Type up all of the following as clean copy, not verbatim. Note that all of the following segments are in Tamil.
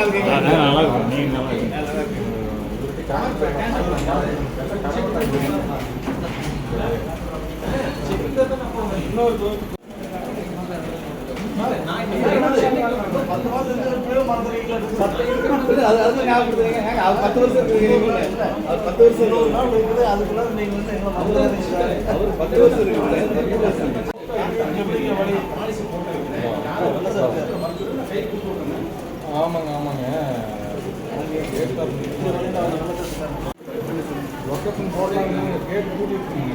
இருக்கீங்க? நல்லா இருக்கும். நீங்கள் நல்லா இருக்கீங்க. இன்னொரு அது ஞாபகப்படுத்துறீங்க. அது 10 வருஷம் இருக்குங்க. அது 10 வருஷம் இருக்குது. அதுக்குள்ள நீங்க வந்து அவர் 10 வருஷம் இருக்குது. ஆமாங்க ஆமாங்க. லொக்கேஷன் போடலாம். கேட் கூட்டிருக்கீங்க.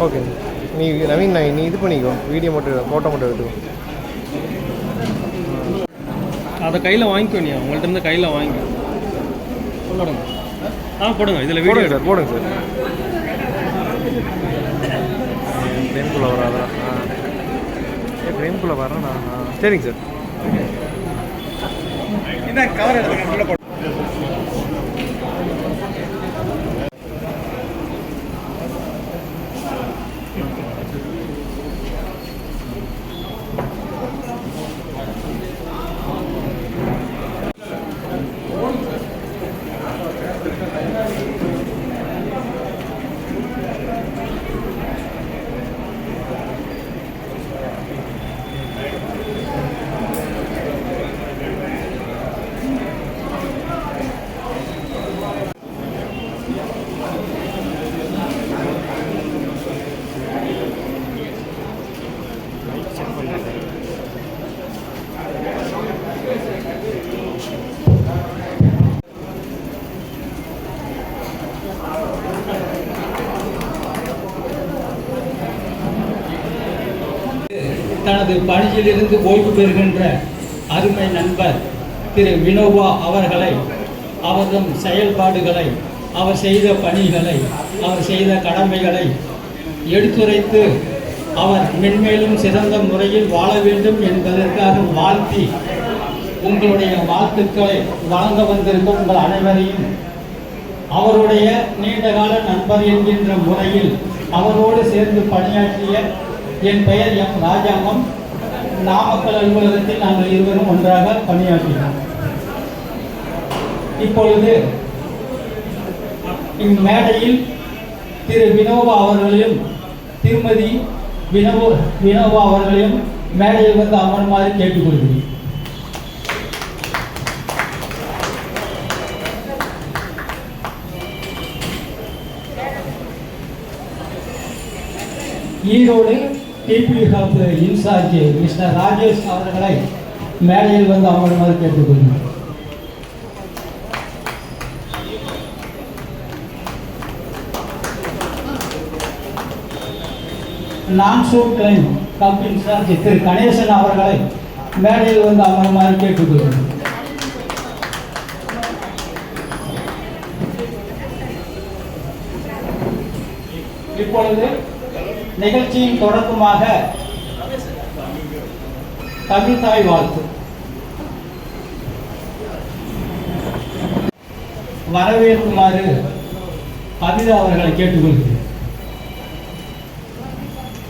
ஓகே நீ நவீன் நீ இது பண்ணிக்கோ, வீடியோ மட்டும் ஃபோட்டோ மட்டும் எடுத்துக்கோ. அதை கையில் வாங்கிக்கோ. நீ உங்கள்கிட்ட இருந்து கையில் வாங்கிக்கோ. போடுங்க. போடுங்க. இதில் வீடியோ சார் போடுங்க சார். ஃப்ரேம்குள்ளே வராதா? ஃப்ரேம்குள்ளே வரேண்ணா. சரிங்க சார். என்ன கவர் எடுத்துக்க. தனது பணியிலிருந்து ஓய்வு பெறுகின்ற அருமை நண்பர் திரு வினோபா அவர்களை, அவர்தம் செயல்பாடுகளை, அவர் செய்த பணிகளை, அவர் செய்த கடமைகளை எடுத்துரைத்து அவர் மென்மேலும் சிறந்த முறையில் வாழ வேண்டும் என்பதற்காக வாழ்த்தி உங்களுடைய வாழ்த்துக்களை வழங்க வந்திருக்கும் உங்கள் அனைவரையும் அவருடைய நீண்டகால நண்பர் என்கின்ற முறையில் அவரோடு சேர்ந்து பணியாற்றிய என் பெயர் எம் ராஜாங்கம். நாமக்கல் அலுவலகத்தில் நாங்கள் இருவரும் ஒன்றாக பணியாற்றினோம். இப்பொழுது இம்மேடையில் திரு வினோபா அவர்களையும் திருமதி வினோபா அவர்களையும் மேடையில் வந்து அமருமாறு கேட்டுக்கொள்கிறேன். Erode TB hub incharge mister Rajesh அவர்களை மேடையில் வந்து அமருமாறு கேட்டுக்கொள்கிறேன். நான்-சூட் கிளைம் கப் இன்சார்ஜ் திரு கணேசன் அவர்களை மேடையில் வந்து அமருமாறு கேட்டுக்கொள்கிறேன். இப்பொழுது நிகழ்ச்சியின் தொடக்கமாக தமிழ்தாய் வாழ்த்து வரவேற்குமாறு கவிதா அவர்களை கேட்டுக்கொள்கிறேன்.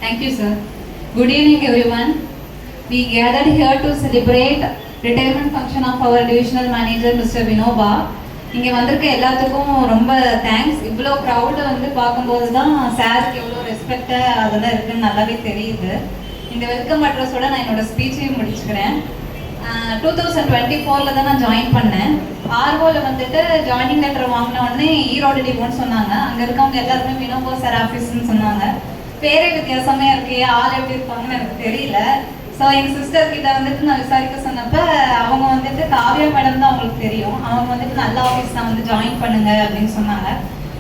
Thank you, sir. Good evening, everyone. We gathered here to celebrate retirement function of our divisional manager, Mr. Vinoba. இங்கே வந்திருக்க எல்லாத்துக்கும் ரொம்ப தேங்க்ஸ். இவ்வளோ க்ரௌடு வந்து பார்க்கும்போது தான் சாருக்கு எவ்வளோ ரெஸ்பெக்டு அதெல்லாம் இருக்குன்னு நல்லாவே தெரியுது. இந்த வெல்கம் அட்ரஸோட நான் என்னோட ஸ்பீச்சையும் முடிச்சுக்கிறேன். 2024 தான் நான் ஜாயின் பண்ணேன். ஆர்ஓவில் வந்துட்டு ஜாயினிங் லெட்டர் வாங்கின உடனே ஈரோடு டிவோன்னு சொன்னாங்க. அங்கே இருக்கவங்க எல்லாருமே வினோபா சார் ஆஃபீஸ்ன்னு சொன்னாங்க. பேரே வித்தியாசமே இருக்கு, ஆள் எப்படி இருப்பாங்கன்னு எனக்கு தெரியல. ஸோ எங்கள் சிஸ்டர் கிட்ட வந்துட்டு நான் விசாரிக்க சொன்னப்போ அவங்க வந்துட்டு காவியா மேடம் தான் அவங்களுக்கு தெரியும். அவங்க வந்துட்டு நல்ல ஆஃபீஸ் தான் வந்து ஜாயின் பண்ணுங்க அப்படின்னு சொன்னாங்க.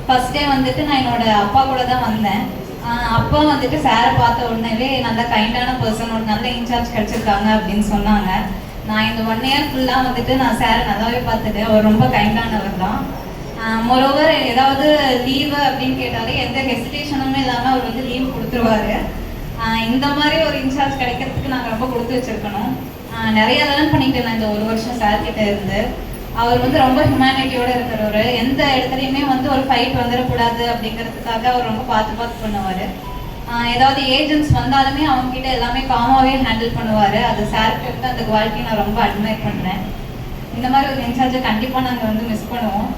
ஃபர்ஸ்ட் டே வந்துட்டு நான் என்னோட அப்பா கூட தான் வந்தேன். அப்பா வந்துட்டு சாரை பார்த்த உடனேவே நல்ல கைண்டான பர்சன், ஒரு நல்ல இன்சார்ஜ் கிடச்சிருக்காங்க அப்படின்னு சொன்னாங்க. நான் இந்த 1 இயர் ஃபுல்லாக வந்துட்டு நான் சாரை நல்லாவே பார்த்துட்டேன். அவர் ரொம்ப கைண்டானவர் தான். மோரோவர் ஏதாவது லீவு அப்படின்னு கேட்டாலே எந்த ஹெசிடேஷனுமே இல்லாமல் அவர் வந்து லீவ் கொடுத்துருவாரு. இந்த மாதிரி ஒரு இன்சார்ஜ் கிடைக்கிறதுக்கு நாங்கள் ரொம்ப கொடுத்து வச்சுருக்கணும். நிறைய லேர்ன் பண்ணிக்கிட்டேன் நான் இந்த 1 வருஷம் சார் கிட்ட இருந்து. அவர் வந்து ரொம்ப ஹியூமனிட்டியோடு இருக்கிறவர். எந்த இடத்துலையுமே வந்து ஒரு ஃபைட் வந்துடக்கூடாது அப்படிங்கிறதுக்காக அவர் ரொம்ப பார்த்து பண்ணுவார். ஏதாவது ஏஜென்ட்ஸ் வந்தாலுமே அவங்ககிட்ட எல்லாமே காமாவே ஹேண்டில் பண்ணுவார். அது சார்கிட்ட இருந்து அந்த குவாலிட்டி நான் ரொம்ப அட்மையர் பண்ணுறேன். இந்த மாதிரி ஒரு இன்சார்ஜை கண்டிப்பாக நாங்கள் வந்து மிஸ் பண்ணுவோம்.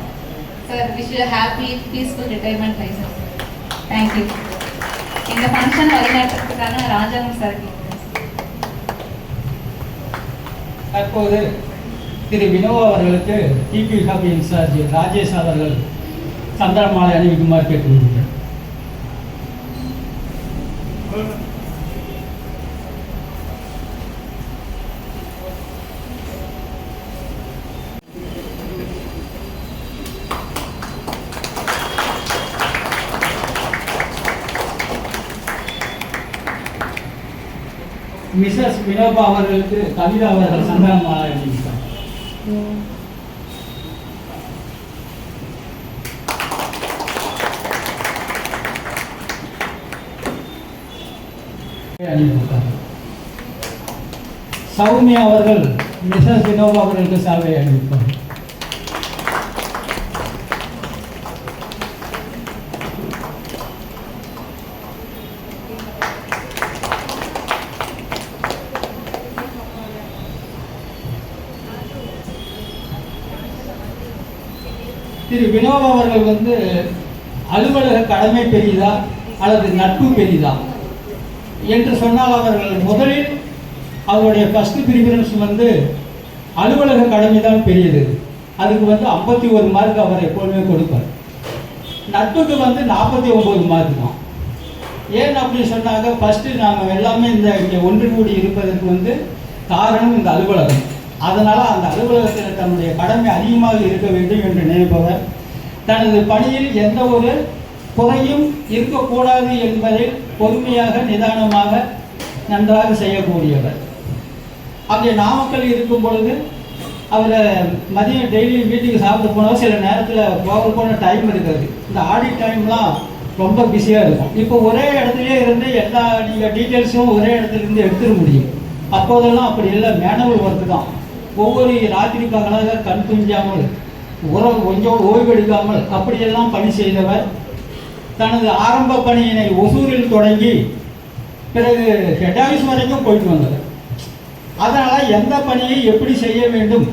Sir wish you happy peaceful retirement life sir. Thank you. இந்த ஃபங்க்ஷன் வழிநடத்துறதுக்காக ராஜாங்க சார். தற்போது திரு வினோபா அவர்களுக்கு டிபி ஹப் இன்சார்ஜ் ராஜேஷ் அவர்கள் சந்திரமாலை அணிவிக்குமாறு கேட்டுக்கொள்கிறேன். மிஸ்ஸஸ் வினோபா அவர்களுக்கு கவிதா அவர்கள் சந்திரமாலை அணிவித்தார். சௌமியா அவர்கள் மிஸ்ஸஸ் வினோபா அவர்களுக்கு சால்வை அணிவிப்பார். திரு வினோபா அவர்கள் வந்து அலுவலக கடமை பெரியதா அல்லது நட்பு பெரியதா என்று சொன்னால் அவர்கள் முதலில் அவருடைய ஃபர்ஸ்ட் ப்ரிஃபரன்ஸ் வந்து அலுவலக கடமை தான் பெரியது. அதுக்கு வந்து 51 மார்க் அவர் எப்பொழுதுமே கொடுப்பார். நட்புக்கு வந்து 49 மார்க் தான். ஏன் அப்படி சொன்னாங்க, ஃபஸ்ட்டு நாம் எல்லாமே இங்கே ஒன்று கூடி இருப்பதற்கு வந்து காரணம் இந்த அலுவலகம். அதனால் அந்த அலுவலகத்தில் தன்னுடைய கடமை அதிகமாக இருக்க வேண்டும் என்று நினைப்பவர், தனது பணியில் எந்த ஒரு குறையும் இருக்கக்கூடாது என்பதில் பொறுமையாக நிதானமாக நன்றாக செய்யக்கூடியவர். அங்கே நாமக்கல் இருக்கும் பொழுது அவரை மதியம் டெய்லி வீட்டுக்கு சாப்பிட போனால் சில நேரத்தில் போன டைம் இருக்காது. இந்த ஆடிட் டைம்லாம் ரொம்ப பிஸியாக இருக்கும். இப்போ ஒரே இடத்துலேயே இருந்து எல்லா நீங்கள் டீட்டெயில்ஸும் ஒரே இடத்துலேருந்து எடுத்துட முடியும். அப்போதெல்லாம் அப்படி இல்லை, மேனுவல் ஒர்க்கு தான். ஒவ்வொரு ராத்திரி பகலாக கண் துஞ்சாமல் கொஞ்சம் ஓய்வெடுக்காமல் அப்படியெல்லாம் பணி செய்தவர். தனது ஆரம்ப பணியினை ஒசூரில் தொடங்கி பிறகு ஹெட் ஆஃபீஸ் வரைக்கும் போயிட்டு வந்தவர். அதனால் எந்த பணியை எப்படி செய்ய வேண்டும்,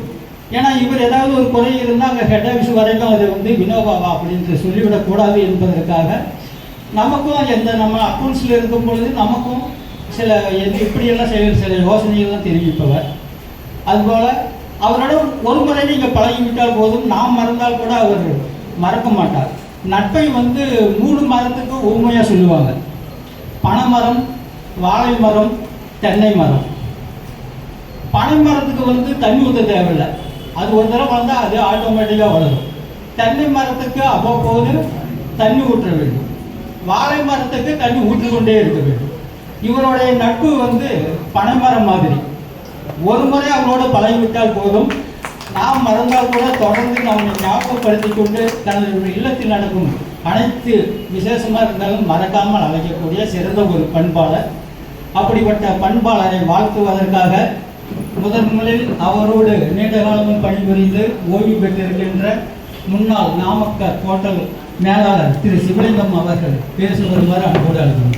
ஏன்னா இவர் ஏதாவது ஒரு குறை இருந்தால் அங்கே ஹெட் ஆஃபீஸ் வரைக்கும் அது வந்து வினோபாவா அப்படின்ட்டு சொல்லிவிடக்கூடாது என்பதற்காக நமக்கும் நம்ம அக்கௌண்ட்ஸில் இருக்கும் பொழுது நமக்கும் சில இப்படியெல்லாம் சில யோசனைகள்லாம் தெரிவிப்பவர். அதுபோல் அவரோட ஒரு முறை நீங்கள் பழகிவிட்டால் போதும், நாம் மறந்தால் கூட அவர் மறக்க மாட்டார். நட்பை வந்து 3 மரத்துக்கு உண்மையாக சொல்லுவாங்க. பனைமரம், வாழை மரம், தென்னை மரம். பனை மரத்துக்கு வந்து தண்ணி ஊற்ற தேவையில்லை, அது ஒரு தடவை வந்தால் அது ஆட்டோமேட்டிக்காக வளரும். தென்னை மரத்துக்கு அவ்வப்போது தண்ணி ஊற்ற வேண்டும். வாழை மரத்துக்கு தண்ணி ஊற்றிக்கொண்டே இருக்க வேண்டும். இவருடைய நட்பு வந்து பனைமரம் மாதிரி. ஒரு முறை அவரோடு பழகிவிட்டால் போதும், நாம் மறந்தால் கூட தொடர்ந்து நம்மை ஞாபகப்படுத்தி கொண்டு தனது இல்லத்தில் நடக்கும் அனைத்து விசேஷமாக இருந்தாலும் மறக்காமல் அழைக்கக்கூடிய சிறந்த ஒரு பண்பாளர். அப்படிப்பட்ட பண்பாளரை வாழ்த்துவதற்காக முதலில் அவரோடு நீண்ட காலமும் பணிபுரிந்து ஓய்வு பெற்றிருக்கின்ற முன்னாள் நாமக்கல் ஹோட்டல் மேலாளர் திரு சிவலிங்கம் அவர்கள் பேச வருமாறு அன்போடு அழைக்கிறோம்.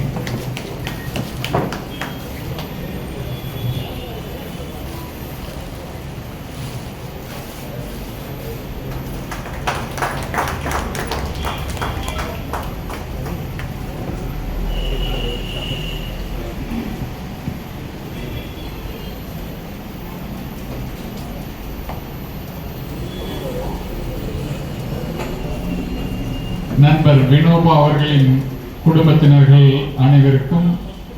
நண்பர் வினோபா அவர்களின் குடும்பத்தினர்கள் அனைவருக்கும்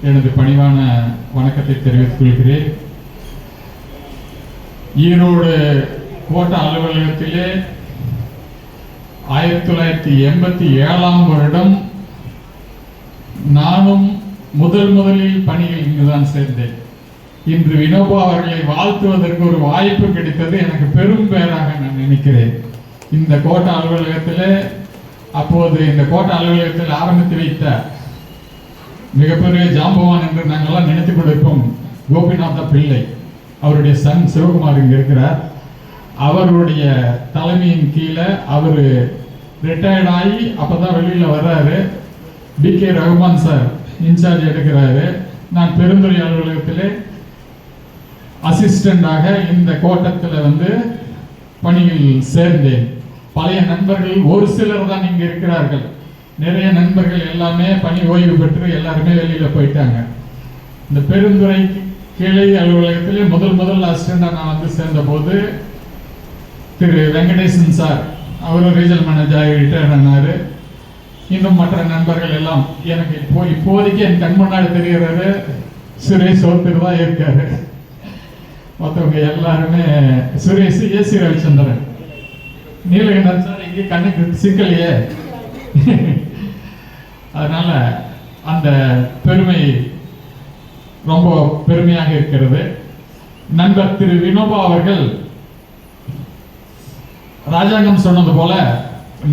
எனது பணிவான வணக்கத்தை தெரிவித்துக் கொள்கிறேன். ஈரோடு கோட்ட அலுவலகத்திலே 1987 வருடம் நானும் முதலில் பணியில் இங்குதான் சேர்ந்தேன். இன்று வினோபா அவர்களை வாழ்த்துவதற்கு ஒரு வாய்ப்பு கிடைத்தது எனக்கு பெரும் பேராக நான் நினைக்கிறேன். இந்த கோட்ட அலுவலகத்திலே அப்போது இந்த கோட்ட அலுவலகத்தில் ஆரம்பித்து வைத்த மிகப்பெரிய ஜாம்பவான் என்று நாங்கள்லாம் நினைத்துக் கொண்டிருப்போம் கோபிநாத பிள்ளை. அவருடைய சன் சிவகுமார் இங்கே இருக்கிறார். அவருடைய தலைமையின் கீழே அவர் ரிட்டையர்ட் ஆகி அப்போதான் வெளியில் வர்றாரு. BK ரகுமான் சார் இன்சார்ஜ் எடுக்கிறாரு. நான் பெருந்துறை அலுவலகத்திலே அசிஸ்டண்டாக இந்த கோட்டத்தில் பணியில் சேர்ந்தேன். பழைய நண்பர்கள் ஒரு சிலர் தான் இங்க இருக்கிறார்கள். நிறைய நண்பர்கள் எல்லாமே பணி ஓய்வு பெற்று எல்லாருமே வெளியில போயிட்டாங்க. இந்த பெருந்துறை கிளை அலுவலகத்திலே முதல் அசிஸ்டண்டா நான் சேர்ந்த போது திரு வெங்கடேசன் சார் அவரும் ரீஜனல் மேனேஜர் ரிட்டையர் ஆனாரு. இன்னும் மற்ற நண்பர்கள் எல்லாம் எனக்கு இப்போதைக்கு என் கண் முன்னாடி தெரிகிறது சுரேஷ் ஒருத்தர் தான் இருக்காரு. மற்றவங்க எல்லாருமே சுரேஷ் AC ரவிச்சந்திரன் நீலகண்டன் சார் இங்கே கண்ணுக்கு சிக்கலையே. அதனால அந்த பெருமை ரொம்ப பெருமையாக இருக்கிறது. நண்பர் திரு வினோபா அவர்கள் ராஜாங்கம் சொன்னது போல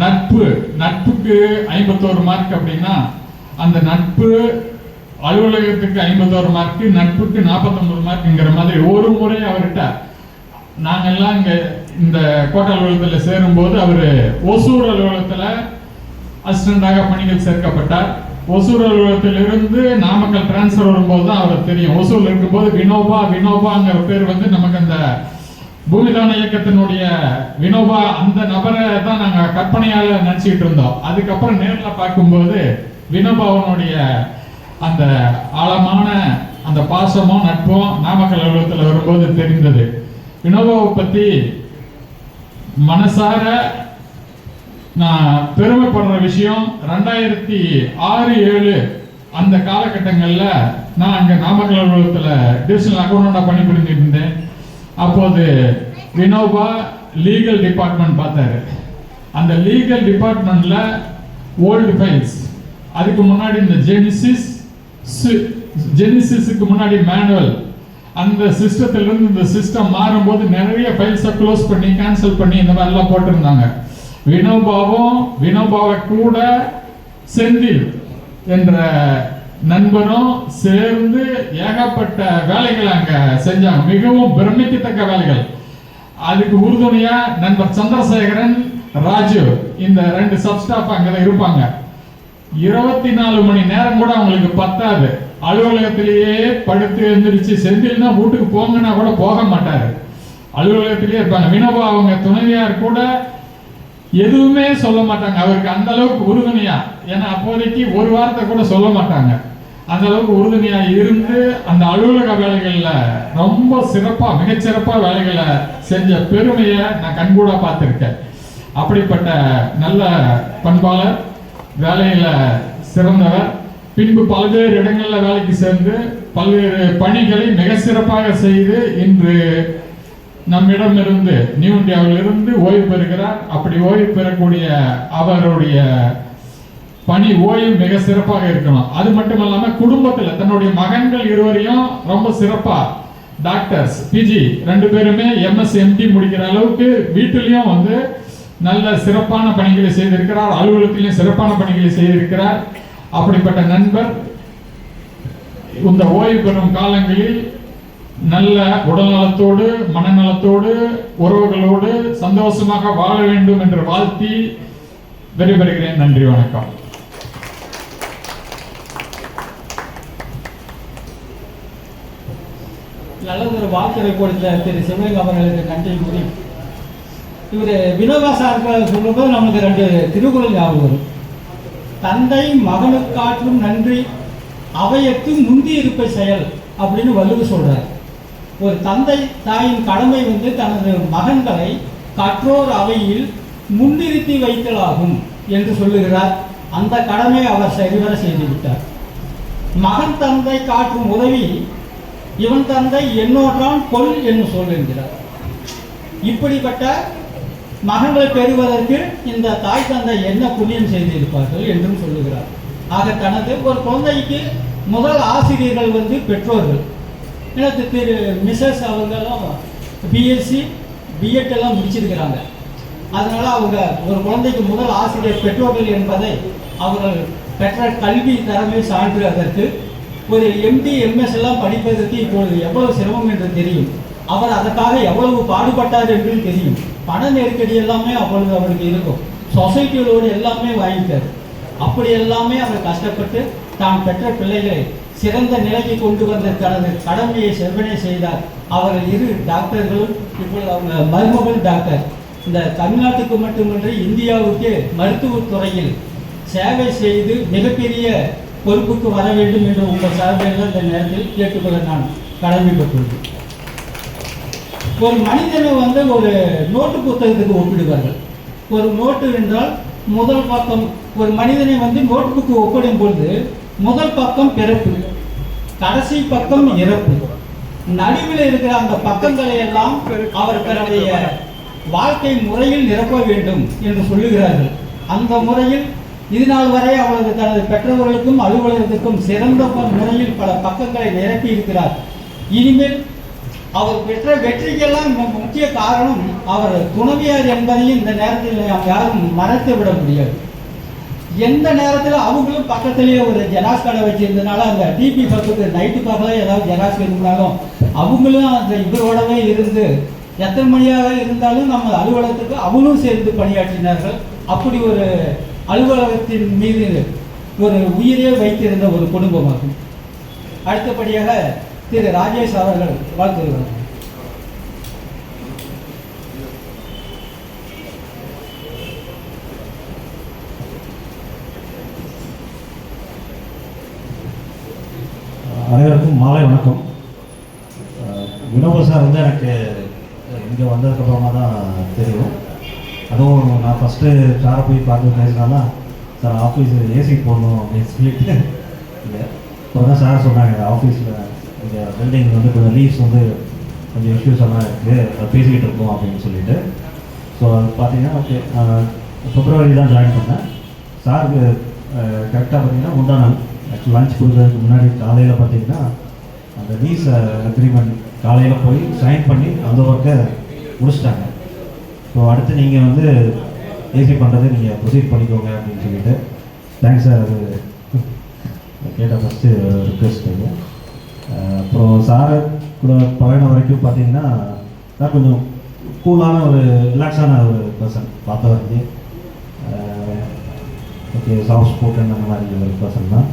நட்புக்கு 51 மார்க் அப்படின்னா அந்த நட்பு அலுவலகத்துக்கு 51 மார்க், நட்புக்கு 49 மார்க்ங்கிற மாதிரி ஒரு முறை அவர்கிட்ட நாங்கெல்லாம் இங்க இந்த கோட்ட அலுவலகத்தில் சேரும்போது அவர் ஒசூர் அலுவலகத்தில் அசிஸ்டண்டாக பணிகள் சேர்க்கப்பட்டார். ஒசூர் அலுவலகத்திலிருந்து நாமக்கல் டிரான்ஸ்ஃபர் வரும்போது தான் அவருக்கு தெரியும். ஒசூர்ல இருக்கும்போது வினோபாங்கிற பேர் நமக்கு அந்த பூமிதான இயக்கத்தினுடைய வினோபா அந்த நபரை தான் நாங்கள் கற்பனையால நினைச்சுக்கிட்டு இருந்தோம். அதுக்கப்புறம் நேரில் பார்க்கும்போது வினோபாவனுடைய அந்த ஆழமான அந்த பாசமும் நட்பும் நாமக்கல் அலுவலகத்தில் வரும்போது தெரிந்தது. வினோபாவை பத்தி மனசார நான் பெருமைப்படுற விஷயம் 2006-07 அந்த காலகட்டங்களில் நான் அங்கே நாமக்கல் அலுவலகத்தில் டிவிஷனல் அக்கௌண்டண்டா பணிபுரிஞ்சிட்டு இருந்தேன். அப்போது வினோபா லீகல் டிபார்ட்மெண்ட் பார்த்தாரு. அந்த லீகல் டிபார்ட்மெண்ட்ல ஓல்டு ஃபைல்ஸ், அதுக்கு முன்னாடி இந்த ஜெனிசிஸ்க்கு முன்னாடி மேனுவல், அந்த சிஸ்டத்திலிருந்து இந்த சிஸ்டம் மாறும்போது நிறைய ஃபைல்ஸை க்ளோஸ் பண்ணி கேன்சல் பண்ணி இந்த மாதிரிலாம் போட்டிருந்தாங்க. வினோபாவை கூட செந்தில் என்ற நண்பரும் சேர்ந்து ஏகப்பட்ட வேலைகள் அங்க செஞ்சாங்க, மிகவும் பிரமிக்கத்தக்க வேலைகள். அதுக்கு உறுதுணையா நண்பர் சந்திரசேகரன், ராஜு இந்த 2 சப்ஸ்டாஃப் அங்கதான் இருப்பாங்க. 24 மணி நேரம் கூட அவங்களுக்கு பத்தாது. அலுவலகத்திலேயே படுத்து எழுந்திரிச்சு செந்தில்னா வீட்டுக்கு போங்கன்னா கூட போக மாட்டாரு, அலுவலகத்திலேயே இருப்பாங்க. வினோபா அவங்க துணைவியார் கூட எதுவுமே சொல்ல மாட்டாங்க அவருக்கு, அந்த அளவுக்கு உறுதுணையா. ஏன்னா அப்போதைக்கு ஒரு வார்த்தை கூட சொல்ல மாட்டாங்க. அந்த அளவுக்கு உறுதுணையா இருந்து அந்த அலுவலக வேலைகள்ல ரொம்ப சிறப்பா மிகச்சிறப்பா வேலைகளை செஞ்ச பெருமையை நான் கண்கூடா பார்த்திருக்கேன். அப்படிப்பட்ட நல்ல பண்பாளர், வேலையில சிறந்தவர். பின்பு பல்வேறு இடங்கள்ல வேலைக்கு சேர்ந்து பல்வேறு பணிகளை மிக சிறப்பாக செய்து இன்று நம்மிடமிருந்து நியூ இந்தியாவிலிருந்து ஓய்வு பெறுகிறார். அப்படி ஓய்வு பெறக்கூடிய அவருடைய பணி ஓய்வு மிக சிறப்பாக இருக்கணும். அது மட்டுமல்லாம குடும்பத்தில் தன்னுடைய மகன்கள் இருவரையும் ரொம்ப சிறப்பா டாக்டர்ஸ் PG 2 பேருமே MS MD முடிக்கிற அளவுக்கு வீட்டிலையும் நல்ல சிறப்பான பணிகளை செய்திருக்கிறார், அலுவலகத்திலையும் சிறப்பான பணிகளை செய்திருக்கிறார். அப்படிப்பட்ட நண்பர் இந்த ஓய்வு பெறும் காலங்களில் நல்ல உடல் நலத்தோடு மனநலத்தோடு உறவுகளோடு சந்தோஷமாக வாழ வேண்டும் என்று வாழ்த்தி விடைபெறுகிறேன். நன்றி, வணக்கம். நல்ல ஒரு வாக்குரை கொடுத்த திரு சிவலிங்க அவர்களுக்கு நன்றி கூறி, இவர் வினோபா சார்கள் சொல்லும்போது நமக்கு 2 திருக்குறள் ஞாபகம் வரும். தந்தை மகனுக்காற்றும் நன்றி அவையத்து முந்தி இருப்ப செயல் அப்படின்னு வள்ளுவர் சொல்றார். ஒரு தந்தை தாயின் கடமை வந்து தனது மகன்களை கற்றோர் அவையில் முன்னிறுத்தி வைத்தலாகும் என்று சொல்லுகிறார். அந்த கடமை அவர் சரிவர செய்துவிட்டார். மகன் தந்தை காற்றும் உதவி இவன் தந்தை என்னோற்றான் கொல் என்று சொல்லுகிறார். இப்படிப்பட்ட மகன்களை பெறுவதற்கு இந்த தாய் தந்தை என்ன புண்ணியம் செய்திருப்பார்கள் என்றும் சொல்லுகிறார். ஆக தனது ஒரு குழந்தைக்கு முதல் ஆசிரியர்கள் வந்து பெற்றோர்கள். எனக்கு திரு மிஸ்ஸஸ் அவங்களும் பிஎஸ்சி பிஎட் எல்லாம் முடிச்சிருக்கிறாங்க. அதனால அவங்க ஒரு குழந்தைக்கு முதல் ஆசிரியர் பெற்றோர்கள் என்பதை அவர்கள் பெற்ற கல்வி தரமே சான்று. அதற்கு ஒரு எம்டி எம்எஸ் எல்லாம் படிப்பதற்கு இப்பொழுது எவ்வளவு சிரமம் என்று தெரியும். அவர் அதற்காக எவ்வளவு பாடுபட்டார் என்று தெரியும். பண நெருக்கடி எல்லாமே அப்பொழுது அவருக்கு இருக்கும். சொசைட்டியோடு எல்லாமே வாங்கிட்டார். அப்படி எல்லாமே அவர் கஷ்டப்பட்டு தான் பெற்ற பிள்ளைகளை சிறந்த நிலைக்கு கொண்டு வந்த தனது கடமையை செவ்வனே செய்தார். அவர்கள் 2 டாக்டர்களும் இப்பொழுது அவங்க மருமகள் டாக்டர். இந்த தமிழ்நாட்டுக்கு மட்டுமின்றி இந்தியாவுக்கு மருத்துவத்துறையில் சேவை செய்து மிகப்பெரிய பொறுப்புக்கு வர வேண்டும் என்று உங்கள் சார்பில் இந்த நேரத்தில் கேட்டுக்கொள்ள நான் கடமைப்பட்டுள்ளேன். ஒரு மனிதனை வந்து ஒரு நோட்டு புத்தகத்துக்கு ஒப்பிடுவார்கள். ஒரு நோட்டு என்றால் முதல் பக்கம், ஒரு மனிதனை வந்து நோட் புக்கு ஒப்பிடும் பொழுது முதல் பக்கம் பிறப்பு, கடைசி பக்கம் இறப்பு. நடுவில் இருக்கிற அந்த பக்கங்களை எல்லாம் அவர் தன்னுடைய வாழ்க்கை முறையில் நிரப்ப வேண்டும் என்று சொல்லுகிறார்கள். அந்த முறையில் இதுநாள் வரை அவரது தனது பெற்றவர்களுக்கும் அலுவலகத்துக்கும் சிறந்த முறையில் பல பக்கங்களை நிரப்பி இருக்கிறார். இனிமேல் அவர் பெற்ற வெற்றிக்கெல்லாம் முக்கிய காரணம் அவர் துணைவியார் என்பதையும் இந்த நேரத்தில் யாரும் மறைத்து விட முடியாது. எந்த நேரத்தில் அவங்களும் பக்கத்திலேயே ஒரு ஜெராக்ஸ் கடை வச்சிருந்தனால அந்த டிபி பக்கத்துக்கு நைட்டு பக்கத்தில் ஏதாவது ஜெராக்ஸ் இருந்தாலும் அவங்களும் அந்த இவரோடவே இருந்து எத்தனை மணியாக இருந்தாலும் நம்ம அலுவலகத்துக்கு அவங்களும் சேர்ந்து பணியாற்றினார்கள். அப்படி ஒரு அலுவலகத்தின் மீது ஒரு உயிரே வைத்திருந்த ஒரு குடும்பமாகும். அடுத்தபடியாக திரு ராஜேஷ் அவர்கள் வாழ்த்துகிறார். அனைவருக்கும் மாலை வணக்கம். வினோபா சார் வந்து எனக்கு இங்கே வந்ததுக்கப்புறமா தான் தெரியும். அதுவும் நான் ஃபஸ்ட்டு சாரை போய் பார்த்து பேசினால சார் ஆஃபீஸ் ஏசி போடணும் அப்படின்னு சொல்லிட்டு இல்லை இப்போ தான் சார் சொன்னாங்க ஆஃபீஸில் இந்த பில்டிங் வந்து கொஞ்சம் லீவ்ஸ் வந்து கொஞ்சம் இஷ்யூஸ் எல்லாம் இருக்குது, அதை பேசிக்கிட்டு இருக்கோம் அப்படின்னு சொல்லிட்டு. ஸோ அது பார்த்தீங்கன்னா ஓகே பிப்ரவரி தான் ஜாயின் பண்ணேன். சாருக்கு கரெக்டாக பார்த்தீங்கன்னா முந்தா நாள் ஆக்சுவல் லஞ்ச் கொடுக்கறதுக்கு முன்னாடி காலையில் பார்த்தீங்கன்னா அந்த லீஸ் அக்ரிமெண்ட் காலையில் போய் சைன் பண்ணி அந்த ஒர்க்கை முடிச்சிட்டாங்க. ஸோ அடுத்து நீங்கள் வந்து ஏசி பண்ணுறதை நீங்கள் ப்ரொசீட் பண்ணிக்கோங்க அப்படின்னு சொல்லிட்டு தேங்க்ஸ் சார். அது கேட்ட ஃபஸ்ட்டு ரிக்வெஸ்ட் இது. அப்புறம் சாரை கூட பழகின வரைக்கும் பார்த்தீங்கன்னா சார் கொஞ்சம் கூலான ஒரு ரிலாக்ஸான ஒரு பர்சன் பார்த்த வரைக்கும். ஓகே சாஃப்ட் ஸ்போக்கன் அந்த மாதிரி ஒரு பர்சன் தான்.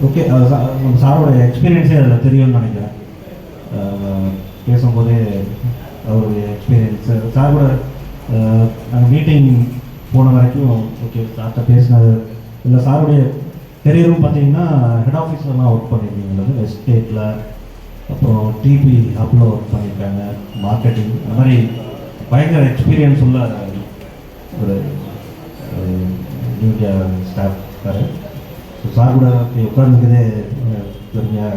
ஓகே நம்ம சாரோட எக்ஸ்பீரியன்ஸே அதில் தெரியும்னு நினைக்கிறேன். பேசும்போதே அவருடைய எக்ஸ்பீரியன்ஸ் சார் கூட நாங்கள் மீட்டிங் போன வரைக்கும் ஓகே சார்கிட்ட பேசினது இல்லை. சாருடைய கெரியரும் பார்த்தீங்கன்னா ஹெட் ஆஃபீஸ்லலாம் ஒர்க் பண்ணியிருக்கீங்க, எஸ்டேட்டில், அப்புறம் டிபி ஹப்பில் ஒர்க் பண்ணியிருக்காங்க, மார்க்கெட்டிங், அந்த மாதிரி பயங்கர எக்ஸ்பீரியன்ஸ் உள்ள ஒரு media staff sir. So sir கூட உட்கார்ந்துக்கிறதே பெருமையாக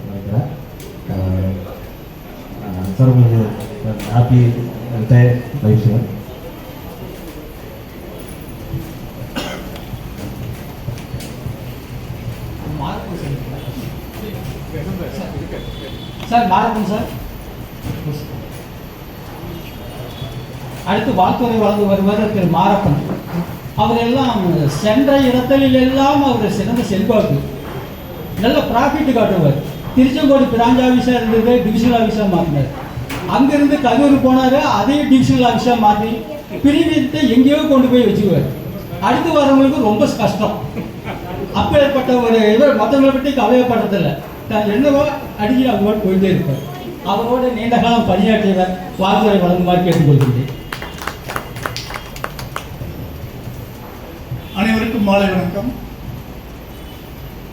நினைக்கிறேன். சார் உங்களுக்கு happy retire life sir. Sir Marappan sir. அடுத்து வாழ்த்துறை வழங்கு வருவார் திரு மாரப்பன். அவரெல்லாம் சென்ற இடத்திலெல்லாம் அவர் சிறந்த செல்வாக்கு, நல்ல ப்ராஃபிட் காட்டுவார். திருச்செங்கோடு பிரான்ச் ஆஃபீஸாக இருந்தது டிவிஷனல் ஆஃபீஸாக மாற்றினார். அங்கேருந்து கரூர் போனார், அதையும் டிவிஷனல் ஆஃபீஸாக மாற்றி பிரிவியத்தை எங்கேயோ கொண்டு போய் வச்சுக்குவார். அடுத்து வரவங்களுக்கு ரொம்ப கஷ்டம். அப்பேற்பட்ட ஒரு இவர் மற்றவங்களை பற்றி கவலைப்படுறதில்லை, தான் என்னவோ அடிக்கடி அவங்களோட போயிட்டே இருப்பார். அவரோட நீண்ட காலம் பணியாற்றியவர் வாழ்த்துறை வழங்குமாறு கேட்டுக்கொள்கிறேன். அனைவருக்கும் மாலை வணக்கம்.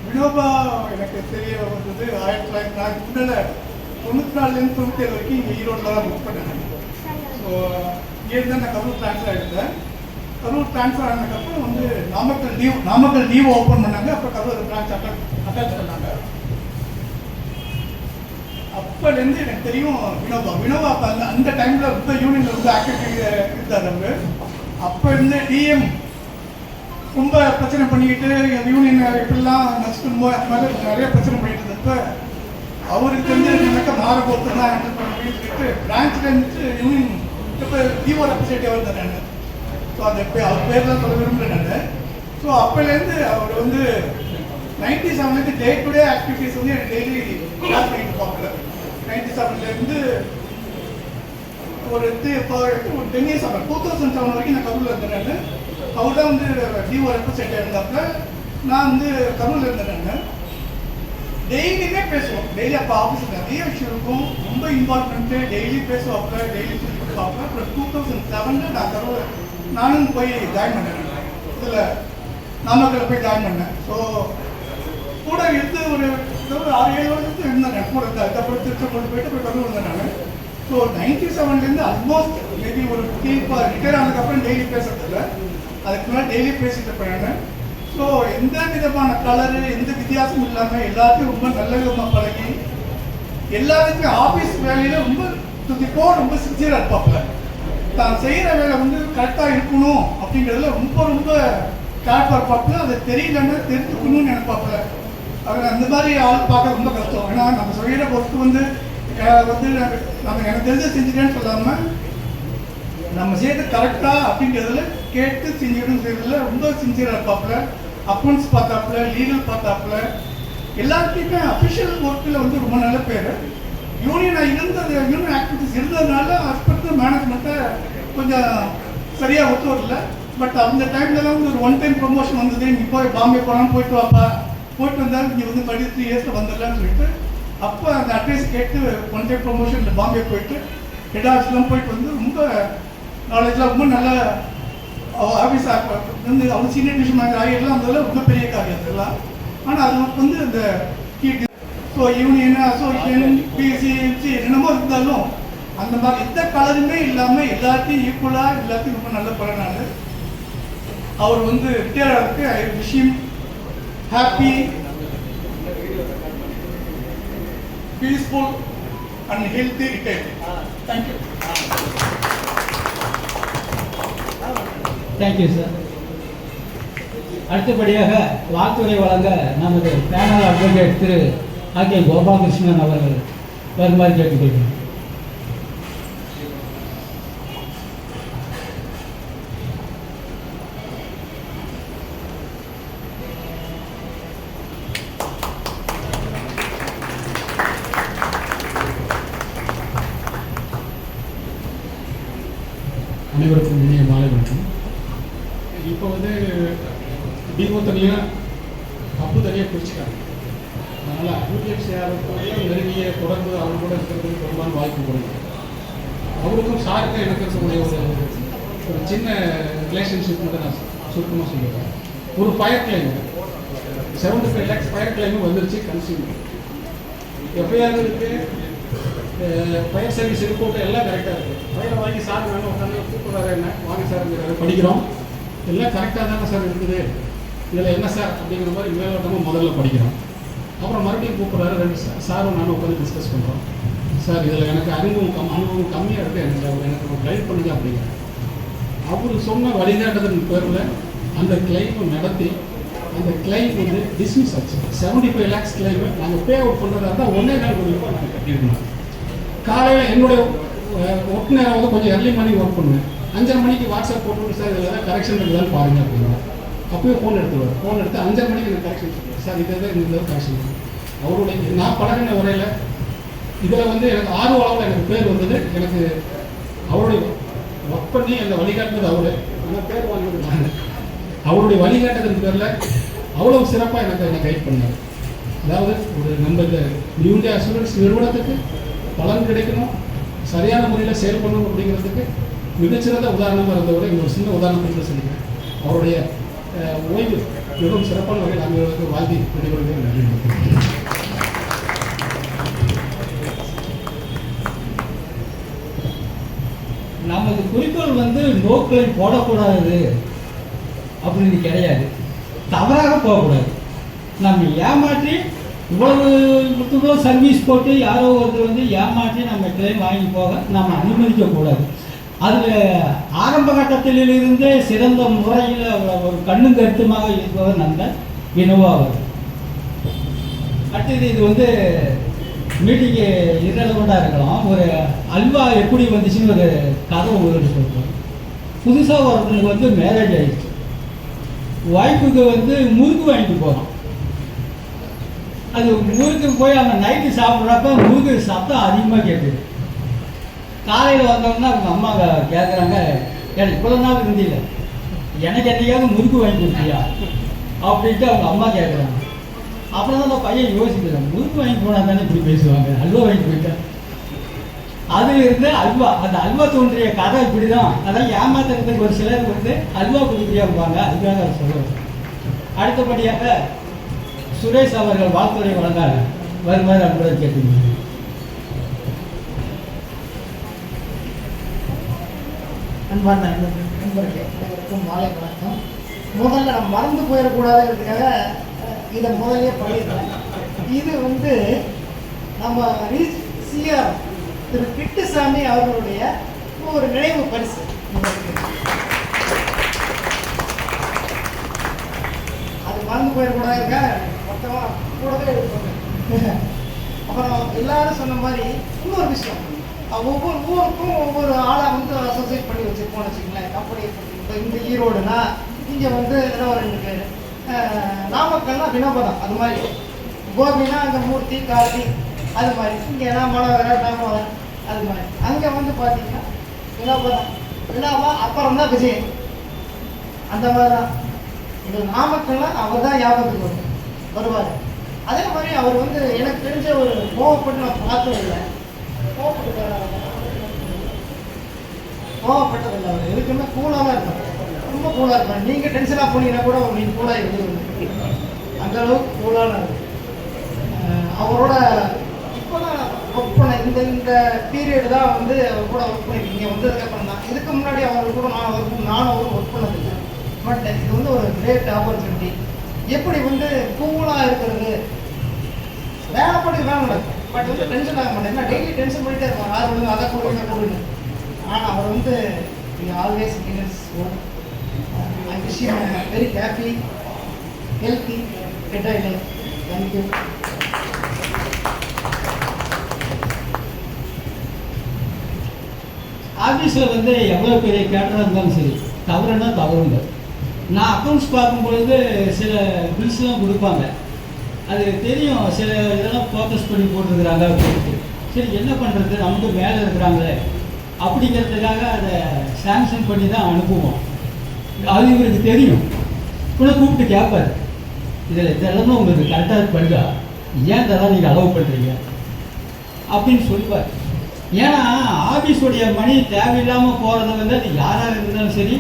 வினோபா எனக்கு தெரிய வந்தது 1994 97 வரைக்கும் இங்கே ஈரோட்டில் தான் புக் பண்ணேன். ஸோ இங்கேருந்து நான் கரூர் ட்ரான்ஸ்ஃபர் ஆகிட்டேன். கரூர் ட்ரான்ஸ்ஃபர் ஆனதுக்கப்புறம் வந்து நாமக்கல் லீவ் ஓப்பன் பண்ணாங்க. அப்புறம் கரூர் பிரான்ச் அட்டாச் பண்ணாங்க. அப்போலேருந்து எனக்கு தெரியும் வினோபா அப்போ அந்த டைமில் ரொம்ப யூனியனில் ரொம்ப ஆக்டிவிட்டி இருந்தார் அவர். அப்போ இருந்து டிஎம் ரொம்ப பிரச்சனை பண்ணிக்கிட்டு யூனியன் இப்படிலாம் நச்சுக்கும் போது அது மாதிரி நிறைய பிரச்சனை பண்ணிட்டு இருந்தப்ப அவருக்கு தெரிஞ்ச எனக்கு மாற போட்டு தான் அப்படின்னு சொல்லிட்டு பிரான்ச்சில் இருந்துட்டு யூனியன் இப்போ டிஓ ரெப்ரஸன்டேட்டிவாக இருந்தேன் நான். ஸோ அந்த அவர் பேர்லாம் சொல்ல விரும்பல நான். ஸோ அப்போலேருந்து அவர் வந்து 97 டே டு டே ஆக்டிவிட்டிஸ் வந்து எனக்கு டெய்லி ஷேர் பண்ணிட்டு பார்க்கல. 97 ஒரு 10 இயர்ஸ் ஆகும். 2007 வரைக்கும் நான் கரூரில் இருந்தேன் நான். அவர் தான் வந்து டிஓ ரெப்ரஸன்டேட்டிவ் இருந்தாப்புல. நான் வந்து கரூரில் இருந்தேன் நான். டெய்லியுமே பேசுவோம். டெய்லி அப்போ ஆஃபீஸில் நிறைய விஷயம் இருக்கும், ரொம்ப இம்பார்ட்டன்ட்டு. டெய்லி பேசுவாப்புல, டெய்லி சொல்லி கொடுப்பாப்புல. அப்புறம் 2007 நான் கரூர் நானும் போய் ஜாயின் பண்ணேன். இதில் நாமக்கல்ல போய் ஜாயின் பண்ணேன். ஸோ கூட இருந்து ஒரு 6-7 வருஷத்துக்கு இருந்தேன் கூட. அதுக்கப்புறம் திருச்செங்கோடு போயிட்டு போய் கரூர் வந்தேன் நான். ஸோ 97 ஆல்மோஸ்ட் மேபி ஒரு ரிட்டையர் ஆனதுக்கப்புறம் டெய்லி பேசுறதில்ல, அதுக்கு முன்னாடி டெய்லி பேசிட்டு இருப்பேன். ஸோ எந்த விதமான கலரு எந்த வித்தியாசமும் இல்லாமல் எல்லாத்தையும் ரொம்ப நல்ல விதமாக பழகி எல்லாருக்குமே ஆஃபீஸ் வேலையில் ரொம்ப ரொம்ப சின்சியராக இருப்பாப்புல. தான் செய்கிற வேலை வந்து கரெக்டாக இருக்கணும் அப்படிங்கிறதுல ரொம்ப கேர்ஃபுல்லாக இருப்பாப்புல. அதை தெரியலன்னா தெரிஞ்சுக்கணும்னு நினைப்பாப்புல. அவர் அந்த மாதிரி ஆள் பார்க்க ரொம்ப கஷ்டம். ஏன்னா நம்ம செய்கிற பொறுத்து வந்து நம்ம எனக்கு தெரிஞ்ச செஞ்சுட்டேன்னு சொல்லாமல் நம்ம செய்யறது கரெக்டா அப்படிங்கிறதுல கேட்டு செஞ்சிடும் செய்யறதுல ரொம்ப சின்சியராக இருப்பாப்புல. அக்கௌண்ட்ஸ் பார்த்தாப்புல, லீகல் பார்த்தாப்புல, எல்லாத்தையுமே அஃபிஷியல் ஒர்க்கில் வந்து ரொம்ப நல்ல பேர். யூனியன் ஆக்டிவிட்டிஸ் இருந்ததுனால ஹாஸ்பிட்டல் மேனேஜ்மெண்ட்டை கொஞ்சம் சரியாக ஒத்து வரல. பட் அந்த டைம்லலாம் வந்து ஒரு 1 டைம் ப்ரொமோஷன் வந்தது. நீ போய் பாம்பே போகலாம், போயிட்டு வாப்பா, போயிட்டு வந்தாலும் இங்கே வந்து 3 இயர்ஸில் வந்துடலான்னு சொல்லிட்டு அப்போ அந்த அட்வைஸ் கேட்டு 1 டைம் ப்ரொமோஷன் பாம்பே போயிட்டு ஹெட் ஆஃபீஸ்லாம் போயிட்டு வந்து ரொம்ப நாலேஜ்லாம் ரொம்ப நல்ல ஆஃபீஸ் வந்து அவங்க சீனியர் டிவிஷன் ஆகியெல்லாம் அதெல்லாம் ரொம்ப பெரிய காரியம் அதெல்லாம். ஆனால் அது வந்து அந்த ஸோ யூனியன் அசோசியேஷன் பிஎஸ்சி என்னமோ இருந்தாலும் அந்த மாதிரி எந்த கலருமே இல்லாமல் எல்லாத்தையும் ஈக்குவலாக எல்லாத்தையும் ரொம்ப நல்ல பலனால அவர் வந்து ரிட்டையர் ஆகிறதுக்கு I wish him happy peaceful and healthy retirement. Thank you. Thank you sir. அடுத்தபடியாக வாழ்த்துறை வழங்க நமது பேனல் அட்வொகேட் திரு ஆர்கே கோபாலகிருஷ்ணன் அவர்கள் வருமாறு கேட்டுக்கொள்கிறேன். அனைவருக்கும் இனிய மாலை வணக்கம். இப்போ வந்து டிஓ தனியாக அப்பு தனியாக பிரிச்சுட்டாங்க. அதனால் அட்வொகேட்ஸ் யாருக்கும் நெருங்கிய தொடர்பு அவங்க கூட இருக்கிறதுக்கு பெரும்பாலும் வாய்ப்பு கொடுங்க. அவருக்கும் சாருக்கும் எனக்கு இருக்கக்கூடிய ஒரு சின்ன ரிலேஷன்ஷிப் மட்டும் நான் சுருக்கமாக சொல்லிடுறேன். ஒரு ஃபயர் கிளைம் 75 lakhs ஃபயர் கிளைமும் வந்துருச்சு. கன்சியூமர் எஃப்ஐஆர் இருக்குது, ஃபயர் சர்வீஸ் ரிப்போர்ட் எல்லாம் கரெக்டாக இருக்குது. ஃபயரை வாங்கி சார் வேணும் உட்காந்து கூப்பிட்றாரு, என்ன வாங்கி சார்ங்கிறாரு, படிக்கிறோம், எல்லாம் கரெக்டாக தானே சார் இருக்குது, இதில் என்ன சார் அப்படிங்கிற மாதிரி மேலோட்டமாக முதல்ல படிக்கிறோம். அப்புறம் மறுபடியும் கூப்பிட்றாரு, 2 சாரும் நானும் உட்காந்து டிஸ்கஸ் பண்ணுறோம். சார் இதில் எனக்கு அனுபவம் கம்மியாக இருக்குது, எனக்கு கைட் பண்ணுங்க அப்படிங்கிறார். அவர் சொன்ன வழிகாட்டுதல் பேரில் அந்த கிளைமை நடத்தி அந்த கிளைம் வந்து டிஸ்மிஸ் ஆச்சு. 75 lakhs கிளைமை நாங்கள் பே அவுட் பண்ணுறதா இருந்தால் 1.25 கோடி ரூபாய் நாங்கள் கட்டியிருக்கணும். காலையில் என்னுடைய ஒர்க் நேரம் வந்து கொஞ்சம் early மார்னிங் ஒர்க் பண்ணுவேன். 5:30 மணிக்கு வாட்ஸ்அப் போட்டு சார் இதில் ஏதாவது கரெக்ஷன் இருக்குதான்னு பாருங்கள் அப்படின்னா அப்போயே ஃபோன் எடுத்துருவார். ஃபோன் எடுத்து 5:30 மணிக்கு எனக்கு கரெக்ஷன் சொல்லுவார். சார் இதை இந்த கரெக்ஷன் அவருடைய நான் பழகின உரையில் இதில் வந்து எனக்கு ஆர்வலாவில் எனக்கு பேர் வந்தது. எனக்கு அவருடைய ஒர்க் பண்ணி என்னை வழிகாட்டுனது அவரு, ஆனால் பேர் வாங்கினது நான். அவருடைய வழிகாட்டுறதுக்கு பேரில் அவ்வளோ சிறப்பாக எனக்கு என்னை கைட் பண்ணார். அதாவது ஒரு நம்ம இந்த நியூ இந்தியா அசூரன்ஸ் நிறுவனத்துக்கு பலன் கிடைக்கணும், சரியான முறையில் செயல்படணும் அப்படிங்கிறதுக்கு மிகச்சிறந்த உதாரணமாக இருந்தவரை இன்னொரு சின்ன உதாரணத்துக்கு சொல்லிக்கிறேன். அவருடைய ஓய்வு மிகவும் சிறப்பான வகையில் நாங்கள் வாழ்த்தி விடைபெறுகிறேன். நன்றி. நமது குறிக்கோள் வந்து நோக்களை போடக்கூடாது அப்படின்னு கிடையாது, தவறாக போகக்கூடாது. நம்ம ஏமாற்றி இவ்வளோ சர்வீஸ் போட்டு யாரோ ஒருத்தர் வந்து ஏமாற்றி நம்ம கிளைம் வாங்கி போக நம்ம அனுமதிக்கக்கூடாது. அதில் ஆரம்ப கட்டத்திலிருந்தே சிறந்த முறையில் ஒரு கண்ணும் கருத்துமாக இருப்பவர் நம்ம வினோவா அவர். அடுத்தது இது வந்து மீட்டிங்கு இரலவெண்டாக இருக்கலாம். ஒரு அல்வா எப்படி வந்துச்சுன்னு ஒரு கதை உங்களுக்கு சொல்கிறோம். புதுசாக ஒருத்தனுக்கு வந்து மேரேஜ் ஆகிடுச்சு. ஒய்ஃபுக்கு வந்து முறுக்கு வாங்கிட்டு போகிறோம். அது முறுக்கு போய் அந்த நைட்டு சாப்பிட்றப்ப முறுக்கு சத்தம் அதிகமாக கேட்குது. காலையில் வந்தோம்னா அவங்க அம்மா கேட்குறாங்க, எனக்கு இவ்வளோ நாள் இருந்தில்ல, எனக்கு என்னையாவது முறுக்கு வாங்கி கொடுத்தியா அப்படின்ட்டு அவங்க அம்மா கேட்குறாங்க. அப்புறம் தான் அந்த பையன் யோசிக்கிறான், முறுக்கு வாங்கி போனால் தானே இப்படி பேசுவாங்க, அல்வா வாங்கி போயிட்டேன். அதில் இருந்து அல்வா, அந்த அல்வா தோன்றிய கதை இப்படி தான். அதான் ஏமாத்துறதுக்கு ஒரு சிலர் வந்து அல்வா குடிக்கிறியாம்பாங்க, அதுக்காக அதை சொல்லுவாங்க. அடுத்தபடியாக சுரேஷ் அவர்கள் வாழ்த்துறை வழங்க வருமாறு அன்புடன் கேட்டுக்கொள்கிறேன். அன்பான நண்பர்களே, அனைவருக்கும் மாலை வணக்கம். முதல்ல நம்ம மறந்து போயிடக்கூடாதுங்கிறதுக்காக இதை முதலே பண்ணிடுறேன். இது வந்து நம்ம சிஆர் திரு கிட்டுசாமி அவர்களுடைய ஒரு நினைவு பரிசு. அது மறந்து போயிடக்கூடாதுங்க, மொத்தமாக கூடவே எடுப்பாங்க. அப்புறம் எல்லாரும் சொன்ன மாதிரி இன்னொரு விஷயம், ஒவ்வொரு ஊருக்கும் ஒவ்வொரு ஆளாக வந்து அசோசியேட் பண்ணி வச்சுருப்போம்னு வச்சுக்கங்களேன். கம்பெனி இப்போ இந்த ஈரோடுனா இங்கே வந்து ஏதோ ஒரு 2 பேர், நாமக்கல்னா வினோபதம், அது மாதிரி கோபினா அங்கே மூர்த்தி கார்த்தி, அது மாதிரி இங்கே மனோகரன் ராமவரன், அது மாதிரி அங்கே வந்து பார்த்தீங்கன்னா வினோபதம் வினோபா, அப்புறம் தான் விஜய், அந்த மாதிரி தான். இந்த நாமக்கல்னா அவர் தான் ஞாபகத்துக்கு வருவார். அதே மாதிரி அவர் வந்து எனக்கு தெரிஞ்ச ஒரு கோவப்பட்டு நான் பார்த்தது இல்லை, கோவப்பட்டதில்லை. அவர் எதுக்குமே கூலாக தான் இருப்பார், ரொம்ப கூலாக இருப்பார். நீங்கள் டென்ஷனாக போனீங்கன்னா கூட நீங்கள் கூலாக இருக்குது, அந்த அளவுக்கு கூலாக இருக்கும். அவரோட இப்போ தான் ஒர்க் பண்ண இந்த பீரியட் தான் வந்து அவர் கூட ஒர்க் பண்ணியிருக்கீங்க வந்ததுக்கப்புறம் தான். இதுக்கு முன்னாடி அவர் கூட நானும் அவரும் ஒர்க் பண்ணதில்லை. பட் இது வந்து ஒரு கிரேட் ஆப்பர்ச்சுனிட்டி. எப்படி வந்து கூலாக இருக்கிறது, வேலை நடக்கும், பட் வந்து டென்ஷன் ஆக மாட்டேன். ஏன்னா டெய்லி டென்ஷன் பண்ணிட்டே இருப்பாங்க, யார் விடுங்க அதை கொடுங்க கொடுங்க. ஆனால் அவர் வந்து always I wish you very happy healthy better life. Thank you. ஆஃபீஸில் வந்து எவ்வளோ பெரிய கேட்டராக இருந்தாலும் சரி, தவறுனா தவறுங்க. நான் அக்கௌண்ட்ஸ் பார்க்கும்பொழுது சில பில்ஸ்லாம் கொடுப்பாங்க, அது தெரியும் சில இதெல்லாம் ஃபோக்கஸ் பண்ணி போட்டுருக்குறாங்க அப்படின்ட்டு. சரி என்ன பண்ணுறது, நமக்கு மேலே இருக்கிறாங்களே அப்படிங்கிறதுக்காக அதை சாங்ஷன் பண்ணி தான் அனுப்புவோம். அது இவருக்கு தெரியும். கூட கூப்பிட்டு கேட்பார், இதில் இதெல்லாமே உங்களுக்கு கரெக்டாக பண்ணுதா, ஏன் இதெல்லாம் நீங்கள் அலோவ் பண்ணுறீங்க அப்படின்னு சொல்லுவார். ஏன்னா ஆஃபீஸுடைய மணி தேவையில்லாமல் போகிறத வந்து அது யாராக இருந்தாலும் சரி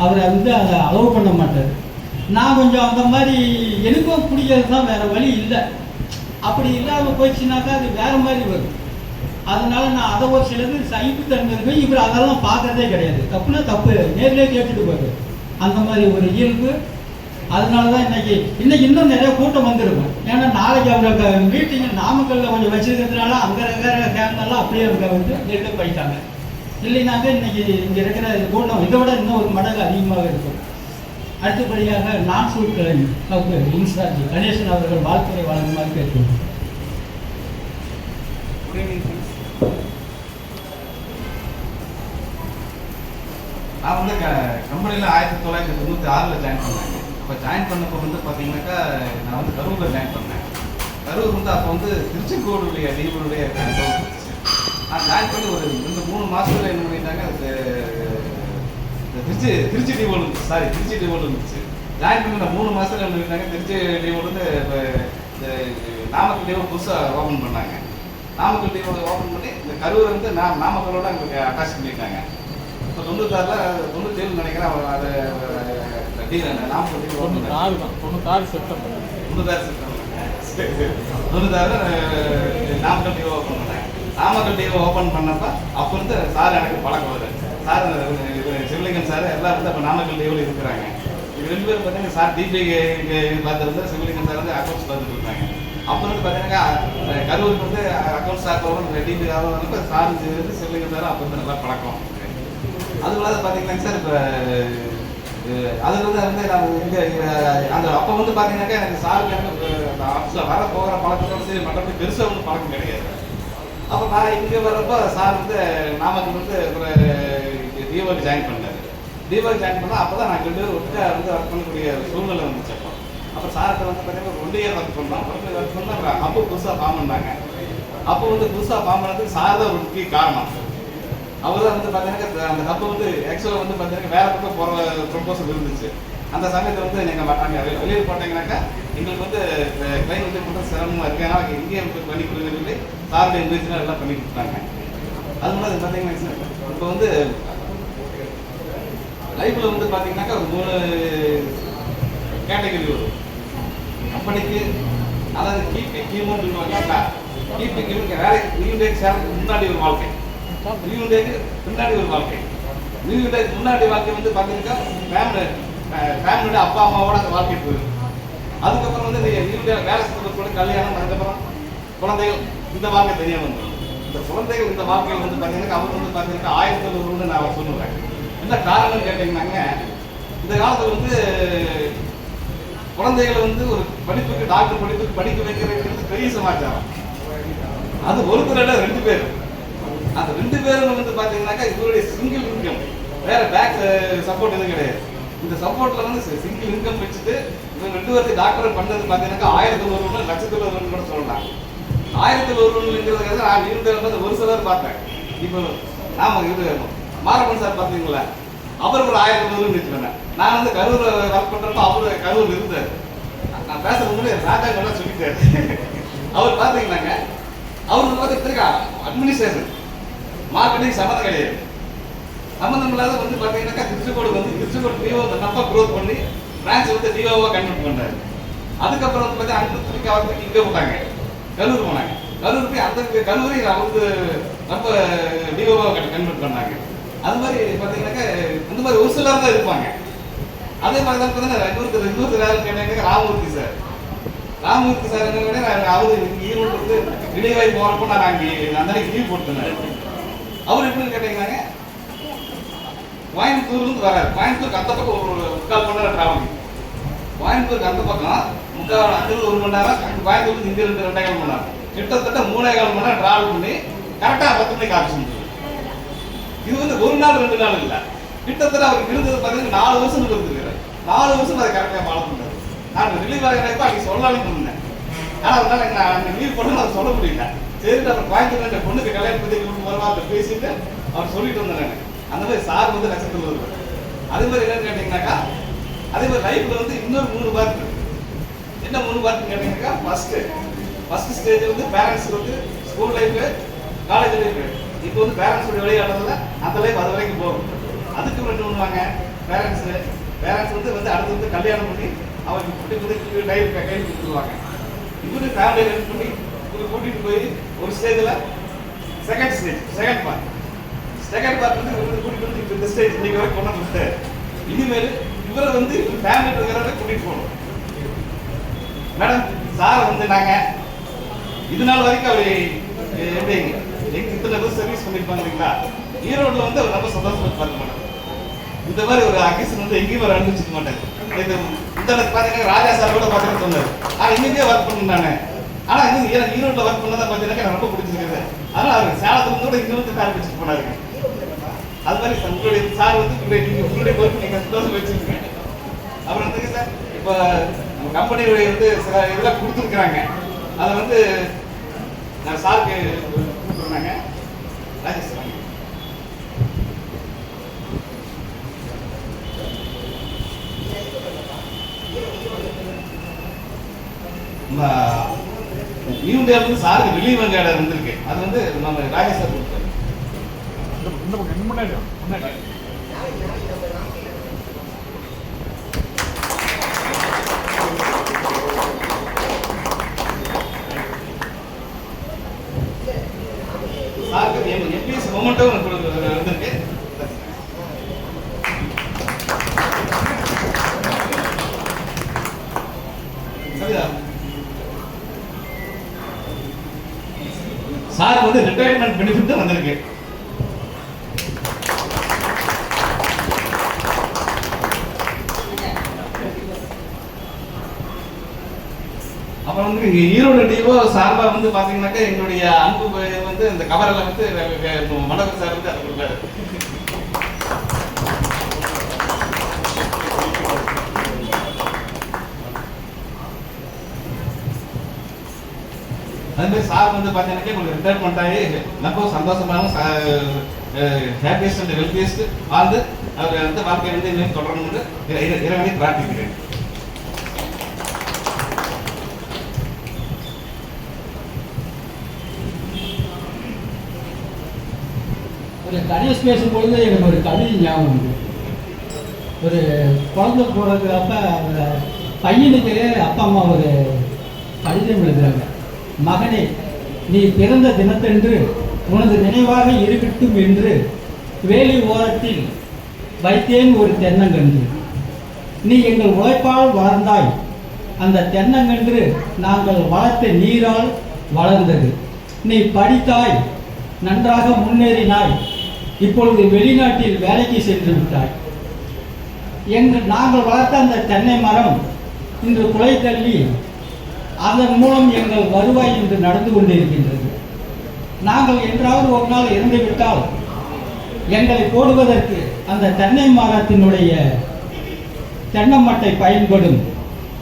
அவர் வந்து அதை அலோவ் பண்ண மாட்டார். நான் கொஞ்சம் அந்த மாதிரி எனக்கும் பிடிக்கிறது தான், வேறு வழி இல்லை. அப்படி இல்லாமல் போயிடுச்சுனாக்கா அது வேறு மாதிரி வரும். அதனால் நான் அதை ஒரு சிலது சகிப்புத்தன்மை இருக்கு. இவர் அதெல்லாம் பார்க்குறதே கிடையாது. தப்புனா தப்பு, நேரிலே கேட்டுட்டு போகுது, அந்த மாதிரி ஒரு இயல்பு. அதனால தான் இன்னைக்கு இன்னும் நிறைய கூட்டம் வந்திருக்கும். ஏன்னா நாளைக்கு அவங்க மீட்டிங் நாமக்கல்ல கொஞ்சம் வச்சிருக்கிறதுனால அங்கே இருக்கிற கேம்லாம் அப்படியே அவங்க வந்து நெருக்க போயிட்டாங்க. இல்லைனாக்க இன்னைக்கு இங்கே இருக்கிற கூட்டம் இதை விட இன்னும் ஒரு மடங்கு அதிகமாக இருக்கும். அடுத்தபடியாக நான் சூழ்நிலை இன்சார்ஜ் கணேசன் அவர்கள் வாழ்த்துறை வழங்குமாறு கேட்கிறோம். நான் வந்து கம்பெனியில் 1996 ஜாயின் பண்ணேன். அப்போ ஜாயின் பண்ணப்போ வந்து பார்த்தீங்கன்னாக்கா நான் வந்து கரூரில் ஜாயின் பண்ணேன். கரூர் வந்து அப்போ வந்து திருச்செங்கோடுடைய லீவுடைய நான் ஜாயின் பண்ணி ஒரு 2-3 மாதத்துல என்ன பண்ணிட்டாங்க, திருச்சி டிவோல் இருந்துச்சு. ஜாயின் பண்ணி 3 மாதத்துல என்ன பண்ணிட்டாங்க, திருச்சி டிவோல் வந்து இந்த நாமக்கல் டிவோல் புதுசாக ஓப்பன் பண்ணாங்க. நாமக்கல் டிவோல் ஓப்பன் பண்ணி இந்த கரூர் வந்து நாமக்கலோட எங்களுக்கு அட்டாச் பண்ணிட்டாங்க. இப்போ 97 நினைக்கிறேன் அதை நாமக்கல் டிவோல் ஓப்பன் 96 செப்டம்பர் 96 நாமக்கல் டிவோ ஓப்பன் பண்ணாங்க. நாமக்கல் டிவோ ஓப்பன் பண்ணப்ப அப்போ இருந்து சார் எனக்கு பழக்கம் வருது. சார் சிவலிங்கம் சார் எல்லாம் வந்து அப்போ நாமக்கல் டிவோவில் இருக்கிறாங்க. இது 2 பேரும் பார்த்தீங்கன்னா சார் டிபி பார்த்துருந்தா சிவலிங்கம் சார் வந்து அக்கௌண்ட்ஸ் பார்த்துட்டு இருந்தாங்க. அப்போ வந்து பார்த்தீங்கன்னா கரூருக்கு வந்து அக்கௌண்ட்ஸ் சார் டிபி ஆகிறப்ப சார் சிவலிங்கம் சார் அப்போ வந்து நல்லா பழக்கம். அதுக்குள்ள பார்த்தீங்கன்னா சார் இப்போ அதுல வந்து நான் இங்கே அந்த அப்போ வந்து பார்த்தீங்கன்னாக்கா எனக்கு சாருக்கு எனக்கு ஆஃபீஸில் வர போகிற பழக்கத்தோடு சரி மற்றபடி பெருசாக ஒன்றும் பழக்கம் கிடையாது. அப்போ நான் இங்கே வரப்போ சார் வந்து நாமக்கல் வந்து ஒரு டிஓக்கு ஜாயின் பண்ணார். டிஓக்கு ஜாயின் பண்ணால் அப்போ தான் நான் 2 பேரும் ஒட்டுக்கா வந்து ஒர்க் பண்ணக்கூடிய சூழ்நிலை வந்துச்சு. அப்போ சார்கிட்ட வந்து பார்த்தீங்கன்னா 1 இயர் ஒர்க் பண்ணோம். ஒர்க் பண்ணால் அப்போ புதுசாக ஃபார்ம் பண்ணாங்க. அப்போ வந்து புதுசாக ஃபார்ம் பண்ணதுக்கு சார் தான் ஒரு முக்கிய காரணம். அவர் தான் வந்து பார்த்தீங்கன்னா அந்த ஹப்பை வந்து ஆக்சுவலாக வந்து பார்த்தீங்கன்னா வேற பக்கம் போகிற ப்ரொபோசல் இருந்துச்சு. அந்த சமயத்தில் வந்து நீங்கள் மாட்டாங்க வெளியில் போட்டீங்கன்னாக்கா எங்களுக்கு வந்து கிளைம் வந்து பண்ணுறது சிரமமாக இருக்குது. ஆனால் இங்கேயே பண்ணி கொடுங்கன்னு சொல்லி சாருடைய இன்வெஸ்ட்மெண்ட் எல்லாம் பண்ணி கொடுத்தாங்க. அது மாதிரி பார்த்தீங்கன்னா இப்போ வந்து லைஃப்பில் வந்து பார்த்தீங்கன்னாக்கா ஒரு 3 கேட்டகரி வரும் கம்பெனிக்கு. அதாவது கிபி கீமோன்னு சொல்லுவாங்க. கிபி கீமுக்கு வேலைக்கு லீவ் சேர்றதுக்கு முன்னாடி ஒரு வாழ்க்கை, லீவ் டேக்கு பின்னாடி ஒரு வாழ்க்கை. லீவ் டேக்கு முன்னாடி வாழ்க்கை வந்து பார்த்தீங்கன்னா ஃபேமிலியோட அப்பா அம்மாவோட அந்த வாழ்க்கை போயிடும். அதுக்கப்புறம் வந்து லீவ் டே வேலை செய்யறதுக்கு கல்யாணம், அதுக்கப்புறம் குழந்தைகள், இந்த வாழ்க்கை தெரியாமல் வந்துடும். இந்த குழந்தைகள் இந்த வாழ்க்கையில் வந்து பார்த்தீங்கன்னா அவர் வந்து பார்த்தீங்கன்னா 1001 நான் சொல்லுவேன். என்ன காரணம் கேட்டீங்கன்னாங்க, இந்த காலத்தில் வந்து குழந்தைகளை வந்து ஒரு படிப்புக்கு டாக்டர் படிப்புக்கு படிக்க வைக்கிறது பெரிய சமாச்சாரம். அது ஒருத்தர் இல்லை 2 பேர். அந்த 2 பேரும் வந்து பார்த்தீங்கன்னாக்கா இவருடைய சிங்கிள் இன்கம், வேற பேக் சப்போர்ட் எதுவும் கிடையாது. இந்த சப்போர்ட்ல வந்து சிங்கிள் இன்கம் வச்சுட்டு இவங்க 2 பேருக்கு டாக்டர் பண்ணது பார்த்தீங்கன்னாக்கா 1001 1,00,000 கூட சொல்லலாம். 1001ங்கிறது நான் வந்து ஒரு சிலர் பார்த்தேன். இப்போ நாம இது மாரப்பன் சார் பார்த்தீங்களா, அவர் ஒரு 1001 வச்சுருந்தேன். நான் வந்து கரூர் ஒர்க் பண்ணுறப்ப அவர் கரூர் இருந்தார். நான் பேசுறது முன்னாடி ராஜாங்கெல்லாம் சொல்லிட்டாரு. அவர் பார்த்தீங்கன்னாங்க அவர் பார்த்தீங்கன்னா அட்மினிஸ்ட்ரேஷன் மார்க்கெட்டிங் சம்மந்தம் கிடையாது. சம்மந்தம் இல்லாத வந்து பார்த்தீங்கன்னாக்கா திருச்செங்கோடு டிஓ நல்லா க்ரோத் பண்ணி பிரான்ச் வந்து டிஓவாக கன்வெர்ட் பண்ணாரு. அதுக்கப்புறம் வந்து பார்த்தீங்கன்னா அங்கே திருப்பி அவருக்கு இங்கே போட்டாங்க, கரூர் போனாங்க. கரூர் போய் அந்த கல்லூரி அவருக்கு ரொம்ப டிஓவாக கன்வெர்ட் பண்ணாங்க. அது மாதிரி பார்த்தீங்கன்னாக்கா அந்த மாதிரி ஒரு சிலர் தான் இருப்பாங்க. அதே மாதிரி தான் பார்த்தீங்கன்னா இன்னொருத்தர் யாரும் கேட்டாங்க, ராமமூர்த்தி சார். ராமமூர்த்தி சார் என்ன அவரு ஈரோடு வந்து இடைவாய் போகிறப்போ நான் அங்கே அந்த அன்னைக்கு லீவ் போட்டுருந்தேன். அவர் எப்படின்னு கேட்டீங்கன்னாங்க, கோயம்புத்தூர்லேருந்து வராரு. கோயம்புத்தூருக்கு அந்த பக்கம் ஒரு 3/4 மணி நேரம் டிராவலிங். கோயம்புத்தூருக்கு அந்த பக்கம் அங்கிருந்து 1 மணி நேரம், கோயம்புத்தூருக்கு இங்கே 2.5 மணி நேரம், கிட்டத்தட்ட 3.25 மணி நேரம் டிராவல் பண்ணி கரெக்டாக 10 மணிக்கு ஆஃபீஸ் முடியும். இது வந்து 1 நாள் 2 நாள் இல்லை, கிட்டத்தட்ட அவருக்கு இருந்தது பார்த்தீங்கன்னா 4 வருஷம் இருந்திருக்கிறார். 4 வருஷம் அதை கரெக்டாக ஃபாலோ பண்ணாரு. நான் ரிலீவ் ஆகிறப்ப அன்னைக்கு சொல்லலாம்னு இருந்தேன். ஆனால் அதனால நான் லீவ் பண்ண அதை சொல்ல முடியல. சரி, அப்புறம் கோயம்புத்தூர் பொண்ணுக்கு கல்யாணம் பற்றி வருவா அதை பேசிட்டு அவர் சொல்லிட்டு வந்தேன். நான் அந்த மாதிரி சார் வந்து நட்சத்திரம் வருவார். அதே மாதிரி என்னன்னு கேட்டீங்கன்னாக்கா, அதே மாதிரி லைஃப்ல வந்து இன்னொரு 3 பார்ட் இருக்கு. என்ன 3 பார்ட்னு கேட்டீங்கன்னாக்கா, ஃபர்ஸ்ட் ஸ்டேஜ் வந்து பேரண்ட்ஸ் வந்து ஸ்கூல் லைஃப், காலேஜ் லைஃப். இப்போ வந்து பேரண்ட்ஸ் விளையாடுறதுல அந்த லைஃப் அது வரைக்கும் போகும். அதுக்கு என்ன பண்ணுவாங்க, பேரண்ட்ஸ் வந்து அடுத்து வந்து கல்யாணம் பண்ணி அவருக்கு குட்டி லைஃப் கையில் கொடுத்துருவாங்க. இவரு ஃபேமிலியை ரெடி பண்ணி கூட்டிட்டு போய் ஒரு ஸ்டேஜில் செகண்ட் பார்ட் வந்து இவரு கூட்டிட்டு வந்து இந்த ஸ்டேஜ் இன்னைக்கு வரைக்கும் கொண்டு வந்து இனிமேல் இவரை வந்து ஃபேமிலி இருக்கிறவரை கூட்டிட்டு போகணும். மேடம் சார் வந்து நாங்கள் இது நாள் வரைக்கும் அவர் எப்படி எங்க இத்தனை பேர் சர்வீஸ் பண்ணியிருப்பாங்க இல்லைங்களா, ஈரோட்டில் வந்து அவர் ரொம்ப சந்தோஷமா பார்க்க மாட்டார். இந்த மாதிரி ஒரு அக்கேஷன் வந்து எங்கேயும் அவர் அனுப்பிச்சிக்க மாட்டார். இந்த பார்த்தீங்கன்னா ராஜா சார் கூட பார்த்தீங்கன்னா சொன்னார், ஆனால் இங்கேயே ஒர்க் பண்ணேன் நான். ஆனால் இன்னும் ஈரோட்டில் ஒர்க் பண்ணதான் பார்த்தீங்கன்னா எனக்கு ரொம்ப பிடிச்சிருக்குது. அதனால் அவர் சேலத்துல கூட இங்கே வந்து ஆரம்பிச்சுட்டு போனாருங்க. அது மாதிரி உங்களுடைய சார் வந்து உங்களுடைய பொறுப்பு நீங்கள் சந்தோஷம் வச்சுருக்கீங்க. அப்புறம் வந்துங்க சார், இப்போ கம்பெனியுடைய வந்து சில இதெல்லாம் கொடுத்துருக்குறாங்க. அதை வந்து நான் சாருக்கு கூப்பிட்டுருந்தாங்க. ராஜேஷ் வாங்க. நியூ டேல வந்து சாருக்கு ரிலீவ் கேடர் வந்திருக்கு. அது வந்து நம்ம ராஜேஷ் சார் கொடுத்தாரு. சாருக்கு எம்பிஎஸ் மொமெண்ட்டும் வந்திருக்கு. சரிதா சார் வந்து ரிட்டையர்மெண்ட் பெனிஃபிட் வந்திருக்கு. அப்புறம் வந்து ஈரோடு டிஓ சார்பா வந்து பாத்தீங்கன்னாக்கா எங்களுடைய அன்பு வந்து இந்த கவரில் வந்து மனோகர் சார் வந்து அதை கொடுப்பாரு. அதுமாதிரி சார் வந்து பார்த்தீங்கன்னாக்கா உங்களுக்கு ரிட்டையர்மெண்ட் ஆகி ரொம்ப சந்தோஷமாகவும் ஹாப்பியஸ்ட் அண்ட் வெல்த்தியஸ்ட் வாழ்ந்து அவர் வந்து வாழ்க்கையை வந்து இன்னும் தொடரணும்னு இறைவனை பிரார்த்திக்கிறேன். ஒரு கணேஷ் பேசும்பொழுது எனக்கு ஒரு கவிதை ஞாபகம் உண்டு. ஒரு குழந்தை பிறகுறப்ப அந்த பையனுக்கு அப்பா அம்மா ஒரு கடிதம் எழுதுறாங்க. மகனே, நீ பிறந்த தினத்தன்று உனது நினைவாக இருக்கட்டும் என்று வேலி ஓரத்தில் வைத்தேன் ஒரு தென்னங்கன்று. நீ எங்கள் உழைப்பால் வளர்ந்தாய். அந்த தென்னங்கன்று நாங்கள் வளர்த்த நீரால் வளர்ந்தது. நீ படித்தாய், நன்றாக முன்னேறினாய். இப்பொழுது வெளிநாட்டில் வேலைக்கு சென்று விட்டாய். நாங்கள் வளர்த்த அந்த தென்னை மரம் இன்று குலை தள்ளி அதன் மூலம் எங்கள் வருவாய் இன்று நடந்து கொண்டிருக்கின்றது. நாங்கள் என்றாவது ஒரு நாள் இறந்துவிட்டால் எங்களை போடுவதற்கு அந்த தென்னை மரத்தினுடைய தென்னமட்டை பயன்படும்.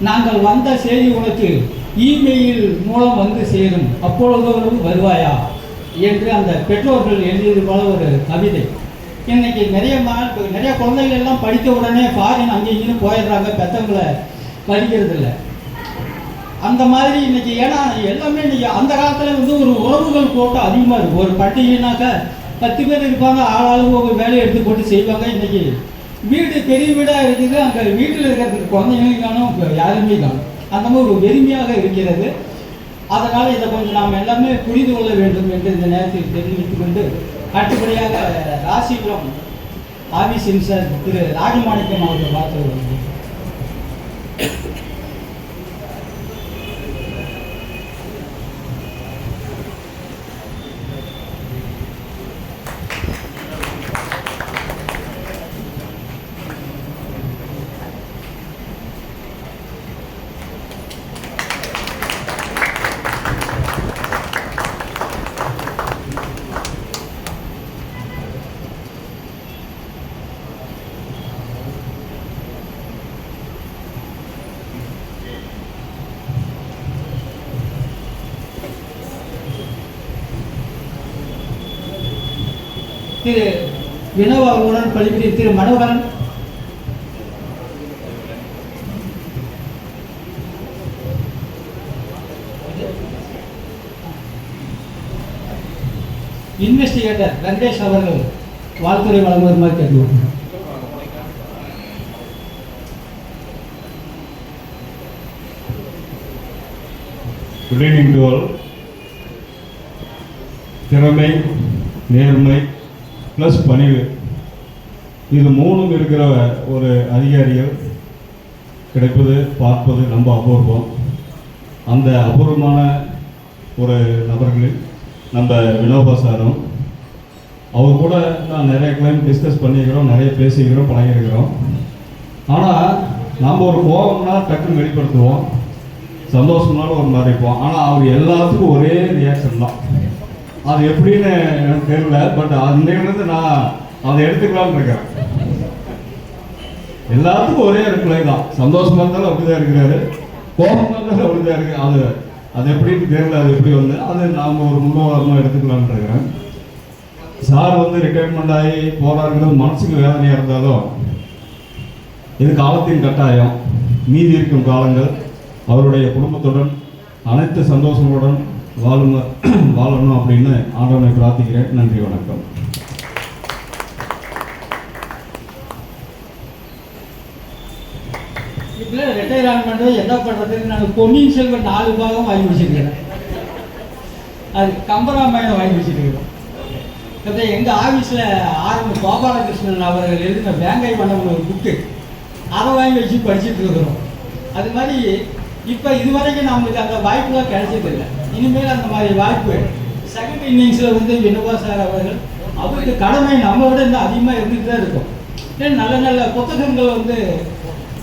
நாங்கள் வந்த செய்தி உனக்கு இமெயில் மூலம் வந்து சேரும். அப்பொழுது வருவாயா என்று அந்த பெற்றோர்கள் எழுதியது போல ஒரு கவிதை. இன்னைக்கு நிறைய குழந்தைகள் எல்லாம் படித்த உடனே ஃபாரின் அங்கேயும் போயிடுறாங்க, பெற்றவங்களை படிக்கிறது இல்லை. அந்த மாதிரி இன்னைக்கு ஏன்னா எல்லாமே இன்னைக்கு அந்த காலத்தில் வந்து ஒரு உறவுகள் போட்டு அதிகமாக இருக்கும். ஒரு பண்டிகைனாக்கா 10 பேர் இருப்பாங்க, ஆளாளுக்கு ஒரு வேலையை எடுத்து போட்டு செய்வாங்க. இன்னைக்கு வீடு பெரிய வீடாக இருக்குது, அங்கே வீட்டில் இருக்கிறதுக்கு குழந்தைங்களும் காணும், யாருமே காணும். அந்த மாதிரி ஒரு வெறுமையாக இருக்கிறது. அதனால் இதை கொஞ்சம் நாம் எல்லாமே புரிந்து கொள்ள வேண்டும் என்று இந்த நேரத்தில் தெரிவித்துக் கொண்டு அடுத்தபடியாக ராசிபுரம் ஆபீஸ் இன்சார்ஜ் திரு ராஜமாணிக்கம் அவர்கள் பார்த்து திரு வினோபாவுடன் பள்ளிப்படி திரு மனோகரன், இன்வெஸ்டிகேட்டர் வெங்கடேஷ் அவர்கள் வாழ்த்துறை வழங்குவதுமாறு கேட்டுக்கொள்கிறேன். Good evening to all. திறமை, நேர்மை ப்ளஸ் பணிவு, இது மூணும் இருக்கிற ஒரு அதிகாரிகள் கிடைப்பது பார்ப்பது ரொம்ப அபூர்வம். அந்த அபூர்வமான ஒரு நபர்களில் நம்ம வினோபா சாரும், அவர் கூட நான் நிறைய கிளைம் டிஸ்கஸ் பண்ணிக்கிறோம், நிறைய பேசிக்கிறோம், பழகிருக்கிறோம். ஆனால் நாம் ஒரு கோபம்னா டக்குன்னு வெளிப்படுத்துவோம், சந்தோஷம்னாலும் ஒரு மாதிரி இருப்போம். ஆனால் அவர் எல்லாத்துக்கும் ஒரே ரியாக்ஷன் தான். அது எப்படின்னு எனக்கு தெரியல, பட் அன்றையிலிருந்து நான் அதை எடுத்துக்கலாம்னு இருக்கிறேன். எல்லாத்துக்கும் ஒரே ரிப்ளை தான். சந்தோஷமாக இருந்தாலும் அப்படிதான் இருக்கிறாரு, கோபமாக இருந்தாலும் அப்படிதான் இருக்கு. அது அது எப்படின்னு தெரியல, அது எப்படி வந்து அது நாம் ஒரு முன்னுதாரணமாக எடுத்துக்கலான்னு இருக்கிறேன். சார் வந்து ரிட்டையர்மெண்ட் ஆகி போகிறாருங்கிறது மனசுக்கு வேதனையாக இருந்தாலும் இது காலத்தின் கட்டாயம். மீதி இருக்கும் காலங்கள் அவருடைய குடும்பத்துடன் அனைத்து சந்தோஷங்களுடன் வாழணும் அப்படின்னு ஆண்டவனை பிரார்த்திக்கிறேன். நன்றி, வணக்கம். இப்போ ரிட்டையர் ஆனது என்ன பண்ணுறதுன்னு நான் பொன்னியின் செல்வன் 4 பாகம் வாங்கி வச்சுருக்கிறேன். அது கம்பராமாயணம் வாங்கி வச்சுருக்கிறோம். இப்போ எங்கள் ஆஃபீஸில் ஆரம்ப கோபாலகிருஷ்ணன் அவர்கள் எழுதின வேங்கை மன்னன் ஒரு புக்கு, அதை வாங்கி வச்சு படிச்சுட்டு இருக்கிறோம். அது மாதிரி இப்போ இதுவரைக்கும் நம்மளுக்கு அந்த வாய்ப்புலாம் கிடைச்சதில்லை. இனிமேல் அந்த மாதிரி வாய்ப்பு செகண்ட் இன்னிங்ஸில் வந்து வினோபா சார் அவர்கள் அவருக்கு கடமை நம்ம விட இன்னும் அதிகமாக இருந்துட்டு தான் இருக்கும். ஏன்னா நல்ல நல்ல புத்தகங்கள் வந்து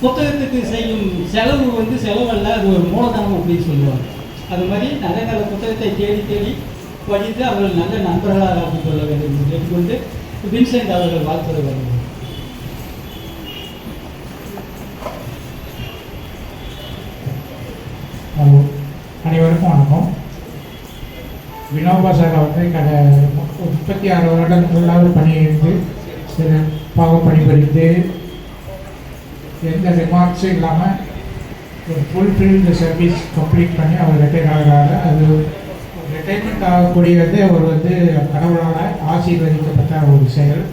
புத்தகத்துக்கு செய்யும் செலவு வந்து செலவல்ல, அது ஒரு மூலதனம் அப்படின்னு சொல்லுவாங்க. அது மாதிரி நல்ல நல்ல புத்தகத்தை தேடி தேடி படித்து அவர்கள் நல்ல நண்பர்களாக ஆக்கிக் கொள்ள வேண்டும் என்று கேட்டுக்கொண்டு வின்சென்ட் அவர்கள் வாழ்த்துறை வருகிறார். அனைவருக்கும் வணக்கம். வினோபா சார் வந்து 36 வருடங்களாவது பணியிருந்து சிறப்பாக பணிபுரிந்து எந்த ரிமார்க்ஸும் இல்லாமல் ஒரு ஃபுல்ஃபில்டு சர்வீஸ் கம்ப்ளீட் பண்ணி அவர் ரிட்டையர் ஆகிறாரு. அது ரிட்டைர்மெண்ட் ஆகக்கூடியது அவர் வந்து கடவுளால் ஆசீர்வதிக்கப்பட்ட ஒரு செயல்.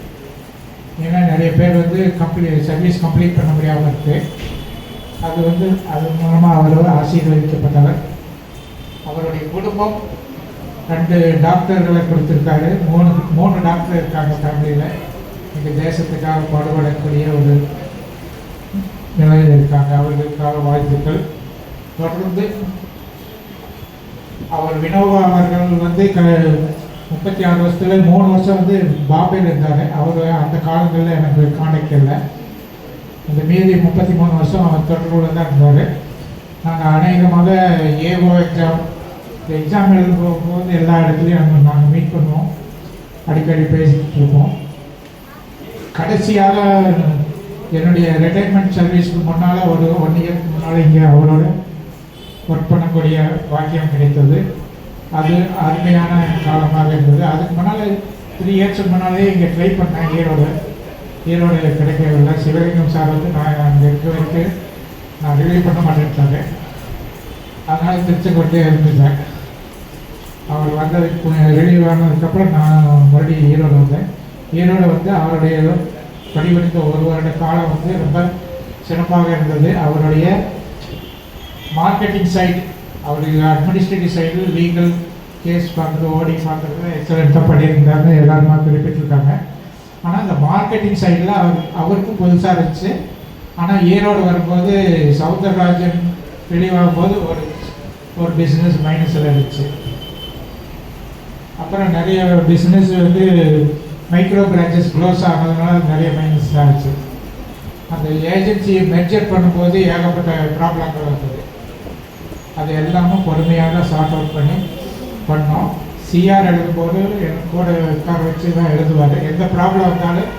ஏன்னா நிறைய பேர் வந்து சர்வீஸ் கம்ப்ளீட் பண்ண முடியாமல் இருக்குது. அது வந்து அது மூலமாக அவர் ஆசீர்வதிக்கப்பட்டவர். அவருடைய குடும்பம் 2 டாக்டர்களை கொடுத்துருக்காரு. 3 டாக்டர் இருக்காங்க ஃபேமிலியில். இந்த தேசத்துக்காக பாடுபடக்கூடிய ஒரு நிலையில் இருக்காங்க. அவர்களுக்காக வாழ்த்துக்கள். தொடர்ந்து அவர் வினோபா அவர்கள் வந்து 36 வருஷத்துல 3 வருஷம் வந்து பாம்பேயில் இருந்தார். அவர் அந்த காலங்களில் எனக்கு கான்டாக்ட் இல்லை. இந்த மீதி 33 வருஷம் அவர் தொடர்பில் தான் இருந்தார். நாங்கள் அநேகமாக ஏஓ எக்ஸாம் எழுத போகும்போது எல்லா இடத்துலையும் நாங்கள் மீட் பண்ணுவோம், அடிக்கடி பேசிக்கிட்டு இருப்போம். கடைசியாக என்னுடைய ரிட்டைர்மெண்ட் சர்வீஸ்க்கு முன்னால் ஒரு 1 இயருக்கு முன்னால் இங்கே அவரோட ஒர்க் பண்ணக்கூடிய வாக்கியம் கிடைத்தது. அது அருமையான காலமாக இருந்தது. அதுக்கு முன்னால் 3 இயர்ஸுக்கு முன்னாலே இங்கே ட்ரை பண்ணேன். ஈரோடு கிடைக்கவில்லை. சிவலிங்கம் சார் வந்து நான் அங்கே இருக்க வரைக்கும் நான் ரிலீவ் பண்ண மாட்டேன்ட்டாங்க. அதனால் திருச்செங்கோட்டே இருந்துட்டேன். அவர் வந்ததுக்கு ரிலீவ் ஆனதுக்கப்புறம் நான் மறுபடியும் ஈரோடு வந்தேன். ஈரோடு வந்து அவருடைய பணிபுரிந்த 1 வருட காலம் வந்து ரொம்ப சிறப்பாக இருந்தது. அவருடைய மார்க்கெட்டிங் சைடு, அவருடைய அட்மினிஸ்ட்ரேட்டிவ் சைடு, லீகல் கேஸ் பார்க்குறது, ஓடி பார்க்குறது எக்ஸலண்ட்டாக பண்ணியிருந்தாங்க. எல்லாருமா குறிப்பிட்டிருக்காங்க. ஆனால் இந்த மார்க்கெட்டிங் சைடில் அவருக்கும் புதுசாக இருந்துச்சு. ஆனால் ஈரோடு வரும்போது சவுந்தரராஜன் வெளிவாகும் போது ஒரு பிஸ்னஸ் மைனஸில் இருந்துச்சு. அப்புறம் நிறைய பிஸ்னஸ் வந்து மைக்ரோ பிரான்ச்சஸ் க்ளோஸ் ஆனதுனால நிறைய மைனஸ் ஆச்சு. அந்த ஏஜென்சியை மெர்ஜர் பண்ணும்போது ஏகப்பட்ட ப்ராப்ளங்கள் வந்தது. அது எல்லாமே பொறுமையாக சார்ட் அவுட் பண்ணோம். சிஆர் எழுதும்போது எனக்கு கூட உட்கார வச்சு தான் எழுதுவார். எந்த ப்ராப்ளம் வந்தாலும்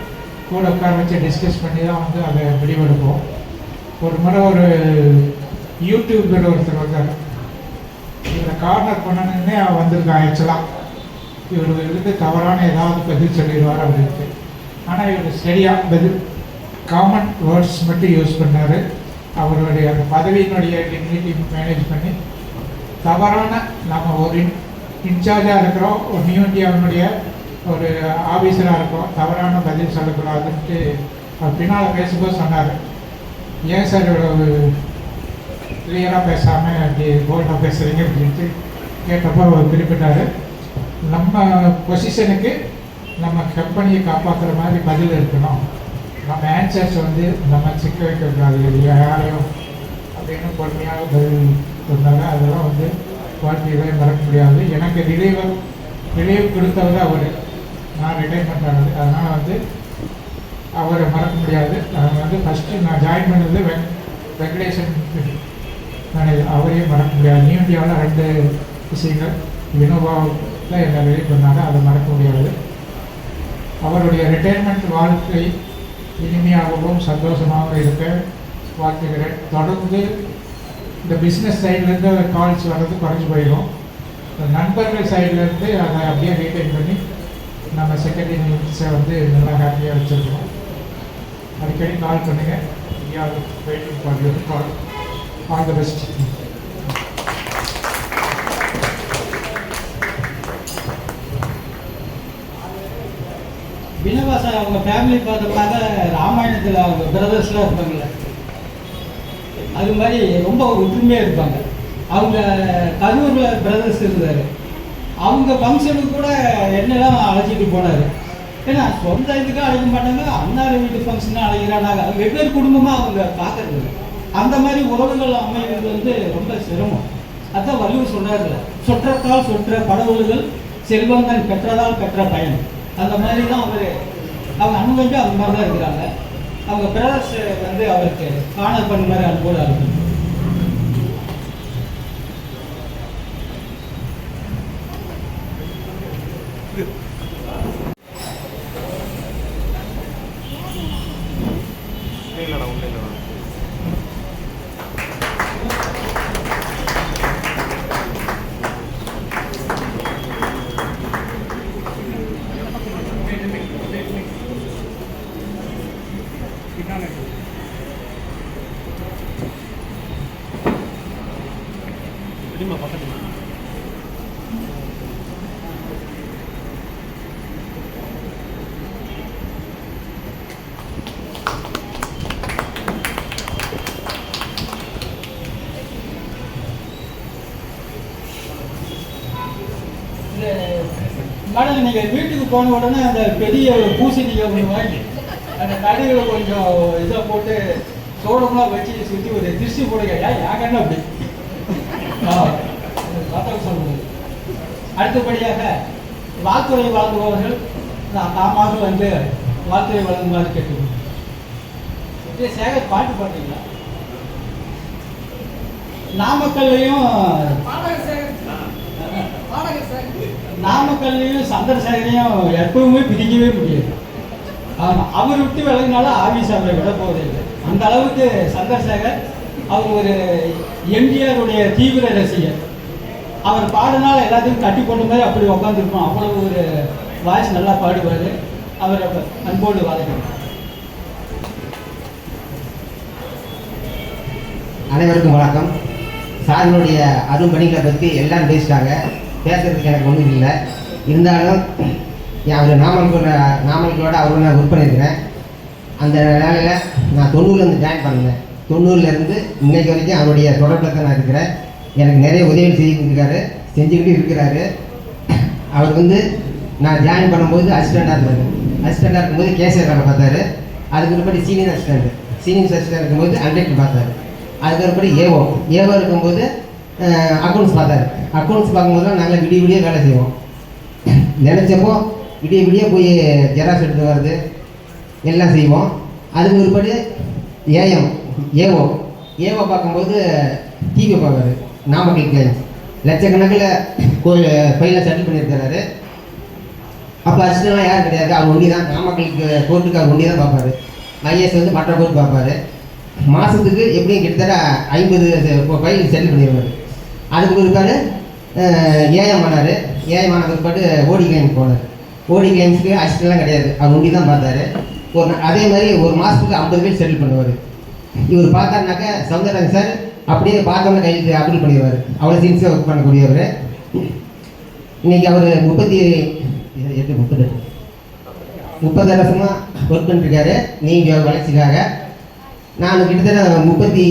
கூட உட்கார வச்சு டிஸ்கஸ் பண்ணி தான் வந்து அதை முடிவெடுப்போம். ஒரு முறை ஒரு யூடியூபர் ஒருத்தர் வந்தார். இவரை கார்னர் பண்ணணுன்னே வந்திருக்கான். ஆக்சுவலாக இவர் இருந்து தவறான ஏதாவது பதில் சொல்லிடுவார் அப்படின்ட்டு. ஆனால் இவர் சரியாக பதில் காமன் வேர்ட்ஸ் மட்டும் யூஸ் பண்ணார். அவருடைய அந்த பதவியினுடைய டிக்னிட்டி மேனேஜ் பண்ணி தவறான நம்ம ஒரு இன்சார்ஜாக இருக்கிறோம், ஒரு நியூ இந்தியாவினுடைய ஒரு ஆஃபீஸராக இருக்கோம், தவறான பதில் சொல்லக்கூடாதுன்ட்டு அவர் பின்னால் பேசும்போது சொன்னார். ஏன் சார் இவ்வளோ கிளியராக பேசாமல் அப்படி போல்டாக பேசுகிறீங்க அப்படின்ட்டு கேட்டப்போ அவர் குறிப்பிட்டார். நம்ம பொசிஷனுக்கு நம்ம கம்பெனியை காப்பாற்றுற மாதிரி பதில் இருக்கணும். நம்ம ஆன்சர்ஸ் வந்து நம்ம சிக்க வைக்கக்கூடாது யாரையும் அப்படின்னு பொறுமையாக பதில் சொன்னாங்க. அதெல்லாம் வந்து வாழ்க்கையிலே மறக்க முடியாது. எனக்கு ரிலீவ் கொடுத்தவர் அவர், நான் ரிட்டைர்மெண்ட் ஆனது. அதனால் வந்து அவரை மறக்க முடியாது. நான் வந்து ஃபஸ்ட்டு நான் ஜாயின் பண்ணது வெங்கடேசன் மேனேஜர், அவரையும் மறக்க முடியாது. நியூ இந்தியாவில் 2 விஷயங்கள் வினோபாவில் என்னை ரிலீவ் பண்ணாங்க, அதை மறக்க முடியாது. அவருடைய ரிட்டைர்மெண்ட் வாழ்க்கை இனிமையாகவும் சந்தோஷமாகவும் இருக்க வாழ்த்துகிறேன். தொடர்ந்து இந்த பிஸ்னஸ் சைட்லேருந்து கால்ஸ் வர்றது குறைஞ்சி போயிடும். நண்பர்கள் சைட்லேருந்து அதை அப்படியே ரீட்டைன் பண்ணி நம்ம செகண்டரி நீட்ஸை வந்து நல்லா ஹாப்பியாக வச்சுருக்கோம். அடிக்கடி கால் பண்ணுங்கள். Waiting for you call. All the best. Vinoba sir அவங்க ஃபேமிலி பார்த்தோம்னாக்க ராமாயணத்தில் அவங்க பிரதர்ஸ்லாம் இருப்பாங்கள்ல, அது மாதிரி ரொம்ப ஒற்றுமையாக இருப்பாங்க. அவங்க கரூரில் பிரதர்ஸ் இருந்தார். அவங்க ஃபங்க்ஷனுக்கு கூட என்னெல்லாம் அழைச்சிட்டு போனார். ஏன்னா சொந்த இதுக்கு அழைக்க மாட்டாங்க, அண்ணார வீட்டு ஃபங்க்ஷனாக அழைக்கிறாங்க. வெவ்வேறு குடும்பமாக அவங்க பார்க்கறது. அந்த மாதிரி உறவுகள் அமைகிறது வந்து ரொம்ப சிரமம். அதுதான் வள்ளுவர் சொல்கிறாருல்ல, சொற்றத்தால் சொற்ற படவுகள் செல்வந்தன் பெற்றதால் பெற்ற பயன். அந்த மாதிரி தான் அவங்க அண்ணன் வந்து அந்த மாதிரி தான் இருக்கிறாங்க. அவங்க பிரதர்ஸ் வந்து அவருக்கு ஆனர் பண்ண மாதிரி அனுபவம் இருக்கும். மேடம், நீங்கள் வீட்டுக்கு போன உடனே அந்த பெரிய பூசணியை ஒன்று வாங்கி அந்த கடைகளை கொஞ்சம் இதை போட்டு சோளம்லாம் வச்சு சுற்றி ஒரு திருஷ்டி போடுங்க. யாக்கன்னு அப்படி பார்த்தா சொல்லுங்கள். அடுத்தபடியாக வாழ்த்துறை வழங்குபவர்கள் தாமாக வந்து வாழ்த்துறை வழங்குமாறு கேட்டுக்கணும். இதே சேகர் பாட்டு பாட்டீங்களா? நாமக்கல்லையும் சந்திரசேகரையும் எப்பவுமே பிரிக்கவே முடியாது. ஆமாம், அவர் விட்டு விலகினாலும் ஆபீஸ் அவரை விட போவதில்லை. அந்த அளவுக்கு சந்திரசேகர் அவர் ஒரு எம்ஜிஆருடைய தீவிர ரசிகர். அவர் பாடினால எல்லாத்தையும் கட்டி போட்ட மாதிரி அப்படி உட்காந்துருப்போம். அவ்வளவு ஒரு வாய்ஸ் நல்லா பாடுவார். அவர் அன்போடு வாழ்க்கை. அனைவருக்கும் வணக்கம். சாரினுடைய அரும்பணிகளை பற்றி எல்லாம் பேசிட்டாங்க. பேசுறதுக்கு எனக்கு ஒன்றும் இல்லை. இருந்தாலும் அவர் நாமக்கலோட அவரோட நான் ஒர்க் பண்ணியிருக்கிறேன். அந்த வேலையில் நான் 90லேருந்து ஜாயின் பண்ணேன். 90லேருந்து இன்னைக்கு வரைக்கும் அவருடைய தொடர்பில் தான் நான் இருக்கிறேன். எனக்கு நிறைய உதவி செஞ்சுக்கிட்டு இருக்கிறாரு. அவர் வந்து நான் ஜாயின் பண்ணும்போது அசிஸ்டண்ட்டாக இருந்தார். அசிஸ்டண்ட்டாக இருக்கும்போது கேசியர் வேலை பார்த்தாரு. அதுக்கு முன்னாடி சீனியர் அசிஸ்டண்ட் இருக்கும்போது அண்டர்டேக்கர் பார்த்தாரு. அதுக்கப்புறம் ஏவோ இருக்கும்போது அக்கௌண்ட்ஸ் பார்த்தாரு. அக்கௌண்ட்ஸ் பார்க்கும்போதுலாம் நாங்கள் விடிய வேலை செய்வோம். நினச்சப்போ விடிய போய் ஜெராக்ஸ் எடுத்து வர்றது எல்லாம் செய்வோம். அதுக்கு ஒருபடி ஏவோ பார்க்கும்போது டிவி பார்க்குறாரு. நாமக்கல் கிளைன்ஸ் லட்சக்கணக்கில் ஃபைலில் செட்டில் பண்ணியிருக்கிறாரு. அப்போ அசிஸ்டன்ட்லாம் யாரும் கிடையாது, அவர் ஒண்டி தான். நாமக்கலுக்கு கோர்ட்டுக்கு அவர் ஒண்டி தான் பார்ப்பார். ஐஏஎஸ் வந்து மற்ற கோர்ட்டு பார்ப்பார். மாதத்துக்கு எப்படியும் கிட்டத்தட்ட 50 ஃபைல் செட்டில் பண்ணிடுவார். அதுக்கு பிற்பாடு ஏஎம் ஆனார். ஏஎம் ஆன பிற்பாடு ஓடி கிளைம்ஸ் போனார். ஓடி கிளைம்ஸுக்கு அசிஸ்டன்ட்லாம் கிடையாது, அவர் ஒண்டி தான் பார்த்தாரு. அதே மாதிரி ஒரு மாதத்துக்கு 50 பேர் செட்டில் பண்ணுவார். இவர் பார்த்தாருனாக்கா சவுந்தரராஜன் சார் அப்படியே பார்த்தோம்னா கையில் அப்ரூவ் பண்ணிடுவார். அவ்வளோ சீன்ஸாக ஒர்க் பண்ணக்கூடியவர். இன்றைக்கி அவர் 30 வருஷமாக ஒர்க் பண்ணிருக்காரு நீங்கள் வளர்ச்சிக்காக. நான் கிட்டத்தட்ட 30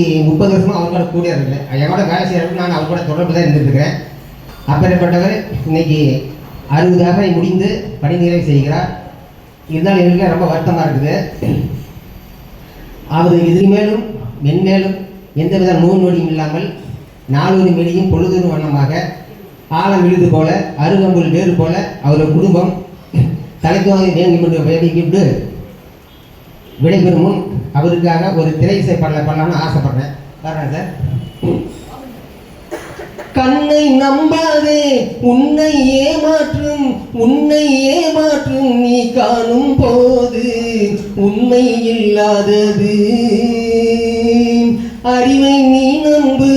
வருஷமாக அவர் கூட கூட இருக்கேன். என் கூட வேலை செய்கிறப்ப நான் அவர் கூட தொடர்பு தான் இருந்துருக்கிறேன். அப்பேற்பட்டவர் இன்னைக்கு 60 முடிந்து பணி நிறைவு செய்கிறார். இருந்தாலும் எங்களுக்கு ரொம்ப வருத்தமாக இருக்குது. அவர் இதுக்கு மேலும் மென்மேலும் எந்தவித நோய் நொடியும் இல்லாமல் நாளொரு மெடியும் பொழுதொரு வண்ணமாக ஆழம் விழுது போல அருகம்புல் வேறு போல அவருடைய குடும்பம் தலைத்துவாங்க வேண்டி வேண்டிக்கிட்டு விடைபெறும் முன் அவருக்காக ஒரு திரை இசை பண்ணலாம்னு ஆசைப்படுறேன். பாருங்க சார். கண்ணை நம்பாதே உன்னை ஏமாற்றும் நீ காணும் போது உண்மை இல்லாதது. அறிவை நீ நம்பு,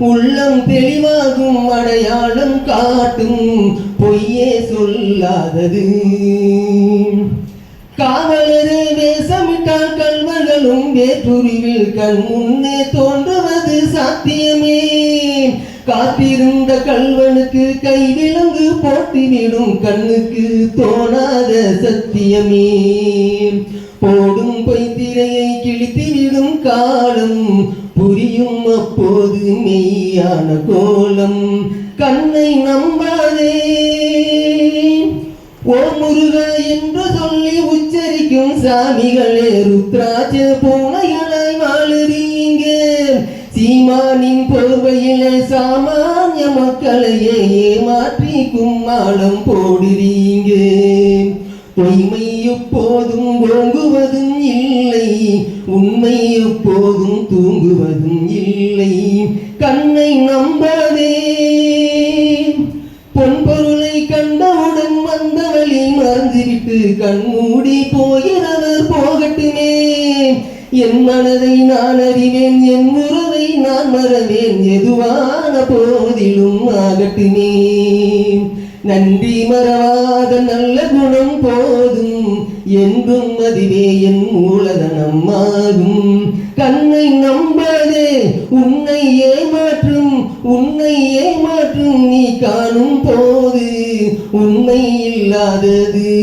உள்ளம் தெளிவாகும், அடையாளம் காட்டும், பொய்யே சொல்லாதது. காவலரே வேஷமிட்டால் கல்வர்களும் வேற்றுருவில் கண் முன்னே தோன்றுவது சாத்தியமே. காத்திருந்த கல்வனுக்கு கைவிலங்கு போட்டுவிடும் கண்ணுக்கு தோணாத சத்தியமே. போடும் பொய்த்திரையை கிழித்துவிடும் காலம் புரியும் அப்போது மெய்யான கோலம். கண்ணை நம்பாதே, ஓ முருகா என்று சொல்லி உச்சரிக்கும் சாமிகளே ருத்ராட்ச பூனைகளாய் வாழுறீங்க. சீமானின் போர்வையிலே சாமானிய மக்களையே ஏமாற்றி கும்மாளம் போடுறீங்க. பொய்மை எப்போதும் ஓங்குவதும் இல்லை, உண்மை எப்போதும் தூங்குவதும் இல்லை. கண்ணை நம்பாதே, பொன்பொருளை கண்டவுடன் வந்த வழி மறந்துவிட்டு கண்மூடி போகிறவர் போகட்டுமே. என் மனதை நான் அறிவேன், என் உறவை நான் மறவேன், எதுவான போதிலும் ஆகட்டுமே. நன்றி மறவாத நல்ல குணம் போதும், என்றும் அதுவே என் மூலதனம் ஆகும். கண்ணை நம்பாதே, உன்னை ஏமாற்றும், உன்னை ஏமாற்றும் நீ காணும் போது உண்மை இல்லாதது.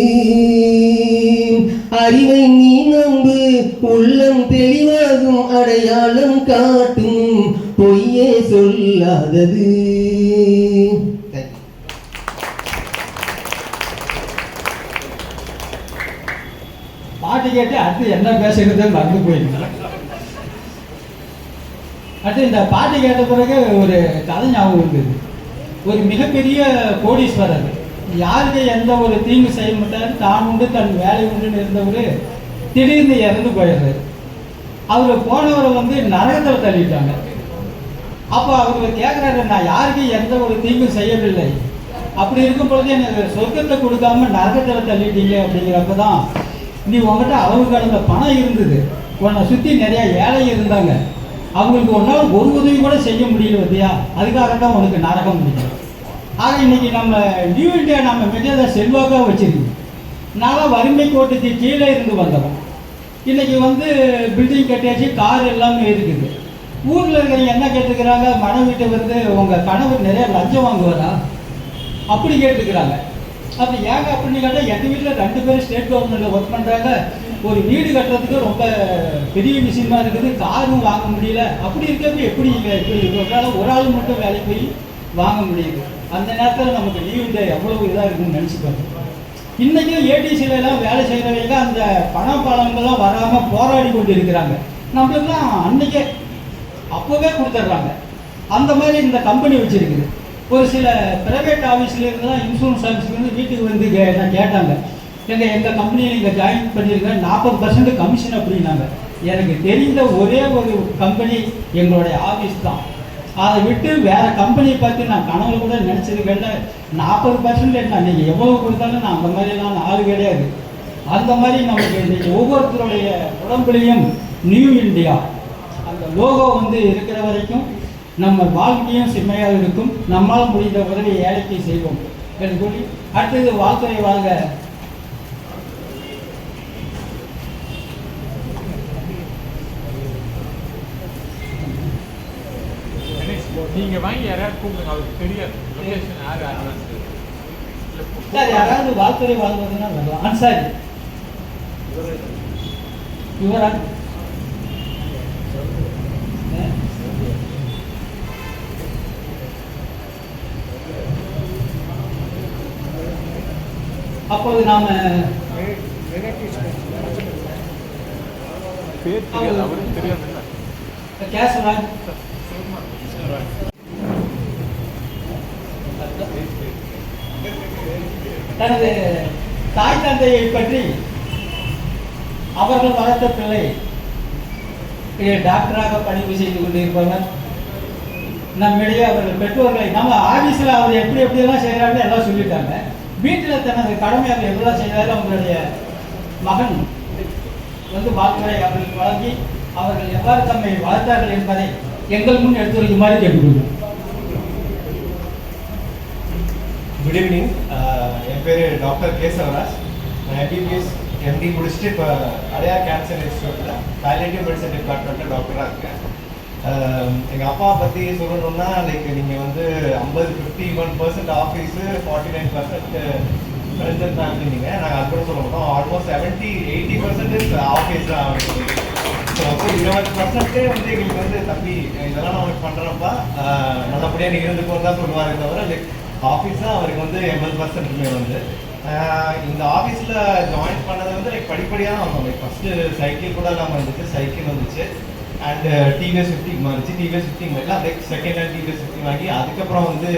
அறிவை நீ நம்பு, உள்ளம் தெளிவாகும், அடையாளம் காட்டும், பொய்யே சொல்லாதது. பாட்டு கேட்டு அடுத்து என்ன பேசுகிறது மறந்து போயிருந்தேன். அடுத்து இந்த பாட்டு கேட்ட பிறகு ஒரு கதை ஞாபகம் இருந்தது. ஒரு மிகப்பெரிய கோடீஸ்வரர், யாருக்கு எந்த ஒரு தீங்கு செய்ய மாட்டார், தான் உண்டு தன் வேலை உண்டுன்னு இருந்தவர் திடீர்னு இறந்து போயிடுறாரு. அவர் போனவரை வந்து நரகத்தில் தள்ளிட்டாங்க. அப்போ அவர் கேட்குறாரு, நான் யாருக்கு எந்த ஒரு தீங்கும் செய்யவில்லை, அப்படி இருக்கும் பொழுது எனக்கு சொர்க்கத்தை கொடுக்காம நரகத்தில் தள்ளிட்டீங்க. அப்படிங்கிறப்ப தான், நீ உங்கள்கிட்ட அளவு கடந்த பணம் இருந்தது, உன்னை சுற்றி நிறையா ஏழை இருந்தாங்க, அவங்களுக்கு ஒன்றால் ஒரு உதவி கூட செய்ய முடியல பார்த்தியா, அதுக்காகத்தான் உனக்கு நரகம் முடியும். ஆக இன்னைக்கு நம்ம நியூ இந்தியா நம்ம மெஜாத செல்வாக்காக வச்சுருக்கோம். நல்லா வறுமை கோட்டுக்கு கீழே இருந்து வந்தவன் இன்னைக்கு வந்து பில்டிங் கட்டியாச்சு, கார் எல்லாமே இருக்குது. ஊரில் இருக்கிறவங்க என்ன கேட்டுக்கிறாங்க, மனைவிட்டு வந்து உங்கள் கணவர் நிறைய லஞ்சம் வாங்குவாரா அப்படி கேட்டுக்கிறாங்க. அப்படி ஏங்க அப்படின்னு கேட்டால், எங்கள் வீட்டில் 2 பேரும் ஸ்டேட் கவர்மெண்ட்டில் ஒர்க் பண்ணுறாங்க, ஒரு வீடு கட்டுறதுக்கு ரொம்ப பெரிய விஷயமா இருக்குது, காரும் வாங்க முடியல. அப்படி இருக்கிறது எப்படி ஒரு ஆள் மட்டும் வேலைக்கு போய் வாங்க முடியுது? அந்த நேரத்தில் நமக்கு நியூ இந்தியா எவ்வளவு இதாக இருக்குன்னு நினச்சிப்பாங்க. இன்றைக்கும் ஏடிசிலாம் வேலை செய்கிறவங்க அந்த பணப்பழங்கள்லாம் வராமல் போராடி கொண்டு இருக்கிறாங்க. நம்மளுக்குலாம் அன்றைக்கே அப்போவே கொடுத்துட்றாங்க. அந்த மாதிரி இந்த கம்பெனி வச்சுருக்குது. ஒரு சில ப்ரைவேட் ஆஃபீஸ்லேருந்துலாம் இன்சூரன்ஸ் ஆஃபீஸ்லேருந்து வீட்டுக்கு வந்து நான் கேட்டாங்க, எங்கள் கம்பெனியில் இங்கே ஜாயின் பண்ணியிருக்கேன், 40% கமிஷன் அப்படின்னாங்க. எனக்கு தெரிந்த ஒரே ஒரு கம்பெனி எங்களுடைய ஆஃபீஸ் தான். அதை விட்டு வேறு கம்பெனியை பார்த்து நான் கனவு கூட நினச்சதுக்கல்ல. 40% என்ன, நீங்கள் எவ்வளோ கொடுத்தாலும் நான் அந்த மாதிரிலாம் ஆள் கிடையாது. அந்த மாதிரி நமக்கு இன்றைக்கி ஒவ்வொருத்தருடைய உடம்புலையும் நியூ இந்தியா அந்த லோகோ வந்து இருக்கிற வரைக்கும் நம்ம வாழ்க்கையும் செம்மையாக இருக்கும். நம்மால் முடிந்த உதவி ஏழைக்கு செய்வோம் என்று கூறி அடுத்தது வாழ்த்துறை வாங்க நீங்க வாங்கி யாராவது கூப்பிடுங்க, அவருக்கு தெரியாது லொகேஷன் யாரு அட்வான்ஸ். யாராவது வாழ்த்துறை வாழ்வதுன்னா வரலாம். அன்சாரி இவரா அப்போது நாம கேசவராஜ் தனது தாய் தந்தையை பற்றி அவர்கள் வளர்த்த பிள்ளை டாக்டராக பணிவு செய்து கொண்டிருப்பவர். நம்மிடையே அவர்கள் பெற்றோர்களை நம்ம ஆஃபீஸில் அவர் எப்படி எப்படியெல்லாம் செய்கிறாங்க எல்லாம் சொல்லிட்டாங்க. வீட்டில் தனது கடமை அவர் எப்படிலாம் செய்கிறாரு அவங்களுடைய மகன் வந்து வாழ்த்துறை அவர்களுக்கு வழங்கி அவர்கள் எவ்வாறு தம்மை வளர்த்தார்கள் என்பதை எங்கள் முன் எடுத்துரைக்குமாறு கேட்டுக்கொள்வோம். Good evening. என் பேர் டாக்டர் கேசவராஜ். நான் எம்பிபிஎஸ் எம்டி முடிச்சுட்டு இப்போ அடையார் கேன்சர் இன்ஸ்டியூட்டில் பாலியேட்டிவ் மெடிசன் டிபார்ட்மெண்ட்டில் டாக்டராக இருக்கேன். எங்கள் அப்பா பற்றி சொல்லணும்னா லைக் நீங்கள் வந்து 51% ஆஃபீஸு 49% ஃப்ரெண்ட்ஸ் அண்ட் ஃபேமிலி. நீங்கள் நாங்கள் அது கூட சொல்ல மாட்டோம். ஆல்மோஸ்ட் 70-80% ஆஃபீஸ் தான். ஸோ 20% வந்து எங்களுக்கு வந்து தம்பி இதெல்லாம் நான் உனக்கு பண்ணுறப்பா நல்லபடியாக நீ இருந்துக்கோன்னு தான் சொல்லுவாரே தவிர லைக் ஆஃபீஸ் தான் அவருக்கு வந்து 80%மே வந்து. இந்த ஆஃபீஸில் ஜாயின் பண்ணது வந்து லைக் படிப்படியாக தான் வந்தோம். லைக் ஃபஸ்ட்டு சைக்கிள் கூட இல்லாமல் இருந்துச்சு, சைக்கிள் வந்துச்சு. அண்ட் டிவிஎஸ் 50 மாறிச்சு. டிவிஎஸ் 50 மாதிரிலாம் லைக் செகண்ட் ஹேண்ட் டிவிஎஸ் 50 வாங்கி அதுக்கப்புறம் வந்து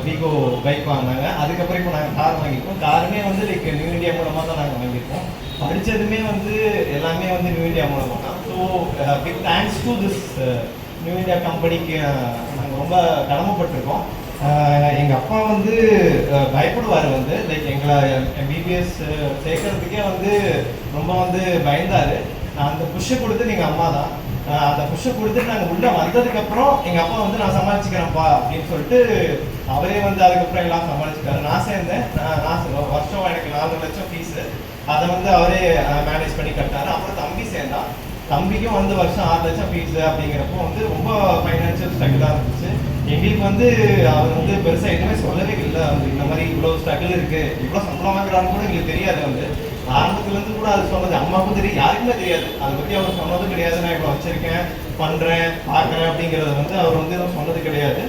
வீகோ பைக் வாங்கினாங்க. அதுக்கப்புறம் இப்போ நாங்கள் கார் வாங்கியிருக்கோம். காருமே வந்து லைக் நியூ இந்தியா மூலமாக தான் நாங்கள் வாங்கியிருக்கோம். படித்ததுமே வந்து எல்லாமே வந்து நியூ இந்தியா மூலமாக தான். So big thanks to this new India கம்பெனிக்கு நாங்கள் ரொம்ப கடமைப்பட்டிருக்கோம். எங்கள் அப்பா வந்து பயப்படுவார் வந்து லைக் எங்களை எம்பிபிஎஸ் சேர்க்கறதுக்கே வந்து ரொம்ப வந்து பயந்தார். நான் அந்த புஷ்ஷை கொடுத்து எங்கள் அம்மா தான் அந்த புஷ்ஷை கொடுத்துட்டு நாங்கள் உள்ளே வந்ததுக்கப்புறம் எங்கள் அப்பா வந்து நான் சமாளிச்சுக்கிறேன்ப்பா அப்படின்னு சொல்லிட்டு அவரே வந்து அதுக்கப்புறம் எல்லாம் சமாளிச்சுக்காரு. நான் சேர்ந்தேன். நான் வருஷம் எனக்கு 4 லட்சம் ஃபீஸு அதை வந்து அவரே மேனேஜ் பண்ணி கட்டாரு. அப்புறம் தம்பி சேர்ந்தான். தம்பிக்கும் வந்து வருஷம் 6 லட்சம் ஃபீஸு அப்படிங்கிறப்போ வந்து ரொம்ப ஃபைனான்ஷியல் ஸ்ட்ரகிளாக இருந்துச்சு. எங்களுக்கு வந்து அவர் வந்து பெருசாக எதுவுமே சொல்லவே இல்லை. வந்து இந்த மாதிரி இவ்வளோ ஸ்ட்ரகிள் இருக்குது, இவ்வளோ சம்பளம் வாங்குறான்னு கூட எங்களுக்கு தெரியாது. வந்து ஆரம்பத்துலேருந்து கூட அது சொன்னது அம்மாவுக்கும் தெரியும், யாருக்குமே தெரியாது. அதை பற்றி அவர் சொன்னதும் கிடையாது. நான் இவ்வளோ வச்சிருக்கேன், பண்ணுறேன், பார்க்குறேன் அப்படிங்கிறத வந்து அவர் வந்து எதுவும் சொன்னது கிடையாது.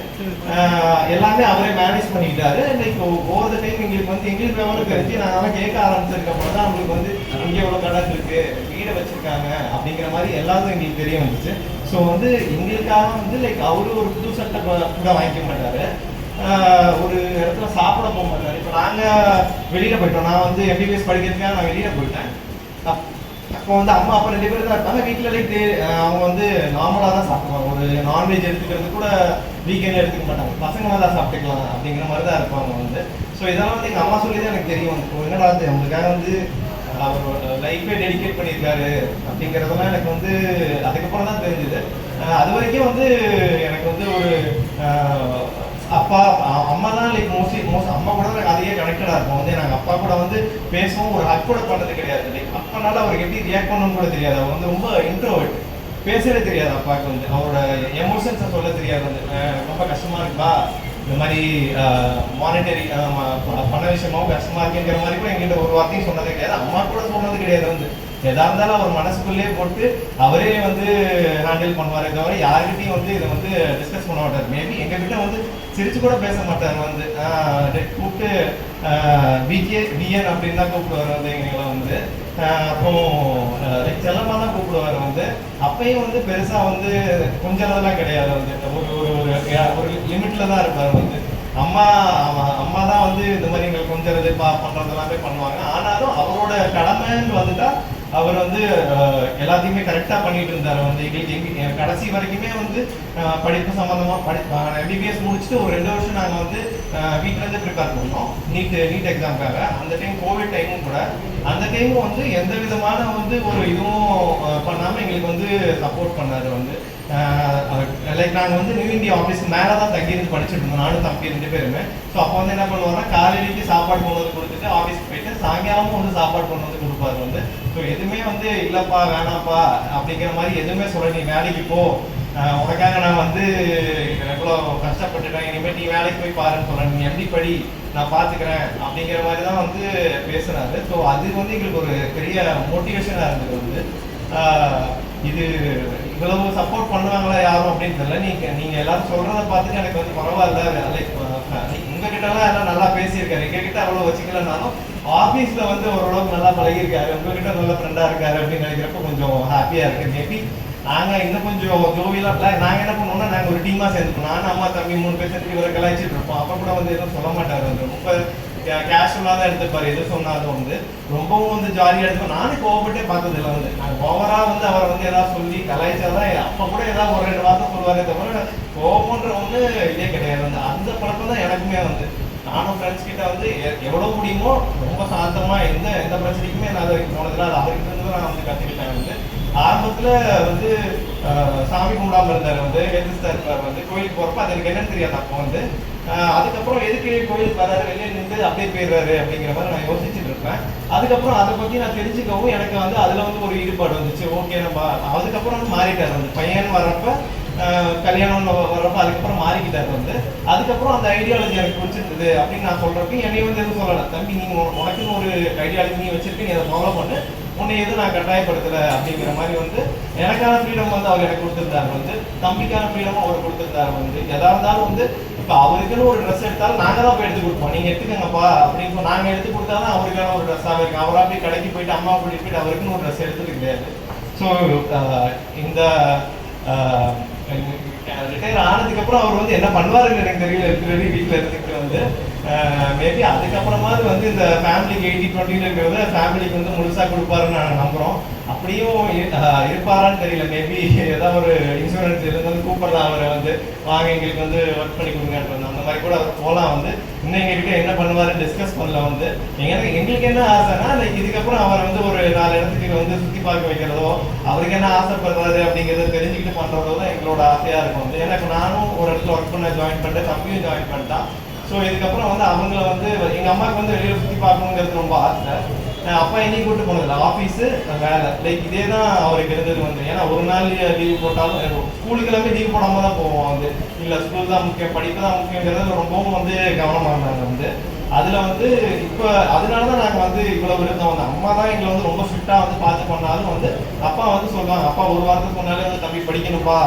எல்லாமே அவரே மேனேஜ் பண்ணிக்கிட்டாரு. லைக் ஓவர் த டைம் எங்களுக்கு வந்து எங்களுக்கு விவரம் தெரிஞ்சு நாங்கள் கேட்க ஆரம்பிச்சதுக்கப்புறம் தான் அவங்களுக்கு வந்து இங்கே எவ்வளோ கடன் இருக்குது, வீடை வச்சுருக்காங்க அப்படிங்கிற மாதிரி எல்லாரும் எங்களுக்கு தெரிய வந்துச்சு. ஸோ வந்து எங்களுக்காக வந்து லைக் அவரு ஒரு புது சட்டை கூட வாங்கிக்க மாட்டார், ஒரு இடத்துல சாப்பிட போக மாட்டார். இப்போ நாங்கள் வெளியில் போயிட்டோம். நான் வந்து எம்பிபிஎஸ் படிக்கிறதுக்காக நான் வெளியில் போயிட்டேன். அப்போ வந்து அம்மா அப்பா 2 பேர் தான் இருப்பாங்க வீட்டில். லைக் அவங்க வந்து நார்மலாக தான் சாப்பிடுவாங்க. ஒரு நான்வெஜ் எடுத்துக்கிறது கூட வீக்கெண்டில் எடுத்துக்க மாட்டாங்க. பசங்க தான் சாப்பிட்டுக்கலாம் அப்படிங்கிற மாதிரி தான் இருப்பாங்க வந்து. ஸோ இதெல்லாம் வந்து எங்கள் அம்மா சொல்லி தான் எனக்கு தெரியும். என்னடா அவங்களுக்காக வந்து அவர் லைஃபே டெடிகேட் பண்ணியிருக்காரு அப்படிங்கிறதெல்லாம் எனக்கு வந்து அதுக்கப்புறம் தான் தெரிஞ்சுது. அது வரைக்கும் வந்து எனக்கு வந்து ஒரு அப்பா அம்மா தான் லைக் மோஸ்ட்லி அம்மா கூட தான் அதையே கனெக்டடாக இருக்கும். வந்து நாங்கள் அப்பா கூட வந்து பேசுவோம், ஒரு ஹக் கூட பண்ணது கிடையாது. லைக் அப்பனால அவருக்கு எப்படி ரியாக்ட் பண்ணணும்னு கூட தெரியாது. அவர் வந்து ரொம்ப இன்ட்ரோவர்ட், பேசவே தெரியாது அப்பாவுக்கு. வந்து அவரோட எமோஷன்ஸை சொல்ல தெரியாது. வந்து ரொம்ப கஷ்டமாக இருக்குப்பா, இந்த மாதிரி மானிட்டரி பண விஷயமாவும் கஷ்டமாக இருக்குங்கிற மாதிரி கூட எங்கிட்ட ஒரு வார்த்தையும் சொன்னதே கிடையாது. அம்மா கூட சொன்னது கிடையாது. வந்து எதா இருந்தாலும் அவர் மனசுக்குள்ளேயே போட்டு அவரே வந்து ஹேண்டில் பண்ணுவாரே தவிர யாருக்கிட்டையும் வந்து இதை வந்து டிஸ்கஸ் பண்ண மாட்டார். மேபி எங்ககிட்ட வந்து சிரிச்சு கூட பேச மாட்டார். வந்து கூப்பிட்டு விஎன் அப்படின்னு தான் கூப்பிடுவார் வந்து எங்களை வந்து. அப்புறம் லைக் செல்லமாக தான் கூப்பிடுவார். வந்து அப்பையும் வந்து பெருசாக வந்து கொஞ்சம் அளவுலாம் கிடையாது. வந்து ஒரு லிமிட்டில் தான் இருப்பார். வந்து அம்மா தான் வந்து இந்த மாதிரி எங்களுக்கு கொஞ்சம் இது பண்ணுறது எல்லாமே பண்ணுவாங்க. ஆனாலும் அவரோட கடமைன்னு வந்துட்டா அவர் வந்து எல்லாத்தையுமே கரெக்டாக பண்ணிட்டு இருந்தார். வந்து எங்களுக்கு கடைசி வரைக்குமே வந்து படிப்பு சம்மந்தமாக எம்பிபிஎஸ் முடிச்சுட்டு ஒரு 2 வருஷம் நாங்கள் வந்து வீட்டிலேருந்து ப்ரிப்பேர் பண்ணோம் நீட் எக்ஸாமுக்காக. அந்த டைம் கோவிட் டைமும் கூட. அந்த டைமும் வந்து எந்த விதமான வந்து ஒரு இதுவும் பண்ணாமல் எங்களுக்கு வந்து சப்போர்ட் பண்ணார். வந்து லைக் நாங்கள் வந்து நியூ இந்தியா ஆஃபீஸ்க்கு மேலே தான் தங்கியிருந்து படிச்சுட்டு இருந்தோம், நானும் தம்பி 2 பேருமே. ஸோ அப்போ வந்து என்ன பண்ணுவாங்கன்னா காலையிலேக்கு சாப்பாடு கொண்டு வந்து கொடுத்துட்டு ஆஃபீஸ்க்கு போயிட்டு சாயங்காலமும் வந்து சாப்பாடு கொண்டு வந்து கொடுப்பாரு. வந்து ஸோ எதுவுமே வந்து இல்லைப்பா வேணாம்ப்பா அப்படிங்கிற மாதிரி எதுவுமே சொல்ல, நீ வேலைக்கு போ, உனக்காக நான் வந்து எவ்வளோ கஷ்டப்பட்டுட்டேன், இனிமேல் நீ வேலைக்கு போய் பாருன்னு சொல்கிறேன், நீ எப்படி படி நான் பார்த்துக்கிறேன் அப்படிங்கிற மாதிரி தான் வந்து பேசுனாரு. ஸோ அது வந்து எங்களுக்கு ஒரு பெரிய மோட்டிவேஷனாக இருந்தது. வந்து இது இவ்வளவு சப்போர்ட் பண்ணுவாங்களா யாரும் அப்படின்னு தெரியல. நீங்கள் எல்லாரும் சொல்கிறத பார்த்துட்டு எனக்கு வந்து பரவாயில்ல, லைக் உங்ககிட்டலாம் எல்லாம் நல்லா பேசியிருக்காரு, எங்ககிட்ட அவ்வளோ வச்சுக்கலனாலும் ஆஃபீஸில் வந்து ஓரளவுக்கு நல்லா பழகியிருக்காரு, உங்ககிட்ட நல்ல ஃப்ரெண்டாக இருக்காரு அப்படின்னு நினைக்கிறப்ப கொஞ்சம் ஹாப்பியாக இருக்குது. மேபி நாங்கள் இன்னும் கொஞ்சம் ஜோவியலாக நாங்கள் என்ன பண்ணுவோம்னா நாங்கள் ஒரு டீமாக சேர்ந்துப்போம். நானும் அம்மா தம்பி 3 பேர் சேர்த்து இவரை கலாய்ச்சிட்டு இருப்போம். அப்போ கூட வந்து எதுவும் சொல்ல மாட்டார். வந்து ரொம்ப கேஷுவலாக தான் எடுத்துப்பார். எது சொன்னாலும் வந்து ரொம்பவும் வந்து ஜாலியாக எடுத்துப்போம். நானும் கோவப்பட்டே பார்த்ததில்லை. வந்து நாங்கள் ஓவராக வந்து அவரை வந்து எதாவது சொல்லி கலாய்ச்சாதான் அப்போ கூட ஏதாவது ஒரு 2 வார்த்தை சொல்லுவாரே தவிர கோவம்ன்ற ஒன்று இதே கிடையாது. வந்து அந்த பழக்கம் தான் எனக்குமே. வந்து நானும் ஃப்ரெண்ட்ஸ் கிட்ட வந்து எவ்வளோ முடியுமோ ரொம்ப சாந்தமாக எந்த பிரச்சனைக்குமே நான் அது வரைக்கும் போனதில்லை. அது அவர்கிட்ட இருந்து நான் வந்து கற்றுக்கிட்டேன். வந்து ஆரம்பத்தில் வந்து சாமி கும்பிடாம இருந்தார், வந்து எதிர்த்தா இருப்பார், வந்து கோயிலுக்கு போகிறப்ப அது எனக்கு என்னன்னு தெரியாது. அப்போ வந்து அதுக்கப்புறம் எதுக்கு கோயிலுக்கு வராரு, வெளியே நின்று அப்படியே போயிடுறாரு அப்படிங்கிற மாதிரி நான் யோசிச்சுட்டு இருப்பேன். அதுக்கப்புறம் அதை பற்றி நான் தெரிஞ்சுக்கவும் எனக்கு வந்து அதில் வந்து ஒரு ஈடுபாடு வந்துச்சு. ஓகே, நம்ம அதுக்கப்புறம் வந்து மாறிட்டார், வந்து பையன் வர்றப்ப கல்யாணம் வர்றப்ப அதுக்கப்புறம் மாறிக்கிட்டார். வந்து அதுக்கப்புறம் அந்த ஐடியாலஜி எனக்கு பிடிச்சிருந்தது அப்படின்னு நான் சொல்கிறப்ப என்னை வந்து எதுவும் சொல்லலை, தம்பி நீங்கள் உனக்குன்னு ஒரு ஐடியாலஜி நீ வச்சிருக்க, நீ அதை ஃபாலோ பண்ணு, உன்னை எதுவும் நான் கட்டாயப்படுத்தலை அப்படிங்கிற மாதிரி வந்து எனக்கான ஃப்ரீடம் வந்து அவர் எனக்கு கொடுத்துருந்தாரு. வந்து தம்பிக்கான ஃப்ரீடமும் அவர் கொடுத்துருந்தாரு. வந்து எதாக இருந்தாலும் வந்து இப்போ அவருக்குன்னு ஒரு ட்ரெஸ் எடுத்தாலும் நாங்கள் தான் போய் எடுத்து கொடுப்போம், நீங்கள் எடுத்துக்கங்கப்பா அப்படின்னு நாங்கள் எடுத்து கொடுத்தா தான் அவருக்கான ஒரு ட்ரெஸ்ஸாக இருக்கும். அவராக போய் கடைக்கு போயிட்டு அம்மா கூட்டிகிட்டு போயிட்டு அவருக்குன்னு ஒரு ட்ரெஸ் எடுத்துட்டு கிடையாது. ஸோ இந்த ரிட்டையர் ஆனதுக்கப்புறம் அவர் வந்து என்ன பண்ணுவாருன்னு எனக்கு தெரியல. இருக்கிறது வீட்டில் இருந்துக்கிட்டு வந்து மேபி அதுக்கப்புறமாவது வந்து இந்த ஃபேமிலிக்கு 80-20 இருக்கிறத ஃபேமிலிக்கு வந்து முழுசாக கொடுப்பாருன்னு நான் நம்புகிறோம். அப்படியும் இருப்பாரான்னு தெரியல. மேபி ஏதாவது ஒரு இன்சூரன்ஸ் இருந்து கூப்பிடலாம் அவரை, வந்து வாங்க எங்களுக்கு வந்து ஒர்க் பண்ணி கொடுங்கன்ட்டு வந்து அந்த மாதிரி கூட அவர் போகலாம். வந்து இன்னும் எங்ககிட்ட என்ன பண்ணுவாருன்னு டிஸ்கஸ் பண்ணல. வந்து எங்களுக்கு என்ன ஆசைன்னா இதுக்கப்புறம் அவர் வந்து ஒரு 4 இடத்துக்கு வந்து சுற்றி பார்க்க வைக்கிறதோ, அவருக்கு என்ன ஆசைப்படுறாரு அப்படிங்கிறத தெரிஞ்சுக்கிட்டு பண்ணுறதோ தான் எங்களோட ஆசையாக இருக்கும். வந்து ஏன்னா இப்போ நானும் ஒரு இடத்துல ஒர்க் பண்ண ஜாயின் பண்ணிட்டேன், தம்பியும் ஜாயின் பண்ணிட்டான். ஸோ இதுக்கப்புறம் வந்து அவங்கள வந்து எங்கள் அம்மாவுக்கு வந்து வெளியில் சுற்றி பார்க்கணுங்கிறது ரொம்ப ஆசை. அப்பா எங்கேயும் கூப்பிட்டு போனதில்லை, ஆஃபீஸு வேலை லைக் இதே தான் அவருக்கு இருந்தது. வந்து ஏன்னா ஒரு நாள் லீவ் போட்டாலும் ஸ்கூலுக்கு எல்லாமே லீவ் போடாமல் தான் போவோம். வந்து இல்லை ஸ்கூல் தான் முக்கியம், படிப்பு தான் முக்கியங்கிறது ரொம்பவும் வந்து கவனமாக இருந்தாங்க. வந்து அதில் வந்து இப்போ அதனால தான் நாங்கள் வந்து இவ்வளோ விருந்தம். வந்து அம்மா தான் எங்களை வந்து ரொம்ப ஃபிட்டாக வந்து பார்த்து பண்ணாலும் வந்து அப்பா வந்து சொல்லுவாங்க, அப்பா ஒரு வாரத்துக்கு முன்னாலே வந்து தம்பி படிக்கணும்ப்பா,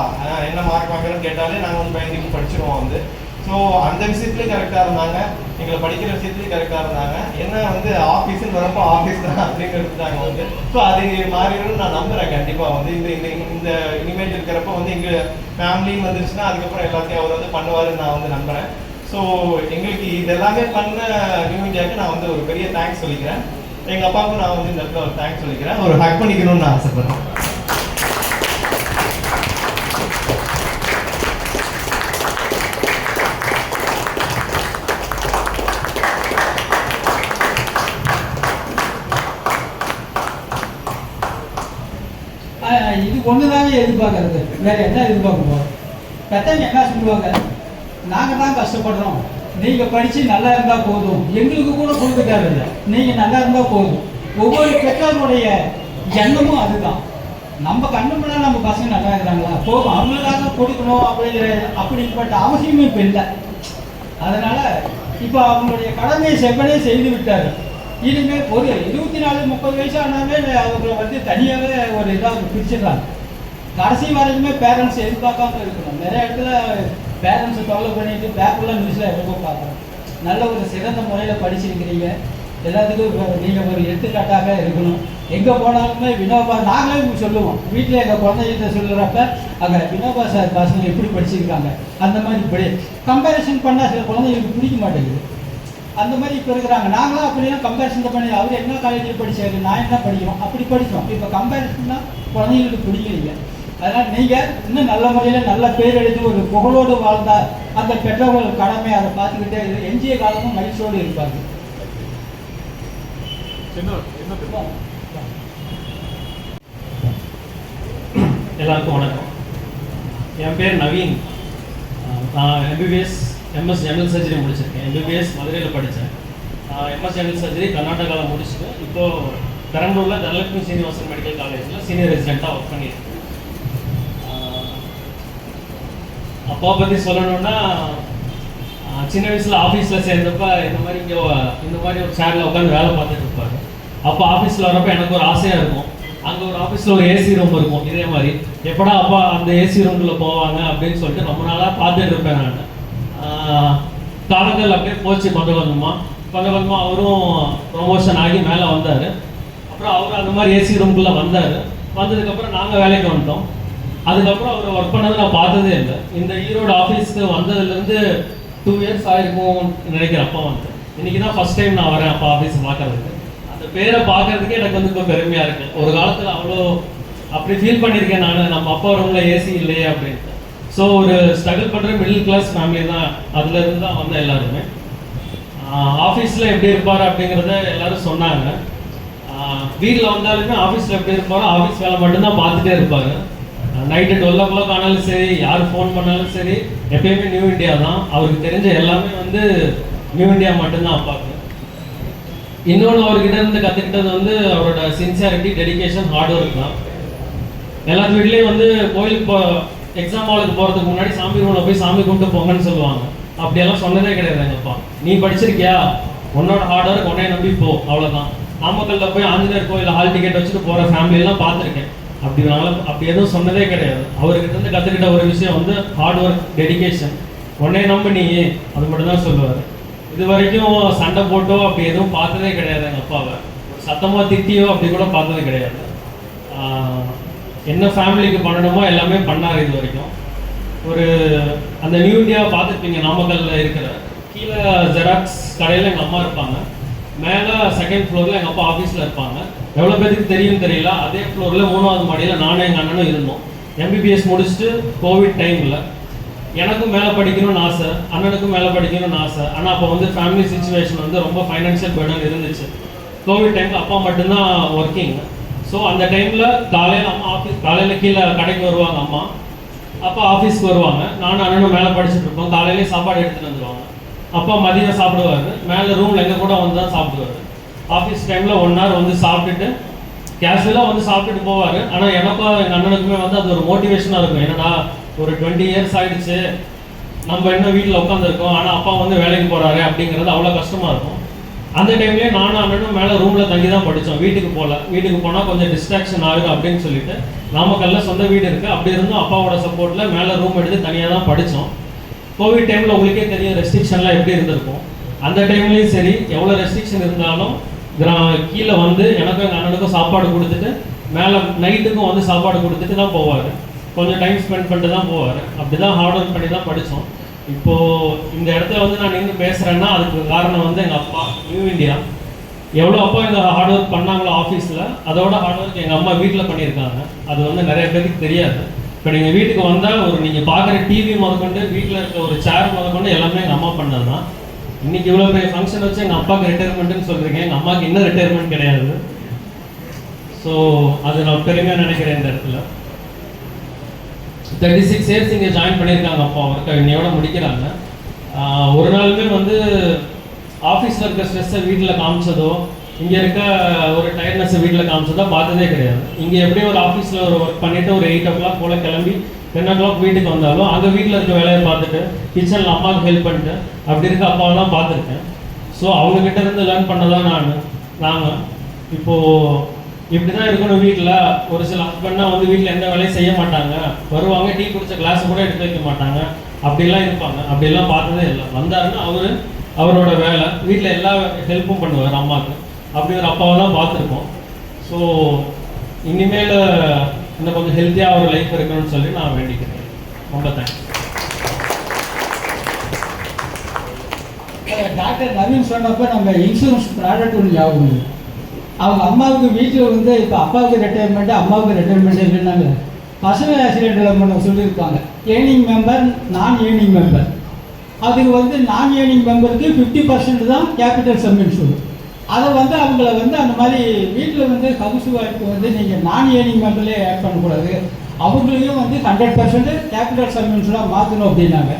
என்ன மார்க் வாங்குறேன்னு கேட்டாலே நாங்கள் வந்து பயந்துக்கு படிச்சிருவோம். வந்து ஸோ அந்த விஷயத்துலேயும் கரெக்டாக இருந்தாங்க, எங்களை படிக்கிற விஷயத்துலையும் கரெக்டாக இருந்தாங்க. ஏன்னா வந்து ஆஃபீஸுன்னு வரப்போ ஆஃபீஸ் தான் அப்படின்னு எடுத்துட்டாங்க. வந்து ஸோ அது மாறிடும்னு நான் நம்புகிறேன் கண்டிப்பாக. வந்து இந்த இனிமேல் இருக்கிறப்ப வந்து எங்கள் ஃபேமிலின்னு வந்துருச்சுன்னா அதுக்கப்புறம் எல்லாத்தையும் அவர் வந்து பண்ணுவாருன்னு நான் வந்து நம்புகிறேன். ஸோ எங்களுக்கு இதெல்லாமே பண்ண நியூ இந்தியாவுக்கு நான் வந்து ஒரு பெரிய தேங்க்ஸ் சொல்லிக்கிறேன். எங்கள் அப்பாவுக்கும் நான் வந்து இந்த இடத்துல ஒரு தேங்க்ஸ் சொல்லிக்கிறேன், ஒரு ஹக் பண்ணிக்கணும்னு நான் ஆசைப்படுறேன். இது ஒன்று தாங்க எதிர்பார்க்கறது, வேற என்ன எதிர்பார்க்க போகிறோம்? பெற்றவங்க என்ன சொல்லுவாங்க, நாங்கள் தான் கஷ்டப்படுறோம், நீங்கள் படித்து நல்லா இருந்தால் போதும், எங்களுக்கு கூட கொடுக்க தேவையில்லை, நீங்கள் நல்லா இருந்தால் போதும். ஒவ்வொரு பெற்றோருடைய எண்ணமும் அதுதான். நம்ம கண்ணு முன்னாடி நம்ம பசங்க நல்லா இருக்கிறாங்களா போதும், அவங்களுக்காக கொடுக்கணும் அப்படிப்பட்ட அவசியமும் இப்போ இல்லை. அதனால் இப்போ அவங்களுடைய கடமையை செவ்வனே செய்து விட்டார். இனிமேல் ஒரு 24-30 வயசு ஆனாலே அவங்களை வந்து தனியாகவே ஒரு இதாக பிரிச்சிடுறாங்க. கடைசி வரைக்குமே பேரண்ட்ஸ் எதிர்பார்க்காம இருக்கணும். நிறைய இடத்துல பேரண்ட்ஸை தொலை பண்ணிட்டு பேப்பர்லாம் நியூஸில் எவ்வளோ பார்க்குறோம். நல்ல ஒரு சிறந்த முறையில் படிச்சிருக்கிறீங்க, எல்லாத்துக்கும் நீங்கள் ஒரு எடுத்துக்காட்டாக இருக்கணும். எங்கே போனாலுமே வினோபா நாங்களே சொல்லுவோம், வீட்டில் எங்கள் குழந்தைகிட்ட சொல்லுறப்ப அங்கே வினோபா சார் பசங்க எப்படி படிச்சிருக்காங்க அந்த மாதிரி இப்படி கம்பேரிசன் பண்ணால் சில குழந்தைங்களுக்கு பிடிக்க மாட்டேங்குது. அந்த மாதிரி இப்போ இருக்கிறாங்க. நாங்களாம் அப்படிலாம் கம்பேரிசன் பண்ணி அவர் என்ன காலேஜில் படித்தாரு, நான் என்ன படிக்கிறோம் அப்படி படித்தோம். இப்போ கம்பேரிசன்னா குழந்தைங்களுக்கு பிடிக்கலைங்க. அதனால் நீங்கள் இன்னும் நல்ல முறையில் நல்ல பேர் எடுத்து ஒரு புகழோடு வாழ்ந்தால் அந்த பெற்றோர்கள் கடமை அதை பார்த்துக்கிட்டே எஞ்சிய காலமும் மகிழ்ச்சியோடு இருப்பாங்க. எல்லாருக்கும் வணக்கம். என் பேர் நவீன். நான் எம்பிபிஎஸ் எம்எஸ் ஜெனரல் சர்ஜரி முடிச்சிருக்கேன். எம்பிபிஎஸ் மதுரையில் படித்தேன். எம்எஸ் ஜெனரல் சர்ஜரி கர்நாடகாவில் முடிச்சுட்டு இப்போது பெரம்பலூரில் தனலட்சுமி சீனிவாசன் மெடிக்கல் காலேஜில் சீனியர் ரெசிடெண்ட்டாக ஒர்க் பண்ணியிருக்கேன். அப்பா பற்றி சொல்லணுன்னா சின்ன வயசில் ஆஃபீஸில் சேர்ந்தப்ப இந்த மாதிரி ஒரு சேரில் உட்காந்து வேலை பார்த்துட்டு இருப்பாரு. அப்போ ஆஃபீஸில் வரப்போ எனக்கு ஒரு ஆசையாக இருக்கும், அங்கே ஒரு ஆஃபீஸில் ஒரு ஏசி ரூம் இருக்கும், இதே மாதிரி எப்படா அப்பா அந்த ஏசி ரூமில் போவாங்க அப்படின்னு சொல்லிட்டு ரொம்ப நாளாக பார்த்துட்டு இருப்பேன் நான். காலங்கள் அப்படியே போச்சு கொஞ்சம் கொஞ்சமாக அவரும் ப்ரொமோஷன் ஆகி மேலே வந்தார். அப்புறம் அவர் அந்த மாதிரி ஏசி ரூம்குள்ளே வந்ததுக்கப்புறம் நாங்கள் வேலைக்கு வந்துட்டோம். அதுக்கப்புறம் அவர் ஒர்க் பண்ணதை நான் பார்த்ததே இல்லை. இந்த ஈரோடு ஆஃபீஸ்க்கு வந்ததுலேருந்து 2 இயர்ஸ் ஆகிருக்கும் நினைக்கிறேன். அப்பா வந்து இன்றைக்கி தான் ஃபஸ்ட் டைம் நான் வரேன் அப்பா ஆஃபீஸ் பார்க்கறதுக்கு. அந்த பேரை பார்க்கறதுக்கே எனக்கு வந்து ரொம்ப பெருமையாக இருக்குது. ஒரு காலத்தில் அவ்வளோ அப்படி ஃபீல் பண்ணியிருக்கேன் நான், நம்ம அப்பா ரூமில் ஏசி இல்லையே அப்படின்ட்டு. ஸோ ஒரு ஸ்ட்ரகிள் பண்ணுற மிடில் கிளாஸ் ஃபேமிலி தான், அதுலேருந்து தான் வந்த எல்லாருமே. ஆஃபீஸில் எப்படி இருப்பார் அப்படிங்கிறத எல்லோரும் சொன்னாங்க. வீட்டில் வந்தாலுமே ஆஃபீஸில் எப்படி இருப்பாரோ ஆஃபீஸ் வேலை மட்டும்தான் பார்த்துட்டே இருப்பார். நைட்டு 12 o'clock ஆனாலும் சரி, யார் ஃபோன் பண்ணாலும் சரி, எப்பயுமே நியூ இந்தியா தான். அவருக்கு தெரிஞ்ச எல்லாமே வந்து நியூ இந்தியா மட்டும்தான் அப்பாவுக்கு. இன்னொன்று அவர்கிட்ட இருந்து கற்றுக்கிட்டது வந்து அவரோட சின்சியாரிட்டி, டெடிகேஷன், ஹார்ட் ஒர்க் தான். எல்லாத்து வீட்லேயும் வந்து கோயிலுக்கு எக்ஸாம் ஹாலுக்கு போகிறதுக்கு முன்னாடி சாமி ரூமில் போய் சாமி கும்பிட்டு போங்கன்னு சொல்லுவாங்க. அப்படியெல்லாம் சொன்னதே கிடையாது எங்கள் அப்பா. நீ படிச்சிருக்கியா, உன்னோட ஹார்ட் ஒர்க் உன்னைய நம்பி போ, அவ்வளோதான். நாமக்கல்ல போய் ஆஞ்சநேயர் கோயில் ஹால் டிக்கெட் வச்சுட்டு போகிற ஃபேமிலியெல்லாம் பார்த்துருக்கேன். அப்படி எதுவும் சொன்னதே கிடையாது. அவர்கிட்ட இருந்து கற்றுக்கிட்ட ஒரு விஷயம் வந்து ஹார்ட் ஒர்க், டெடிகேஷன். உன்னைய நம்ப நீ, அது மட்டும் தான் சொல்லுவார். இது வரைக்கும் சண்டை போட்டோ அப்படி எதுவும் பார்த்ததே கிடையாது எங்கள் அப்பாவை. சத்தமாக திட்டியோ அப்படி கூட பார்த்தது கிடையாது. என்ன ஃபேமிலிக்கு பண்ணணுமோ எல்லாமே பண்ணார் இது வரைக்கும். ஒரு அந்த நியூ இந்தியாவை பார்த்துருப்பீங்க, நாமக்கல்ல இருக்கிற கீழே ஜெராக்ஸ் கடையில் எங்கள் அம்மா இருப்பாங்க, மேலே 2nd ஃப்ளோரில் எங்கள் அப்பா ஆஃபீஸில் இருப்பாங்க. எவ்வளோ பேருக்கு தெரியும் தெரியல, அதே ஃப்ளோரில் 3வது மாடியில் நானும் எங்கள் அண்ணனும் இருந்தோம். எம்பிபிஎஸ் முடிச்சுட்டு கோவிட் டைமில் எனக்கும் மேலே படிக்கணும்னு ஆசை, அண்ணனுக்கும் மேலே படிக்கணும்னு ஆசை. ஆனால் அப்போ வந்து ஃபேமிலி சுச்சுவேஷன் வந்து ரொம்ப ஃபைனான்ஷியல் பர்டன் இருந்துச்சு. கோவிட் டைமில் அப்பா மட்டும்தான் ஒர்க்கிங். ஸோ அந்த டைமில் காலையில் அம்மா காலையில் கீழே கடைக்கு வருவாங்க அம்மா, அப்பா ஆஃபீஸ்க்கு வருவாங்க. நானும் அண்ணனும் மேலே படிச்சுட்டு இருப்போம். காலையிலே சாப்பாடு எடுத்துகிட்டு வந்துடுவாங்க. அப்பா மதியம் சாப்பிடுவார், மேலே ரூமில் எங்கள் கூட வந்து தான் சாப்பிடுவார். ஆஃபீஸ் டைமில் 1 hour வந்து சாப்பிட்டுட்டு கேஷுவலாக வந்து சாப்பிட்டுட்டு போவார். ஆனால் எனக்கும் எங்கள் அண்ணனுக்குமே வந்து அது ஒரு மோட்டிவேஷனாக இருக்கும். என்னடா ஒரு 20 years ஆகிடுச்சு, நம்ம இன்னும் வீட்டில் உட்காந்துருக்கோம், ஆனால் அப்பா வந்து வேலைக்கு போகிறாரு அப்படிங்கிறது அவ்வளோ கஷ்டமாக இருக்கும். அந்த டைம்லேயே நானும் அண்ணனும் மேலே ரூமில் தங்கி தான் படித்தோம். வீட்டுக்கு போனால் கொஞ்சம் டிஸ்ட்ராக்ஷன் ஆகுது அப்படின்னு சொல்லிட்டு நாமக்கல்ல சொந்த வீடு இருக்குது. அப்படி இருந்தும் அப்பாவோட சப்போர்ட்டில் மேலே ரூம் எடுத்து தனியாக தான் படித்தோம். கோவிட் டைமில் உங்களுக்கே தெரியும் ரெஸ்ட்ரிக்ஷன்லாம் எப்படி இருந்திருக்கும். அந்த டைம்லேயும் சரி, எவ்வளோ ரெஸ்ட்ரிக்ஷன் இருந்தாலும் கீழே வந்து எனக்கும் எங்கள் அண்ணனுக்கும் சாப்பாடு கொடுத்துட்டு மேலே நைட்டுக்கும் வந்து சாப்பாடு கொடுத்துட்டு தான் போவார். கொஞ்சம் டைம் ஸ்பெண்ட் பண்ணிட்டு தான் போவார். அப்படி தான் ஹார்ட் ஒர்க் பண்ணி தான் படித்தோம். இப்போது இந்த இடத்துல வந்து நான் நின்று பேசுகிறேன்னா அதுக்கு காரணம் வந்து எங்கள் அப்பா. நியூ இந்தியா எவ்வளோ அப்பா எங்கள் ஹார்ட் ஒர்க் பண்ணாங்களோ ஆஃபீஸில், அதோட ஹார்ட் ஒர்க் எங்கள் அம்மா வீட்டில் பண்ணியிருக்காங்க. அது வந்து நிறைய பேருக்கு தெரியாது. இப்போ நீங்கள் வீட்டுக்கு வந்தால் நீங்கள் பார்க்குற டிவி முதற்கொண்டு, வீட்டில் இருக்க ஒரு சேர் முதற்கொண்டு எல்லாமே எங்கள் அம்மா பண்ணது தான். இன்றைக்கி இவ்வளோ பெரிய ஃபங்க்ஷன் வச்சு எங்கள் அப்பாவுக்கு ரிட்டையர்மெண்ட்டுன்னு சொல்கிறீங்க, எங்கள் அம்மாவுக்கு இன்னும் ரிட்டையர்மெண்ட் கிடையாது. ஸோ அது நான் பெருமையாக நினைக்கிறேன். இந்த இடத்துல 36 years இங்கே ஜாயின் பண்ணியிருக்காங்க அப்பா. ஒர்க்கை இன்னையோட முடிக்கிறாங்க. ஒரு நாளுமே வந்து ஆஃபீஸில் இருக்க ஸ்ட்ரெஸ்ஸை வீட்டில் காமிச்சதோ, இங்கே இருக்க ஒரு டயர்ட்னஸை வீட்டில் காமிச்சதோ பார்த்ததே கிடையாது. இங்கே எப்படியும் ஒரு ஆஃபீஸில் ஒரு ஒர்க் பண்ணிவிட்டு ஒரு 8 o'clock போல் கிளம்பி 10 o'clock வீட்டுக்கு வந்தாலும் அங்கே வீட்டில் இருக்க வேலையை பார்த்துட்டு கிச்சனில் அம்மாவுக்கு ஹெல்ப் பண்ணிட்டு அப்படி இருக்க அப்பாவெல்லாம் பார்த்துருக்கேன். ஸோ அவங்கக்கிட்ட இருந்து லேர்ன் பண்ணதான் நாங்கள் இப்போது இப்படி தான் இருக்கணும். வீட்டில் ஒரு சில ஹஸ்பண்ட்னா வந்து வீட்டில் எந்த வேலையும் செய்ய மாட்டாங்க, வருவாங்க, டீ குடிச்ச கிளாஸை கூட எடுத்து வைக்க மாட்டாங்க, அப்படிலாம் இருப்பாங்க. அப்படிலாம் பார்த்ததே இல்லை. வந்தாருன்னா அவரோட வேலை, வீட்டில் எல்லா ஹெல்ப்பும் பண்ணுவார் அம்மாவுக்கு. அப்படி ஒரு அப்பாவை தான் பார்த்துருக்கோம். ஸோ இனிமேல் இன்னும் கொஞ்சம் ஹெல்த்தியாக ஒரு லைஃப் இருக்கணும்னு சொல்லி நான் வேண்டிக்கிறேன். ரொம்ப தேங்க்ஸ். டாக்டர் நவீன் சொன்னப்போ நம்ம இன்சூரன்ஸ் ப்ராடக்ட் ஒன்று ஞாபகம். அவங்க அம்மாவுக்கு வீட்டில் வந்து இப்போ அப்பாவுக்கு ரிட்டையர்மெண்ட்டு, அம்மாவுக்கு ரிட்டையர்மெண்ட் இல்லைன்னாங்க. பசங்க ஆக்சிடென்ட்டில் சொல்லியிருப்பாங்க, ஏர்னிங் மெம்பர், நான் ஏர்னிங் மெம்பர். அதுக்கு வந்து நான் ஏர்னிங் மெம்பருக்கு 50% தான் கேபிட்டல் சம்மின்னு சொல்லும். அதை வந்து அவங்கள வந்து அந்த மாதிரி வீட்டில் வந்து ஹவுஸ் ஒய்ஃப்க்கு வந்து நீங்கள் நான் ஏர்னிங் மெம்பர்லேயே ஆட் பண்ணக்கூடாது, அவங்களையும் வந்து 100% கேபிட்டல் சம்மின்ஸ்லாம் மாற்றணும் அப்படின்னாங்க.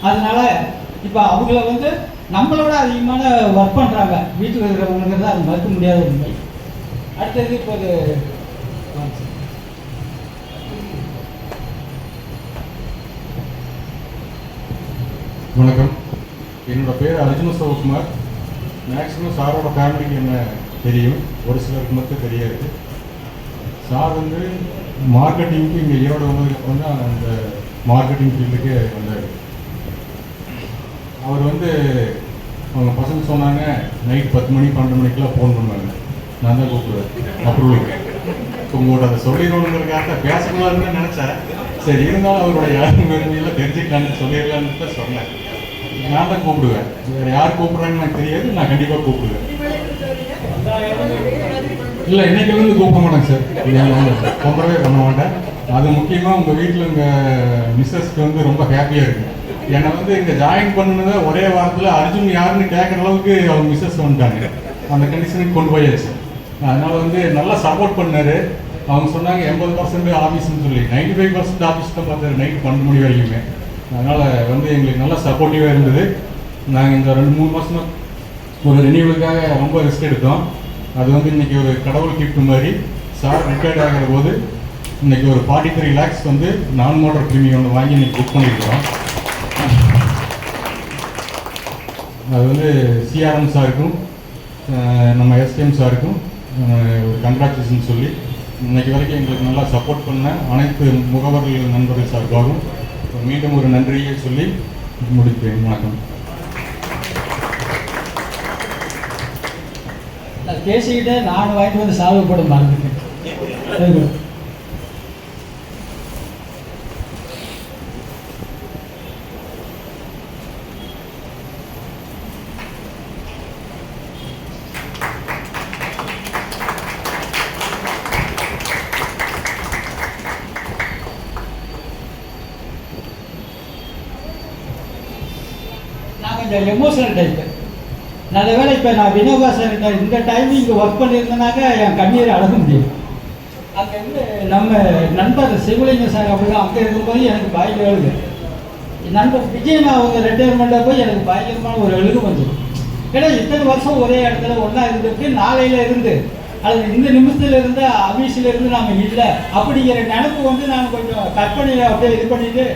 அதனால் இப்போ அவங்கள வந்து நம்மளோட அதிகமான ஒர்க் பண்ணுறாங்க வீட்டில் இருக்கிறவங்களுக்கு தான் அது மறுக்க முடியாத உண்மை. அடுத்தது இப்போது வணக்கம், என்னோட பேர் அர்ஜுன சிவகுமார். மேக்ஸிமம் சாரோட ஃபேமிலிக்கு என்ன தெரியும், ஒரு சிலருக்கு மட்டும் தெரியாது. சார் வந்து மார்க்கெட்டிங்க்கு இங்கே ஈரோடு வந்ததுக்கப்புறம் தான் அந்த மார்க்கெட்டிங் ஃபீல்டுக்கே வந்தார். அவர் வந்து அவங்க பசங்க சொன்னாங்க நைட் 10 மணி 12 மணிக்கெலாம் ஃபோன் பண்ணாங்க. நான் தான் கூப்பிடுவேன் அப்ரூவலுக்கு. உங்களோட அதை சொல்லிடணுங்கிறதுக்காக பேசக்கூடாதுன்னு நினச்சேன். சரி, இருந்தாலும் அவரோட யாரும் எல்லாம் தெரிஞ்சுக்கலான்னு சொல்லிடலான்னு தான் சொன்னேன். நான் தான் கூப்பிடுவேன், வேறு யார் கூப்பிட்றாங்கன்னு எனக்கு தெரியாது, நான் கண்டிப்பாக கூப்பிடுவேன். இல்லை, இன்னைக்கு கூப்பிட மாட்டேங்க சார், தொந்தரவே பண்ண மாட்டேன். அது முக்கியமாக உங்கள் வீட்டில் உங்கள் மிஸ்ஸஸ்க்கு வந்து ரொம்ப ஹாப்பியாக இருக்குது. என்னை வந்து இங்கே ஜாயின் பண்ணுனதை ஒரே வாரத்தில் அர்ஜுன் யாருன்னு கேட்குற அளவுக்கு அவங்க மிஸ்ஸஸ் வந்துட்டாங்க. அந்த கண்டிஷனுக்கு கொண்டு போயாச்சு. அதனால் வந்து நல்லா சப்போர்ட் பண்ணார். அவங்க சொன்னாங்க 80% ஆஃபீஸ்ன்னு சொல்லி 95% ஆஃபீஸ் தான் பார்த்தாரு நைட்டு 12 மணி வரைக்குமே. அதனால் வந்து எங்களுக்கு நல்லா சப்போர்ட்டிவாக இருந்தது. நாங்கள் இந்த 2-3 மாதமாக ஒரு ரெனியூவலுக்காக ரொம்ப ரிஸ்க் எடுத்தோம். அது வந்து இன்றைக்கி ஒரு கடவுள் கிஃப்ட் மாதிரி. சார் ரிட்டையர்ட் ஆகிற போது இன்றைக்கி ஒரு 43 lakhs வந்து நான் மோட்டர் ப்ரீமியம் ஒன்று வாங்கி இன்றைக்கி புக் பண்ணியிருக்கிறோம். அது வந்து சிஆர்எம் சாருக்கும் நம்ம எஸ்டிஎம் சாருக்கும் ஒரு கங்க்ராச்சுலேஷன் சொல்லி இன்னைக்கு வரைக்கும் எங்களுக்கு நல்லா சப்போர்ட் பண்ண அனைத்து முகவர்கள் நண்பர்கள் சார்பாகவும் மீண்டும் ஒரு நன்றியை சொல்லி முடிப்பேன். வணக்கம். நான் பேசிக்கிட்டே நான் வாங்கிட்டு வந்து சால்வ் போட மறந்துட்டேன். நான் கொஞ்சம் எமோஷனல் டைப்பு. நல்ல வேலை இப்போ நான் வினோபா சார்கிட்ட இந்த டைம் இங்கே ஒர்க் பண்ணியிருந்தேனாக்கா என் கண்ணீரை அடக்க முடியும். அங்கேருந்து நம்ம நண்பர் சிவலிங்க சார் அப்படிதான் அங்கே இருக்கும்போது எனக்கு பயங்கர எழுது. என் நண்பர் விஜயன் அவங்க ரிட்டையர்மெண்ட்டாக போய் எனக்கு பயங்கரமான ஒரு எழுது வந்துடும். ஏன்னா இத்தனை வருஷம் ஒரே இடத்துல ஒன்றா இருந்துட்டு நாளையில் இருந்து அல்லது இந்த நிமிஷத்தில் இருந்து ஆஃபீஸில் இருந்து நாம் இல்லை அப்படிங்கிற நினைப்பு வந்து நான் கொஞ்சம் கற்பனையில் அப்படியே இது பண்ணிட்டு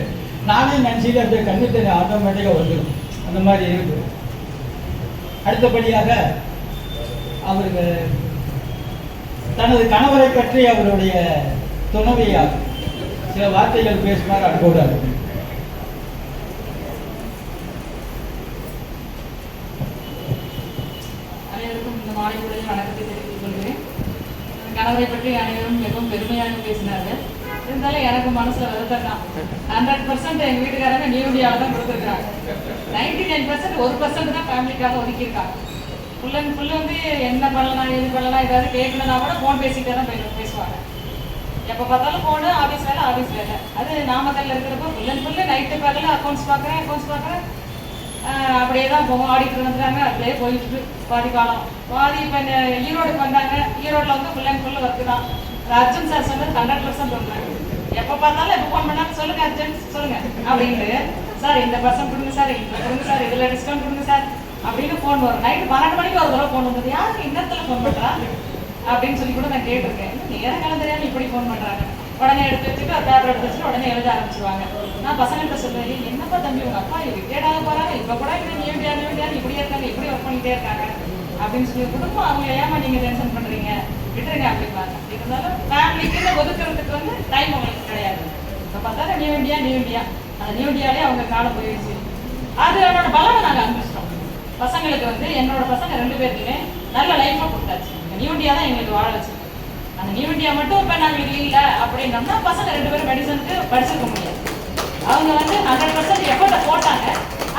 நானே நினச்சிட்டு அப்படியே கண்ணு ஆட்டோமேட்டிக்காக வந்துடும். அந்த மாதிரி இருக்குது. அடுத்தபடியாக அவருக்கு தனது கணவரை பற்றி அவருடைய துணைவியார் சில வார்த்தைகள் பேசுமாறு அன்போடு இருக்கு. அனைவருக்கும் இந்த மாலை பொழுது வணக்கத்தை தெரிவித்துக் கொள்கிறேன். கணவரை பற்றி அனைவரும் மிகவும் பெருமையாக பேசினார்கள். இருந்தாலும் எனக்கு மனசுல வருத்தம் தான். 100% எங்க வீட்டுக்காரங்க நியூ இந்தியாவில் தான் கொடுத்துருக்காங்க. 99% 1% தான் ஃபேமிலிக்காக ஒதுக்கியிருக்காங்க. ஃபுல் அண்ட் ஃபுல் வந்து என்ன பண்ணலாம் எது பண்ணலாம் ஏதாவது கேட்கணும்னா கூட ஃபோன் பேசிக்கிட்டே தான் பேசுவாங்க. எப்போ பார்த்தாலும் ஃபோனு, ஆஃபீஸ் வேலை. அது நாமக்கல்ல இருக்கிறப்போ ஃபுல் அண்ட் ஃபுல்லு நைட்டு பகலில் அக்கௌண்ட்ஸ் பார்க்குறேன். அப்படியே தான் போவோம். ஆடிட்டர் வந்துட்டாங்க, அப்படியே போயிட்டு பாதி காலம். இப்போ ஈரோடுக்கு வந்தாங்க. ஈரோட்டில் வந்து ஃபுல் அண்ட் ஃபுல்லு ஒர்க்கு தான். அர்ஜுன் சார் சொன்னது 100% சொல்றாங்க. எப்போ பார்த்தாலும் எப்போ ஃபோன் பண்ணாலும் சொல்லுங்க அர்ஜுன் சொல்லுங்க அப்படின்ட்டு, சார் இந்த பர்சன்ட் கொடுங்க சார், இதில் கொடுங்க சார், இதில் டிஸ்கவுண்ட் கொடுங்க சார் அப்படின்னு ஃபோன் வரும். நைட்டு 12 மணிக்கு ஒரு தடவை ஃபோன் வந்தது. யாருக்கு இந்த இடத்துல ஃபோன் பண்ணுறா அப்படின்னு சொல்லி கூட நான் கேட்டிருக்கேன். நேரம் காலம் தெரியாமல் இப்படி ஃபோன் பண்ணுறாங்க. உடனே எடுத்து வச்சுட்டு ஒரு பேப்பர் எடுத்து வச்சுட்டு உடனே எழுத ஆரம்பிச்சிருவாங்க. நான் பசங்கள்கிட்ட சொல்லுவேன், என்னப்பா தம்பி உங்கள் அப்பா ரிட்டையர்டாக போகிறாங்க, இப்போ கூட இப்படி நியூடியான்னு இப்படி இருக்காங்க, இப்படி ஒர்க் பண்ணிகிட்டே இருக்காங்க அப்படின்னு சொல்லி கொடுப்போம். அவங்க ஏமா நீங்கள் டென்ஷன் பண்ணுறீங்க, விட்டுருங்க அப்படிப்பாங்க. இருந்தாலும் ஃபேமிலிக்கு ஒதுக்குறதுக்கு வந்து டைம் அவங்களுக்கு கிடையாது. இப்போ பார்த்தாலும் நியூ இந்தியா அந்த நியூ இந்தியாவிலே அவங்க காலம் போயிடுச்சு. அது என்னோட பலனை நாங்கள் அனுப்பிச்சிட்டோம். பசங்களுக்கு வந்து என்னோட பசங்க 2 பேருக்குமே நல்ல லைஃபாக கொடுத்தாச்சு. நியூ இந்தியா தான் எங்களுக்கு வாழ வச்சு. அந்த நியூ இந்தியா மட்டும் இப்போ நாங்கள் இல்லை அப்படின்னோம்னா பசங்க 2 பேரும் மெடிசனுக்கு படிச்சிருக்க முடியாது. அவங்க வந்து 100% எஃபர்ட்டை போட்டாங்க.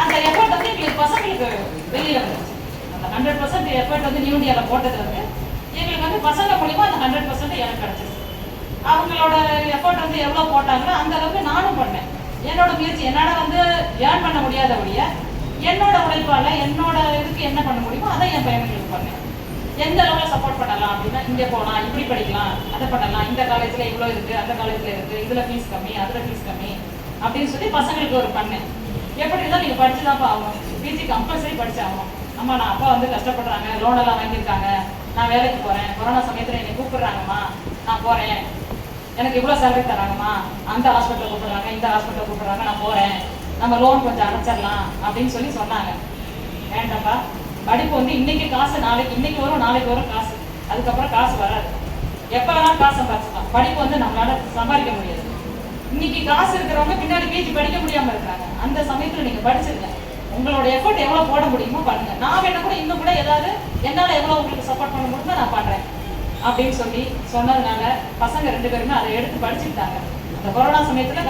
அந்த எஃபர்ட் வந்து எங்களுக்கு பசங்களுக்கு வெளியில் வந்துச்சு. அந்த 100% எஃபர்ட் வந்து நியூ இந்தியாவில் போட்டது வந்து எங்களுக்கு வந்து பசங்க மூலிமா அந்த 100% எனக்கு கிடச்சிச்சு. அவங்களோட எஃபர்ட் வந்து எவ்வளோ போட்டாங்களோ அந்த அளவுக்கு நானும் பண்ணேன். என்னோட முயற்சி என்னால் வந்து ஏர்ன் பண்ண முடியாதபடிய என்னோட உழைப்பால் என்னோட இதுக்கு என்ன பண்ண முடியுமோ அதை என் பையன்களுக்கு பண்ணேன். எந்த அளவில் சப்போர்ட் பண்ணலாம் அப்படின்னா, இங்கே போகலாம், இப்படி படிக்கலாம், அதை பண்ணலாம், இந்த காலேஜில் இவ்வளோ இருக்குது, அந்த காலேஜில் இருக்குது, இதில் ஃபீஸ் கம்மி, அதில் ஃபீஸ் கம்மி அப்படின்னு சொல்லி பசங்களுக்கு ஒரு பண்ணேன். எப்படி இருந்தால் நீங்கள் படிச்சு தான்ப்பா ஆகணும், பிஜி கம்பல்சரி படிச்சு ஆகணும். அம்மா நான் அப்பா வந்து கஷ்டப்படுறாங்க, லோனெல்லாம் வாங்கியிருக்காங்க, நான் வேலைக்கு போகிறேன், கொரோனா சமயத்தில் என்னை கூப்பிடுறாங்கம்மா, நான் போகிறேன், எனக்கு இவ்வளோ சேலரி தராங்கம்மா, அந்த ஹாஸ்பிட்டலில் கூப்பிடுறாங்க, இந்த ஹாஸ்பிட்டலில் கூப்பிடுறாங்க, நான் போகிறேன், நம்ம லோன் கொஞ்சம் அடைச்சிடலாம் அப்படின்னு சொல்லி சொன்னாங்க. வேண்டாம்ப்பா, படிப்பு வந்து இன்னைக்கு காசு நாளைக்கு, இன்னைக்கு வரும் நாளைக்கு வரும் காசு, அதுக்கப்புறம் காசு வராது. எப்போ வேணாலும் காசு சம்பாதிச்சுக்கலாம். படிப்பு வந்து நம்மளால சம்பாதிக்க முடியாது. இன்னைக்கு காசு இருக்கிறவங்க பின்னாடி பிஜி படிக்க முடியாமல் இருக்கிறாங்க. அந்த சமயத்தில் நீங்கள் படிச்சிருங்க, உங்களோட எஃபர்ட் எவ்வளோ போட முடியுமோ பண்ணுங்க. நான் வேணா கூட இன்னும் கூட ஏதாவது என்னால் எவ்வளோ உங்களுக்கு சப்போர்ட் பண்ண முடியுமோ நான் பண்ணுறேன் அப்படின்னு சொல்லி சொன்னதுனால பசங்க 2 பேருமே அதை எடுத்து படிச்சுக்கிட்டாங்க. அந்த கொரோனா சமயத்தில்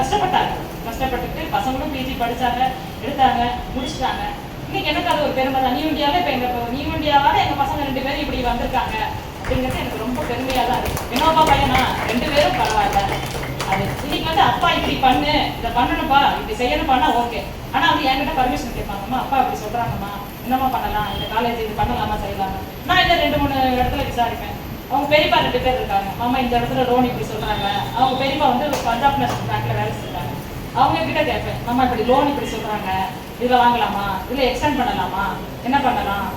கஷ்டப்பட்டுட்டு பசங்களும் பிஜி படித்தாங்க, எடுத்தாங்க, முடிச்சுட்டாங்க. இன்னைக்கு எனக்கு அது ஒரு பெருமை தான். நியூ இந்தியாவில் இப்போ எங்கள் நியூ இந்தியாவால் எங்கள் பசங்க 2 பேரும் இப்படி வந்திருக்காங்க அப்படிங்கிறது எனக்கு ரொம்ப பெருமையாக தான் இருக்குது. வினோபா பையனா 2 பேரும் பரவாயில்ல. அது இன்னைக்கு வந்து அப்பா இப்படி பண்ணு, இதை பண்ணணும்ப்பா, இப்படி செய்யணும்ப்பானா ஓகே. ஆனால் வந்து என்கிட்ட பர்மிஷன் கேட்பாங்கம்மா, அப்பா இப்படி சொல்கிறாங்கம்மா, என்னம்மா பண்ணலாம், இந்த காலேஜ் இது பண்ணலாமா செய்யலாமா. நான் இதை 2-3 இடத்துல விசாரிப்பேன். அவங்க பெரியப்பா 2 பேர் இருக்காங்க. மாமா இந்த இடத்துல லோன் இப்படி சொல்கிறாங்க. அவங்க பெரியப்பா வந்து பஞ்சாப் நேஷனல் பேங்க்கில் வேலை செய்கிறாங்க. அவங்க கிட்ட கேட்பேன், மாமா இப்படி லோன் இப்படி சொல்கிறாங்க, இதில் வாங்கலாமா, இதில் எக்ஸ்டெண்ட் பண்ணலாமா, என்ன பண்ணலாம்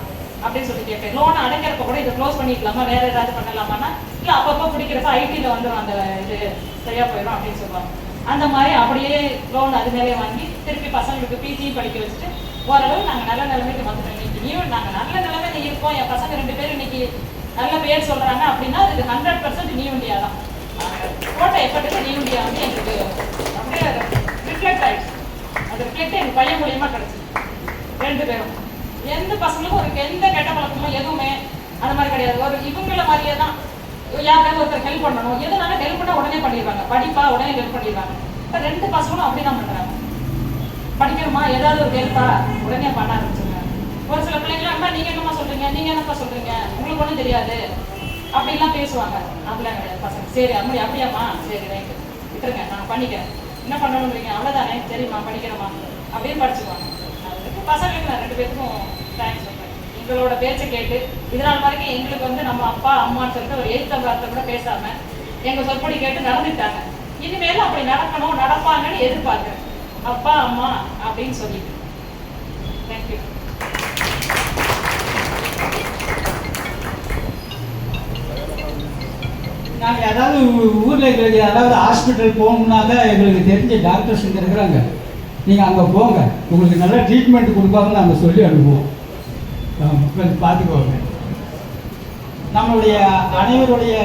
அப்படின்னு சொல்லி கேட்பேன். லோனை அடைக்கிறப்ப கூட இதை க்ளோஸ் பண்ணிக்கலாமா, வேறு ஏதாவது பண்ணலாமான்னா இல்லை அப்பப்போ பிடிக்கிறப்ப ஐடியில் வந்துடும், அந்த இது சரியாக போயிடும் அப்படின்னு சொல்லுவாங்க. அந்த மாதிரி அப்படியே லோன் அது மேலே வாங்கி திருப்பி பசங்களுக்கு பிஜியும் படிக்க வச்சுட்டு ஓரளவு நாங்கள் நல்ல நிலைமைக்கு வந்துட்டோம். இன்னைக்கு நாங்கள் நல்ல நிலைமையில இருக்கோம், என் பசங்க 2 பேரும் இன்னைக்கு நல்ல பேர் சொல்கிறாங்க அப்படின்னா அதுக்கு 100% நியூ இந்தியா தான். போட்ட எஃபர்ட்டுக்கு நியூ இந்தியா வந்து எங்களுக்கு அப்படியே ரிஃப்ளெக்ட் ஆகிடுச்சு. அது ரிஃப்ளெக்ட் எங்கள் பையன் மூலியமாக கிடச்சி 2 பேரும். எந்த பசங்களுக்கும் ஒரு எந்த கெட்ட பழக்கமோ எதுவுமே அந்த மாதிரி கிடையாது. ஒரு இவங்கள மாதிரியே தான் யாருக்காவது ஒருத்தர் ஹெல்ப் பண்ணணும், எதுனாலும் ஹெல்ப் பண்ணால் உடனே பண்ணிடுவாங்க, படிப்பா உடனே ஹெல்ப் பண்ணிடுவாங்க. இப்போ 2 பசங்களும் அப்படி தான் பண்ணுறாங்க. படிக்கணுமா ஏதாவது ஒரு ஹெல்ப்பா உடனே பண்ண ஆரம்பிச்சுங்க. ஒரு சில பிள்ளைங்களாம் அம்மா நீங்கள் என்னம்மா சொல்கிறீங்க, நீங்கள் என்னப்பா சொல்கிறீங்க, உங்களுக்கு ஒன்றும் தெரியாது அப்படின்லாம் பேசுவாங்க. அப்படிலாம் கிடையாது பசங்க. சரி அப்படி அப்படியாம்மா, சரி ரைட்டு விட்டுருங்க, நான் பண்ணிக்கிறேன், என்ன பண்ணணுன்றீங்க, அவ்வளோதானே, சரிம்மா படிக்கிறோமா அப்படின்னு படிச்சுக்குவாங்க. அதுக்கு பசங்களுக்கு நான் 2 பேருக்கும் தேங்க்ஸ் சொல்கிறேன். எங்களோட பேச்சை கேட்டு இதனால் வரைக்கும் எங்களுக்கு வந்து நம்ம அப்பா அம்மான்னு சொல்லிட்டு ஒரு எழுத்த வார்த்தை கூட பேசாமல் எங்கள் சொற்படி கேட்டு நடந்துட்டாங்க. இனிமேலும் அப்படி நடக்கணும், நடப்பாங்கன்னு எதிர்பார்க்குறேன் அப்பா அம்மா அப்படின்னு சொல்லிட்டு. தேங்க்யூ. நாங்கள் ஏதாவது ஊரில் எங்களுக்கு ஏதாவது ஹாஸ்பிட்டல் போகணுன்னாக்க எங்களுக்கு தெரிஞ்ச டாக்டர்ஸ் இங்கே இருக்கிறாங்க, நீங்கள் அங்கே போங்க, உங்களுக்கு நல்ல ட்ரீட்மெண்ட் கொடுப்பாங்கன்னு நாங்கள் சொல்லி அனுப்புவோம். கொஞ்சம் பார்த்துக்கோங்க. நம்மளுடைய அனைவருடைய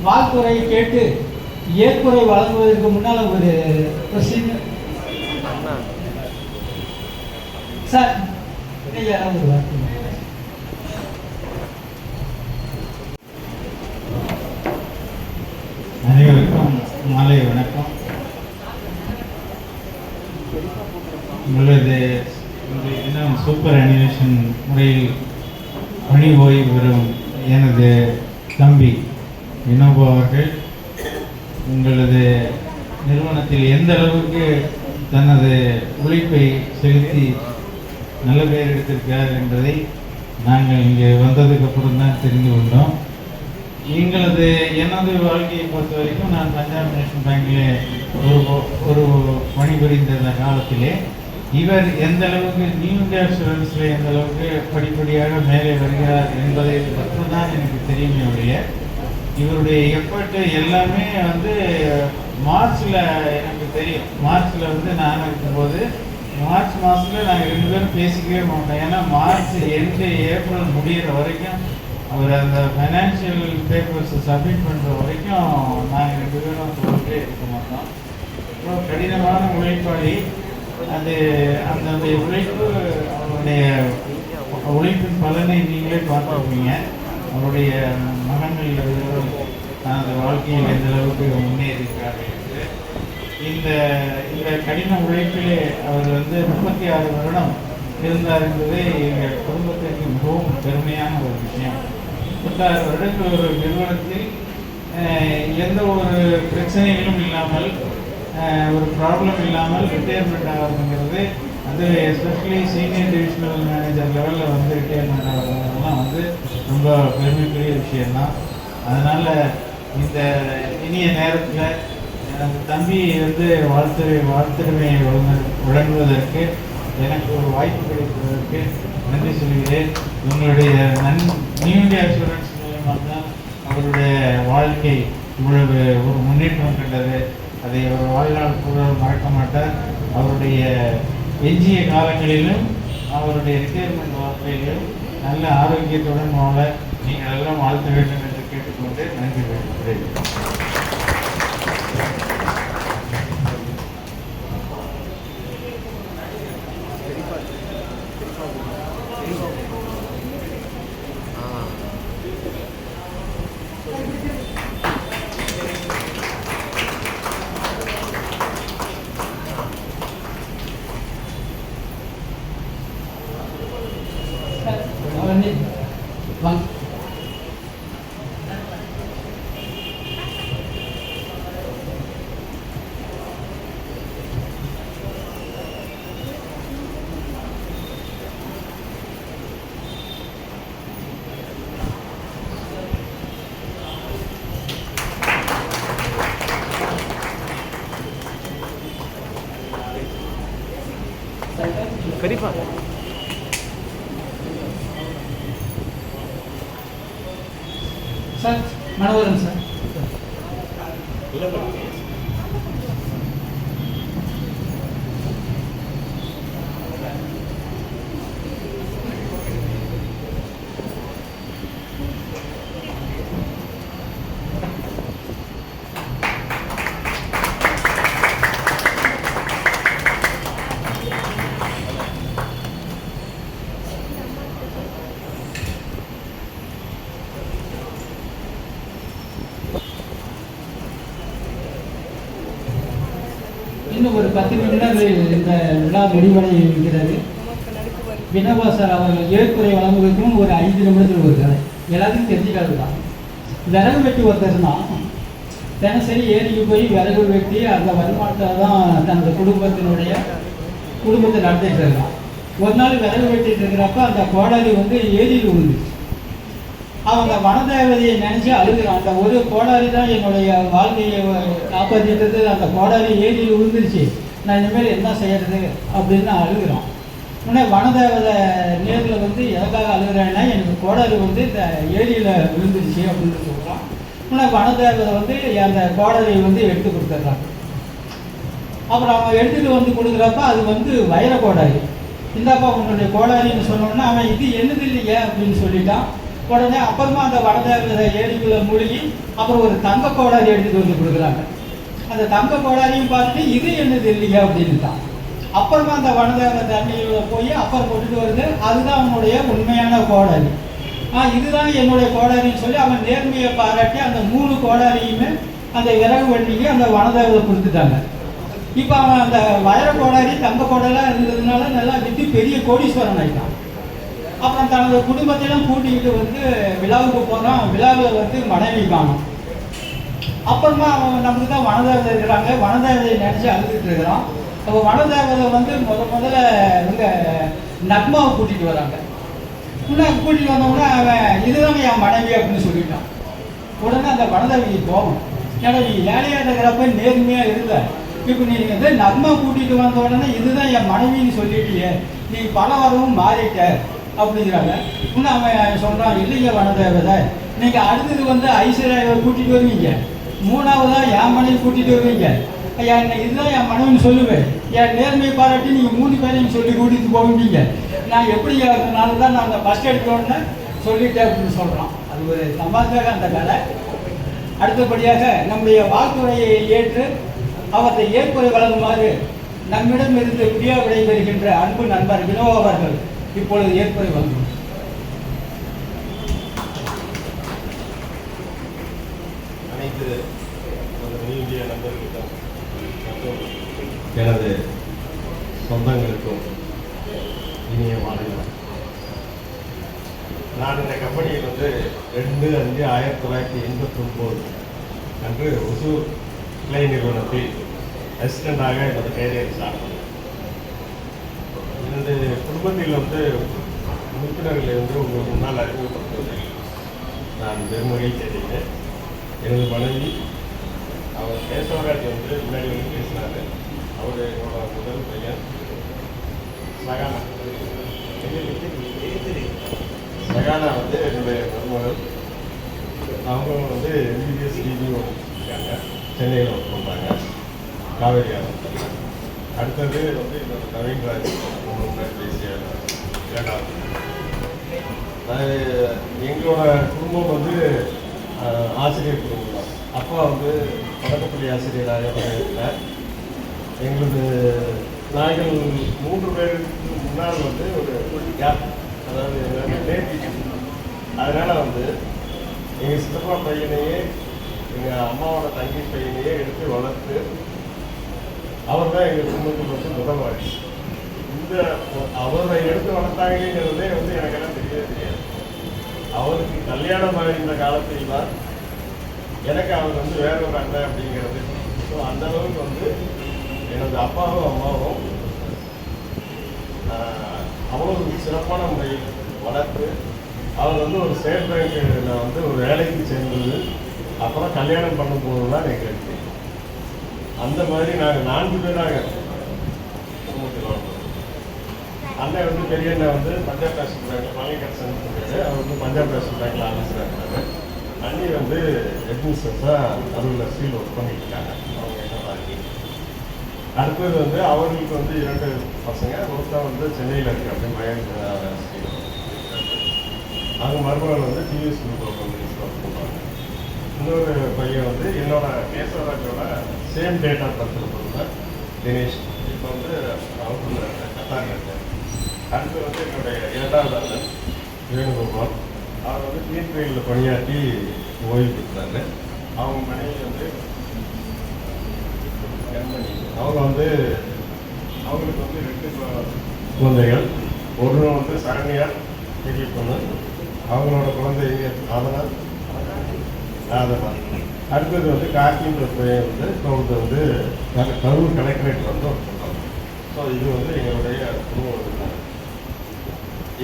வாழ்த்துறை கேட்டு ஏற்புரை வழங்குவதற்கு முன்னால் ஒரு சின்ன சார் நீங்கள் யாராவது ஒரு வார்த்தை. அனைவருக்கும் மாலை வணக்கம். உங்களது இன்னும் சூப்பர் அனிமேஷன் முறையில் பணி ஓய்வு பெறும் எனது தம்பி வினோபா அவர்கள் உங்களது நிறுவனத்தில் எந்த அளவுக்கு தனது உழைப்பை செலுத்தி நல்ல பெயர் எடுத்திருக்கிறார் என்பதை நாங்கள் இங்கே வந்ததுக்கு அப்புறம் தான் தெரிந்து கொண்டோம். எனது வாழ்க்கையை பொறுத்த வரைக்கும் நான் பஞ்சாப் நேஷனல் பேங்கிலே ஒரு பணிபுரிந்த காலத்திலே இவர் எந்த அளவுக்கு நியூ இந்தியா ஸ்டூடெண்ட்ஸில் எந்த அளவுக்கு படிப்படியாக மேலே வருகிறார் என்பதை மட்டும்தான் எனக்கு தெரியுமே ஒழிய இவருடைய எஃபர்ட்டு எல்லாமே வந்து மார்ச்சில் எனக்கு தெரியும். மார்ச்சில் வந்து நான் இருக்கும்போது மார்ச் மாதத்தில் நாங்கள் 2 பேரும் பேசிக்கவே மாட்டோம். ஏன்னா மார்ச் எண்டு ஏப்ரல் முடிகிற வரைக்கும் அவர் அந்த ஃபைனான்ஷியல் பேப்பர்ஸை சப்மிட் பண்ணுற வரைக்கும் நாங்கள் 2 பேரும் சொல்லிட்டே இருக்க மாட்டோம். ரொம்ப கடினமான உழைப்பாளி. அந்த உழைப்பு அவருடைய உழைப்பின் பலனை நீங்களே பார்த்துருப்பீங்க. அவருடைய மகன்கள் தனது வாழ்க்கையில் எந்த அளவுக்கு முன்னேறியிருக்கிறார்கள் என்று. இந்த கடின உழைப்பிலே அவர் வந்து 36 வருடம் இருந்தார் என்பது எங்கள் குடும்பத்திற்கு மிகவும் பெருமையான ஒரு விஷயம். 36 வருடங்கள் ஒரு நிறுவனத்தில் எந்த ஒரு பிரச்சனைகளும் இல்லாமல் ஒரு ப்ராப்ளம் இல்லாமல் ரிட்டையர்மெண்ட் ஆகிறதுங்கிறது, அது எஸ்பெஷலி சீனியர் டிவிஷனல் மேனேஜர் லெவலில் வந்து ரிட்டையர்மெண்ட் ஆகிறதுலாம் வந்து ரொம்ப பெருமைக்குரிய விஷயம்தான். அதனால் இந்த இனிய நேரத்தில் எனது தம்பி வந்து வாழ்த்துரிமையை வழங்குவதற்கு எனக்கு ஒரு வாய்ப்பு கிடைப்பதற்கு நன்றி சொல்கிறேன். உங்களுடைய நியூ இந்தியா ஸ்டூடெண்ட்ஸ் மூலமாக தான் அவருடைய வாழ்க்கை இவ்வளவு ஒரு முன்னேற்றம் கண்டது. அதை அவர் வாழ்நாள் கூட மறக்க மாட்டார். அவருடைய எஞ்சிய காலங்களிலும் அவருடைய ரிட்டையர்மெண்ட் வாழ்க்கையிலும் நல்ல ஆரோக்கியத்துடன் வாழ நீங்கள் எல்லாம் வாழ்த்த வேண்டும் என்று கேட்டுக்கொண்டு நன்றி வேண்டுகிறேன். கண்டிப்பா சார் மனோகரன் சார். இன்னும் ஒரு 10 நிமிடங்களில் இந்த விழா முடிவடைகிறது. வினோபா சார் அவர்கள் ஏற்புரை வழங்குவதற்கும் ஒரு 5 நிமிடத்தில் ஒரு கதை. எல்லாத்துக்கும் தெரிஞ்சுக்காது தான். விறகு வெட்டி ஒருத்தர் தான் தினசரி ஏரிக்கு போய் விறகு வெட்டி அந்த வருமானத்தை தான் தனது குடும்பத்தை நடத்திட்டு இருக்கான். ஒரு நாள் விறகு வெட்டிட்டு இருக்கிறப்ப அந்த கோடாரி ஏரியில் விழுந்துச்சு. அவங்க வனதேவதையை நினச்சி அழுகிறான். அந்த ஒரு கோடாரி தான் என்னுடைய வாழ்க்கையை காப்பாற்றிட்டு, அந்த கோடாரி ஏரியில் விழுந்துருச்சு, நான் இனிமேல் என்ன செய்யறது அப்படின்னு அழுகிறான். உடனே வனதேவதை நேரில் எதுக்காக அழுகிறேன்னா எனக்கு கோடாரி இந்த ஏரியில் விழுந்துருச்சு அப்படின்னு சொல்கிறான். உடனே வனதேவதை அந்த கோடாரியை எடுத்து கொடுத்துட்றாங்க. அப்புறம் அவங்க எடுத்துகிட்டு கொடுக்குறப்ப அது வைர கோடாரி. இந்தாப்பா உன்னுடைய கோடாரின்னு சொன்னோன்னா அவன் இது என்னது இல்லையே அப்படின்னு சொல்லிட்டான். உடனே அப்புறமா அந்த வடதேவதை ஏரிக்குள்ள மூழ்கி அப்புறம் ஒரு தங்க கோடாரி எடுத்துட்டு கொடுக்குறாங்க. அந்த தங்க கோடாரியும் பார்த்துட்டு இது என்னது இல்லையா அப்படின்ட்டான். அப்புறமா அந்த வனதேவதை தண்ணியில் போய் அப்புறம் கொண்டுட்டு வருது, அதுதான் அவனுடைய உண்மையான கோடாரி. இதுதான் என்னுடைய கோடாரின்னு சொல்லி அவன் நேர்மையை பாராட்டி அந்த 3 கோடாரியுமே அந்த விறகு வண்டிக்கு அந்த வனதேவதை கொடுத்துட்டாங்க. இப்போ அவன் அந்த வைர கோடாரி தங்க கோடாரிலாம் இருந்ததுனால நல்லா விற்று பெரிய கோடீஸ்வரன் ஆகிட்டான். அப்புறம் தனது குடும்பத்தையும் கூட்டிக்கிட்டு விழாவுக்கு போகிறான். விழாவில் மனைவி காணும். அப்புறமா அவன் நமக்கு தான் வனதேவதை இருக்கிறாங்க, வனதேவதையை நினச்சி அழுதுட்டு இருக்கிறான். அப்போ வனதேவதை முதல்ல நக்மாவை கூட்டிகிட்டு வராங்க. இன்னும் கூட்டிகிட்டு வந்தோடனே அவன் இதுதான் என் மனைவி அப்படின்னு சொல்லிட்டான். உடனே அந்த வனதேவதைக்கு போகும், ஏன்னா நீ ஏழையாக இருக்கிறப்ப நேர்மையாக இருந்த, இப்போ நீ நக்மா கூட்டிகிட்டு வந்த உடனே இதுதான் என் மனைவின்னு சொல்லிட்டியே, நீ பல வரவும் மாறிட்ட அப்படிங்கிறாங்க. இன்னும் அவன் சொல்கிறான், இல்லைங்க வனதேவதை, நீங்கள் அடுத்தது ஐஸ்வர்யாவை கூட்டிகிட்டு வருவீங்க, 3ஆவதாக என் மனைவி கூட்டிகிட்டு வருவீங்க, இதுதான் என் மனைவின்னு சொல்லுவேன், என் நேர்மையை பாராட்டி நீங்கள் 3 பேரையும் சொல்லி கூட்டிகிட்டு போவீங்க, நான் எப்படி அதனால தான் நான் அந்த ஃபஸ்ட் எடுக்கணும்னு சொல்லிட்டேன் அப்படின்னு சொல்கிறான். அது ஒரு சம்பாதிக்காக அந்த கதை. அடுத்தபடியாக நம்முடைய வாழ்த்துறையை ஏற்று அவற்றை ஏற்புரை வழங்குமாறு நம்மிடமிருந்து விடைபெறுகின்ற அன்பு நண்பர் வினோபா அவர்கள் இப்பொழுது ஏற்புரை வழங்கும். அனைத்து மீடியா நண்பர்களுக்கும் மற்றும் எனது சொந்தங்களுக்கும் இனிய வணக்கம். நான் இந்த கம்பெனியில் 2/5/1989 அன்று ஒசூர் கிளை நிறுவனத்தில் அசிஸ்டண்டாக எனது கேரியர் ஸ்டார்ட் பண்ணேன். எனது குடும்பத்தில் உறுப்பினர்களை உங்கள் முன்னால் அறிமுகப்படுத்துவதில் நான் பெருமகிழ்ச்சி அடைகிறேன். எனது மனைவி அவர் கேசவராஜ் முன்னாடி பேசினார். அவர் என்னோட முதல் பையன் சகானா. சகானா என்னுடைய மருமகள். அவங்க எம்பிபிஎஸ் டிபிஓ இருக்காங்க, சென்னையில் ஒர்க் பண்ணுறாங்க, காவேரி ஆரம்பத்தில். அடுத்தது என்னோட நவீன்ராஜ் பேசிய இரண்டாவது. எங்களோட குடும்பம் ஆசிரியர் குடும்பம் தான். அப்பா தொடக்கப்பள்ளி ஆசிரியராக பணியாற்றினார். எங்களது நாங்கள் 3 பேருக்கு முன்னால் ஒரு கேப், அதாவது லேட் டீச்சர். அதனால் எங்கள் சித்தப்பா பையனையே எங்கள் அம்மாவோட தங்கி பையனையே எடுத்து வளர்த்து அவர் தான் எங்கள் குடும்பத்துக்கு முதல் வாரிசு. அவரை எடுத்து வளர்த்தாங்கிறதே எனக்கெல்லாம் தெரியவே தெரியாது. அவருக்கு கல்யாணம் ஆகின்ற காலத்தில் தான் எனக்கு அவர் வேற ஒரு அண்ணன் அப்படிங்கிறது. ஸோ அந்த அளவுக்கு எனது அப்பாவும் அம்மாவும் அவ்வளோ சிறப்பான முறையில் வளர்த்து அவர் ஒரு ஸ்டேட் பேங்க்கில் ஒரு வேலைக்கு சேர்ந்தது. அப்புறம் கல்யாணம் பண்ணும் போது தான் எங்களுக்கு அந்த மாதிரி நாங்கள் 4 பேராக குடும்பத்தில் வளர்ந்தோம். அண்ணன் வந்து பெரிய அண்ணன் வந்து பஞ்சாப் நேஷனல் பேங்க்ல மல்லிகார்ஜுன் இருக்காரு. அவர் வந்து பஞ்சாப் நேஷனல் பேங்க்ல ஆஃபீஸராக இருக்காரு. அண்ணி வந்து அட்மினிஸ்ட்ரேட்டராக நடுவில் ஸ்டீல் ஒர்க் பண்ணிட்டு இருக்காங்க. அவங்க என்ன பாருங்க. அடுத்தது வந்து அவர்களுக்கு வந்து 2 பசங்க. ஒருத்தர் வந்து சென்னையில் இருக்கு அப்படி மகேந்திரா ஸ்டீல். அவங்க மருமகள் வந்து TVS group of companies work பண்ணுவாங்க. இன்னொரு பையன் வந்து என்னோட கேசவராஜோட சேம் டேட் ஆஃப் பர்த் இருக்கிற தினேஷ். இப்போ வந்து அவங்க கத்தாரில் இருக்காரு. அடுத்து வந்து என்னுடைய 2வது அண்ணன் வேணுகோபால். அவர் வந்து கிளீன் ட்ரெயினில் பணியாற்றி ஓய்வு பெற்றாரு. அவங்க மனைவி வந்து அவங்க வந்து அவங்களுக்கு வந்து 2 குழந்தைகள். ஒரு வந்து சரண்யா பெரிய பொண்ணு. அவங்களோட குழந்தைங்க அதனால் அடுத்தது வந்து கார்த்தின்ற பையன் வந்து அவங்க வந்து கரூர் கலெக்டரேட் வந்து ஒர்க் பண்ணுறாங்க. ஸோ இது வந்து எங்களுடைய குடும்பம்.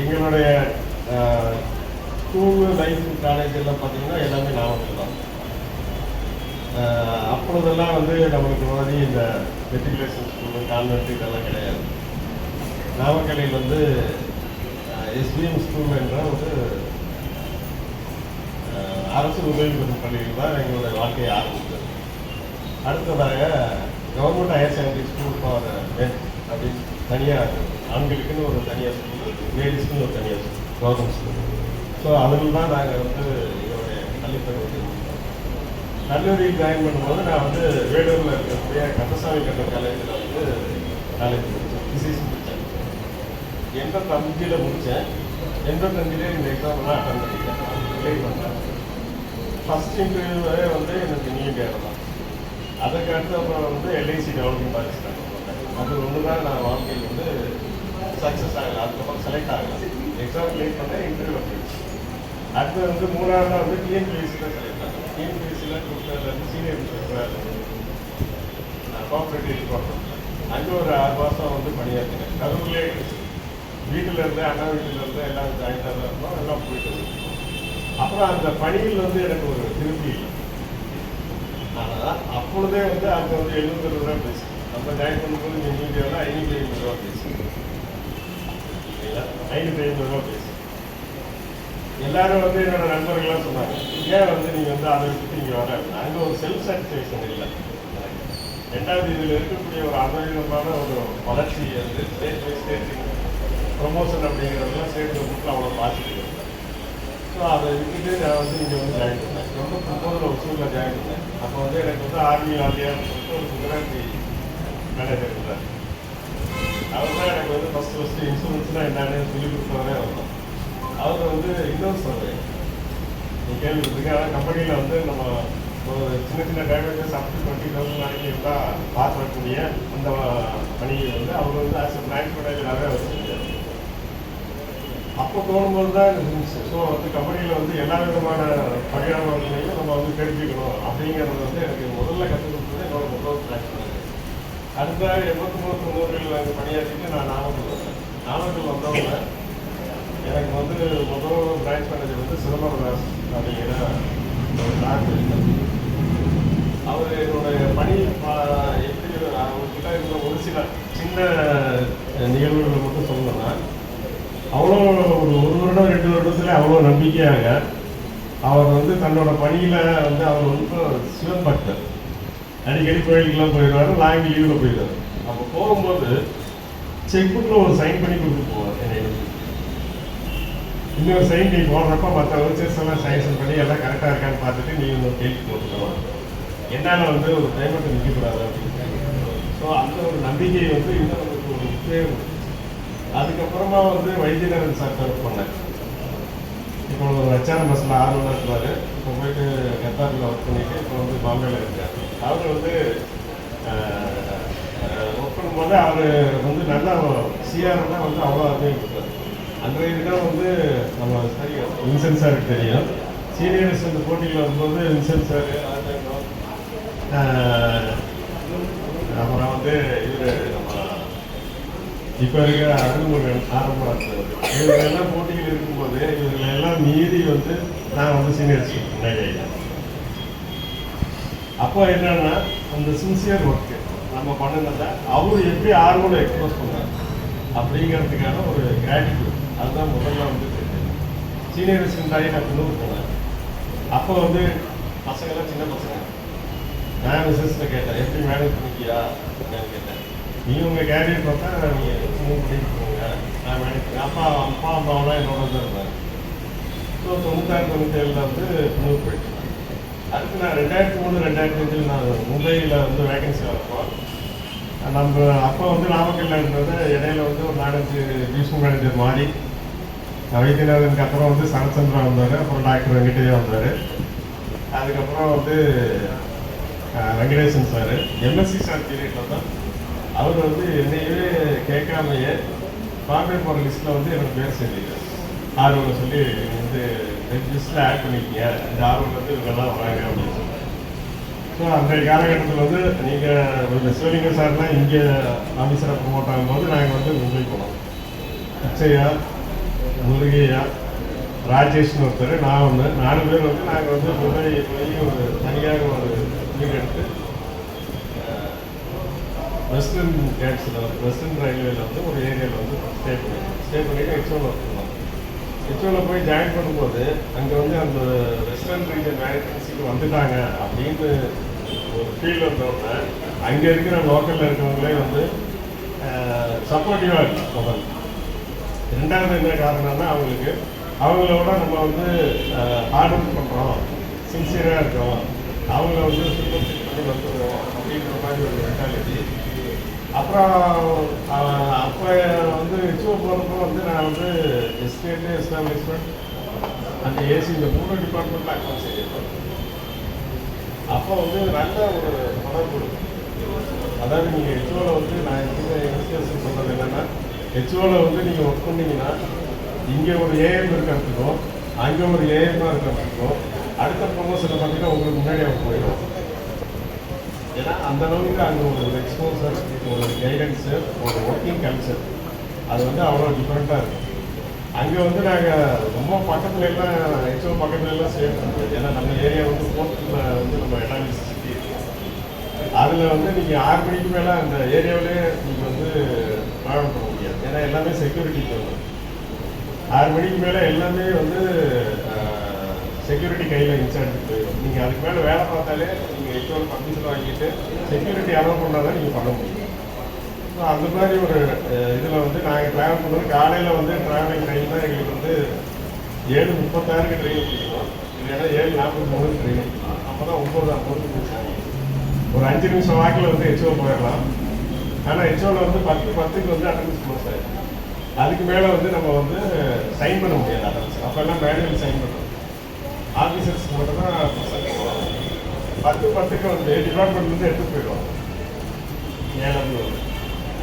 எங்களுடைய ஸ்கூலு லைஃப் காலேஜ் எல்லாம் பார்த்தீங்கன்னா எல்லாமே நாமக்கல் தான். அப்பொழுதெல்லாம் வந்து நம்மளுக்கு மாதிரி இந்த மெட்ரிகுலேஷன் ஸ்கூலு கான்வென்ட் இதெல்லாம் கிடையாது. நாமக்கல்லில் வந்து எஸ்பிஎம் ஸ்கூல் என்ற ஒரு அரசு உதவி பெறும் பள்ளியில் தான் எங்களுடைய வாழ்க்கையை ஆரம்பித்தது. அடுத்ததாக government higher secondary school for men அப்படின்னு தனியாக ஆண்களுக்குன்னு ஒரு தனியார் ஸ்கூல், லேடிஸ்க்குன்னு ஒரு தனியார் ஸ்கூல், கவர்மெண்ட் ஸ்கூல். ஸோ அதில் தான் நாங்கள் வந்து எங்களுடைய கல்விப்பணி கல்லூரியில் ஜாயின் பண்ணும்போது நான் வந்து வேலூரில் இருக்கக்கூடிய கந்தசாமி கட்டர் காலேஜில் வந்து காலேஜ் முடித்தேன். பிசிசி முடித்தேன். 85 முடித்தேன். 85 இந்த எக்ஸாம்லாம் அட்டன் பண்ணிட்டேன். அப்ளை பண்ணேன். ஃபஸ்ட் இன்டர்வியூவே வந்து எனக்கு நியூ இந்தியாவில் தான். அதுக்கு அடுத்து அப்புறம் வந்து எல்ஐசி டெவலப்மெண்ட் பாகிஸ்தான் போட்டேன். அது ஒன்று தான் நான் வாழ்க்கையில் வந்து சக்ஸஸ் ஆகலை. அதுக்கப்புறம் செலக்ட் ஆகலை. எக்ஸாம் கிளியர் பண்ணேன். இன்டர்வியூ வந்துருச்சு. அடுத்து வந்து 3ஆவது வந்து டிஎன்பிஎஸ்சியில் செலக்ட் ஆகும். டிஎன்பிஎஸ்சியில் கொடுத்தது சீனியர் இன்ஸ்பெக்டராக கோஆப்ரேட்டிவ் டிபார்ட்மெண்ட். அங்கே ஒரு 6 மாதம் வந்து பணியாற்றினேன். கரூர்லேயே வீட்டில் இருந்து அண்ணா வீட்டில் இருந்து எல்லாம் ஜாயிண்டாக தான் இருந்தோம். எல்லாம் போயிட்டு இருந்தோம். அப்புறம் அந்த பணியில் வந்து எனக்கு ஒரு திருப்தி இல்லை. ஆனால் அப்பொழுதே வந்து அங்கே வந்து 70 ரூபா பேசி நம்ம ஜாயின் பண்ணும்போது இந்தியாவில் 550 ரூபா பேசி இல்லைங்களா, 550 ரூபா பேசி எல்லாரும் வந்து என்னோட நண்பர்கள்லாம் சொன்னாங்க, ஏன் வந்து நீங்கள் வந்து அதை விட்டு நீங்கள் வர அங்கே ஒரு செல்ஃப் சாட்டிஸ்ஃபேக்ஷன் இல்லை. 2வது இதில் இருக்கக்கூடிய ஒரு அபரிதமான ஒரு வளர்ச்சி வந்து ஸ்டேட் பை ஸ்டேட் ப்ரொமோஷன் அப்படிங்கிறதெல்லாம் ஸ்டேட் கவர்மெண்ட்டில் அவ்வளோ பாசிட்டிவ் இல்லை. ஸோ அதை விட்டுட்டு நான் வந்து இங்கே வந்து ஜாயின் பண்ணேன். 2009 ஒசூரில் ஜாயின் பண்ணேன். அப்போ வந்து எனக்கு வந்து ஆர்மி ஆலியான்னு சொல்லிட்டு ஒரு குஜராத்தி மேனேஜர் இருந்தார். அவர் தான் எனக்கு வந்து ஃபஸ்ட்டு இன்சூரன்ஸ்னால் என்னன்னு சொல்லி கொடுத்தவரே வந்தோம். அவர் வந்து இன்னொரு சொல்கிறேன் நீங்கள் கேள்விப்பட்டிருக்கேன். ஆனால் கம்பெனியில் வந்து நம்ம ஒரு சின்ன டேமேஜஸ் அப் டு 20,000 வரைக்கும் இருந்தால் பார்க்கக்கூடிய அந்த பணியை வந்து அவர் வந்து ஆஸ் அ பிரான்ச் மேனேஜராகவே அவர் செஞ்சார். அப்போ தோணும்போது தான் இருந்துச்சு. ஸோ வந்து கம்பெனியில் வந்து எல்லா விதமான பணியாளர்களையும் நம்ம வந்து தெரிஞ்சுக்கணும் அப்படிங்கிறது வந்து எனக்கு முதல்ல கற்றுக் கொடுத்தது என்னோட முதல் பிரான்ச் மேனேஜர். அடுத்த 89-90 அங்கே பணியாற்றிட்டு நான் நாமக்கல் வந்தேன். நாமக்கல் வந்தவங்க எனக்கு வந்து முதல் பிரான்ச் மேனேஜர் வந்து சிதம்பரதாஸ் அப்படிங்கிற ஒரு சார் இருக்கார். அவர் என்னுடைய பணி எப்படி அவர்கிட்ட இருந்த ஒரு சில சின்ன நிகழ்வுகளை மட்டும் சொல்லணும்னா, அவ்வளோ ஒரு 1 வருடம் 2 வருடத்தில் அவ்வளோ நம்பிக்கையாக அவர் வந்து தன்னோட பணியில் வந்து அவர் வந்து சிவன் பக்தர். அடிக்கடி கோயிலுக்கெல்லாம் போயிடுவார். லாங் லீவில் போயிடுவார். அப்போ போகும்போது செக் புக்கில் ஒரு சைன் பண்ணி கொடுத்து போவார். என்னை இன்னொரு சைன் நீ போடுறப்ப மற்ற வவுச்சர்ஸ் எல்லாம் சைன்ஷன் பண்ணி எல்லாம் கரெக்டாக இருக்கான்னு பார்த்துட்டு நீ இன்னொரு கேள்வி போட்டுக்கலாம். என்னால் வந்து ஒரு பேமெண்ட் நிற்கக்கூடாது அப்படின்னு. ஸோ அந்த ஒரு நம்பிக்கை வந்து இன்னும் நமக்கு ஒரு உத்வேகம். அதுக்கப்புறமா வந்து வைத்தியநாதன் சார் ஒர்க் பண்ணேன். இப்போ ஒரு HRMSல ஆர்வலாக இருந்தார். இப்போ போயிட்டு கத்தாரில் ஒர்க் பண்ணிவிட்டு இப்போ வந்து பாம்பேயில் இருக்கார். அவர் வந்து ஒர்க் பண்ணும்போது அவர் வந்து நல்லா சிஆர்லாம் வந்து அவ்வளோ அதையும் கொடுத்தார். அன்றைய தினம் வந்து நம்ம தெரியும் வின்சென்ட் சாருக்கு தெரியும். சீனியர்ஸ் இந்த போட்டியில் வரும்போது வின்சென்ட் சார், அப்புறம் வந்து இவர் நம்ம இப்போ இருக்கிற அருள்முருகன் ஆரம்பத்தில் இவர்களெல்லாம் போட்டியில் இருக்கும்போது இவர்களெல்லாம் மீறி வந்து நான் வந்து சீனியர்ஸ் முன்னாடி ஆகிட்டேன். அப்போ என்னன்னா அந்த சின்சியர் ஒர்க்கு நம்ம பண்ணினதை அவர் எப்படி ஆர்வம் எக்ஸ்பிரஸ் பண்ணார். அப்படிங்கிறதுக்கான ஒரு கிராட்டிடியூட் அதுதான் முதல்ல வந்து தெரிஞ்சது. சீனியர் ரெசிடென்ட் ஆகி நான் குன்னூர் போனேன். அப்போ வந்து பசங்கள்லாம் சின்ன பசங்க. நான் மிஸ்ஸஸ்ட்டை கேட்டேன், எப்படி மேனேஜ் பண்ணிக்கியா அப்படின்னு கேட்டேன். நீ உங்கள் கேரியர் பார்த்தா நீங்கள் குன்னூர் பண்ணிட்டு போங்க, நான் மேனேஜ் பண்ணேன். அப்பா அம்மாவெல்லாம் என்னோட தான் இருந்தாங்க. ஸோ 96-97 வந்து குன்னூர் போயிட்டு அதுக்கு நான் 2003 2005 நான் மும்பையில் வந்து வேகன்சி வரப்போ நம்ம அப்போ வந்து நாமக்கல்ல இருந்தது. இடையில வந்து ஒரு 4-5 டிவிஷன் மேனேஜர் மாறி வைத்தியநாதனுக்கு அப்புறம் வந்து சரச்சந்திரா வந்தார், அப்புறம் டாக்டர் வெங்கடேயா வந்தார், அதுக்கப்புறம் வந்து வெங்கடேசன் சார் எம்எஸ்சி சார் பீரியடில் தான் அவர் வந்து என்னையே கேட்காமையே பாம்பே போகிற லிஸ்ட்டில் வந்து எனக்கு பேர் சேர்த்துக்கிட்டார். ஆர்வம் சொல்லி வந்து லிஸ்ட்டில் ஆட் பண்ணிக்கிங்க, இந்த ஆர்வம் வந்து இவங்கெல்லாம் வராங்க அப்படின்னு சொல்லி. ஸோ அந்த காலகட்டத்தில் வந்து நீங்கள் சிவலிங்கம் சார்லாம் இங்கே ஆஃபீஸராக ப்ரொமோட் ஆகும்போது நாங்கள் வந்து மும்பை போனோம். அச்சையா, முருகையா, ராஜேஷ்னு ஒருத்தர், நான் ஒன்று, 4 பேர் வந்து நாங்கள் வந்து மும்பை போய் ஒரு தனியாக ஒரு வீடு எடுத்து வெஸ்டர்ன் கேட்ஸில் வெஸ்டர்ன் ரயில்வேல வந்து ஒரு ஏரியாவில் வந்து ஸ்டே பண்ணிவிட்டு ஹெச்ஓவில் ஒர்க் பண்ணோம். ஹெச்ஓவில் போய் ஜாயின் பண்ணும்போது அங்கே வந்து அந்த வெஸ்டர்ன் ரீஜன் வேகன்சிக்கு வந்துட்டாங்க அப்படின்னு ஒரு ஃபீல் வந்தோடனே அங்கே இருக்கிற லோக்கலில் இருக்கிறவங்களே வந்து சப்போர்ட்டிவாக இருக்கும் முதல். ரெண்டாவது என்ன காரணம்னா அவங்களோட நம்ம வந்து ஹார்ட் ஒர்க் பண்ணுறோம், சின்சியராக இருக்கோம், அவங்கள வந்து சூப்பர் பண்ணி வந்துடுறோம் அப்படின்ற மாதிரி ஒரு மென்டாலிட்டி. அப்புறம் அப்போ வந்து ஹெச்ஓ போகிறப்போ வந்து நான் வந்து எஸ்டேட்டு எஸ்டாப்ளிஷ்மெண்ட் அந்த ஏசி இந்த 3 டிபார்ட்மெண்ட்டில் அக்கௌண்ட் செய்யப்போம். அப்போ வந்து நல்ல ஒரு மனம் கொடுக்கும். அதாவது நீங்கள் ஹெச்ஓவில் வந்து நான் யங்ஸ்டர்ஸ் சொல்கிறது என்னென்னா, ஹெச்ஓவில் வந்து நீங்கள் ஒர்க் பண்ணிங்கன்னா இங்கே ஒரு ஏஎம் இருக்கிறதுக்கும் அங்கே ஒரு ஏஎம்மாக இருக்கிறதுக்கும் அடுத்த ப்ரொமோஷனை பார்த்தீங்கன்னா உங்களுக்கு முன்னாடி அவங்க போயிடும். ஏன்னா அந்த அளவுக்கு அங்கே ஒரு எக்ஸ்போசர், ஒரு கைடன்ஸு, ஒரு ஒர்க்கிங் கல்ச்சர் அது வந்து அவ்வளோ டிஃப்ரெண்ட்டாக இருக்கும். அங்கே வந்து நாங்கள் ரொம்ப பக்கத்துல எல்லாம் ஹெச்ஓ பக்கத்துல எல்லாம் ஸ்டே பண்ணுறது. ஏன்னா நம்ம ஏரியா வந்து போர்ட்டில் வந்து நம்ம எட்டாலிஸ் சிட்டி இருக்கும். அதில் வந்து நீங்கள் 6 மணிக்கு மேலே அந்த ஏரியாவிலே நீங்கள் வந்து ட்ராவல் பண்ண முடியாது. ஏன்னா எல்லாமே செக்யூரிட்டி தேவை. 6 மணிக்கு மேலே எல்லாமே வந்து செக்யூரிட்டி கையில் இன்சார்ஜ் போயிடும். நீங்கள் அதுக்கு மேலே வேலை பார்த்தாலே நீங்கள் ஹெச்ஓவில் பர்மிஷன் வாங்கிட்டு செக்யூரிட்டி அலோவ் பண்ணால் தான் நீங்கள் பண்ண முடியும். ஸோ அந்த மாதிரி ஒரு இதில் வந்து நாங்கள் ட்ராவல் பண்ணுறது காலையில் வந்து ட்ராவலிங் டைம் தான் எங்களுக்கு வந்து 7:36 ட்ரெயின் பிடிக்கணும், இல்லைன்னா 7:43 ட்ரெயின். அப்போ தான் 9:50 முடிச்சாங்க. ஒரு 5 நிமிஷம் வாக்கில் வந்து ஹெச்ஓ போயிடலாம். ஆனால் ஹெச்ஓவில் வந்து 10:10க்கு வந்து அட்டண்டன்ஸ் க்ளோஸ் ஆகிடும். அதுக்கு மேலே வந்து நம்ம வந்து சைன் பண்ண முடியாது அட்டண்டன்ஸ். அப்போல்லாம் மேனுவல் சைன் பண்ணுறோம். ஆஃபீஸர்ஸ்க்கு மட்டும் தான் 10:10க்கு வந்து டிபார்ட்மெண்ட்லேருந்து எடுத்து போயிடுவாங்க. ஏழாவது வந்து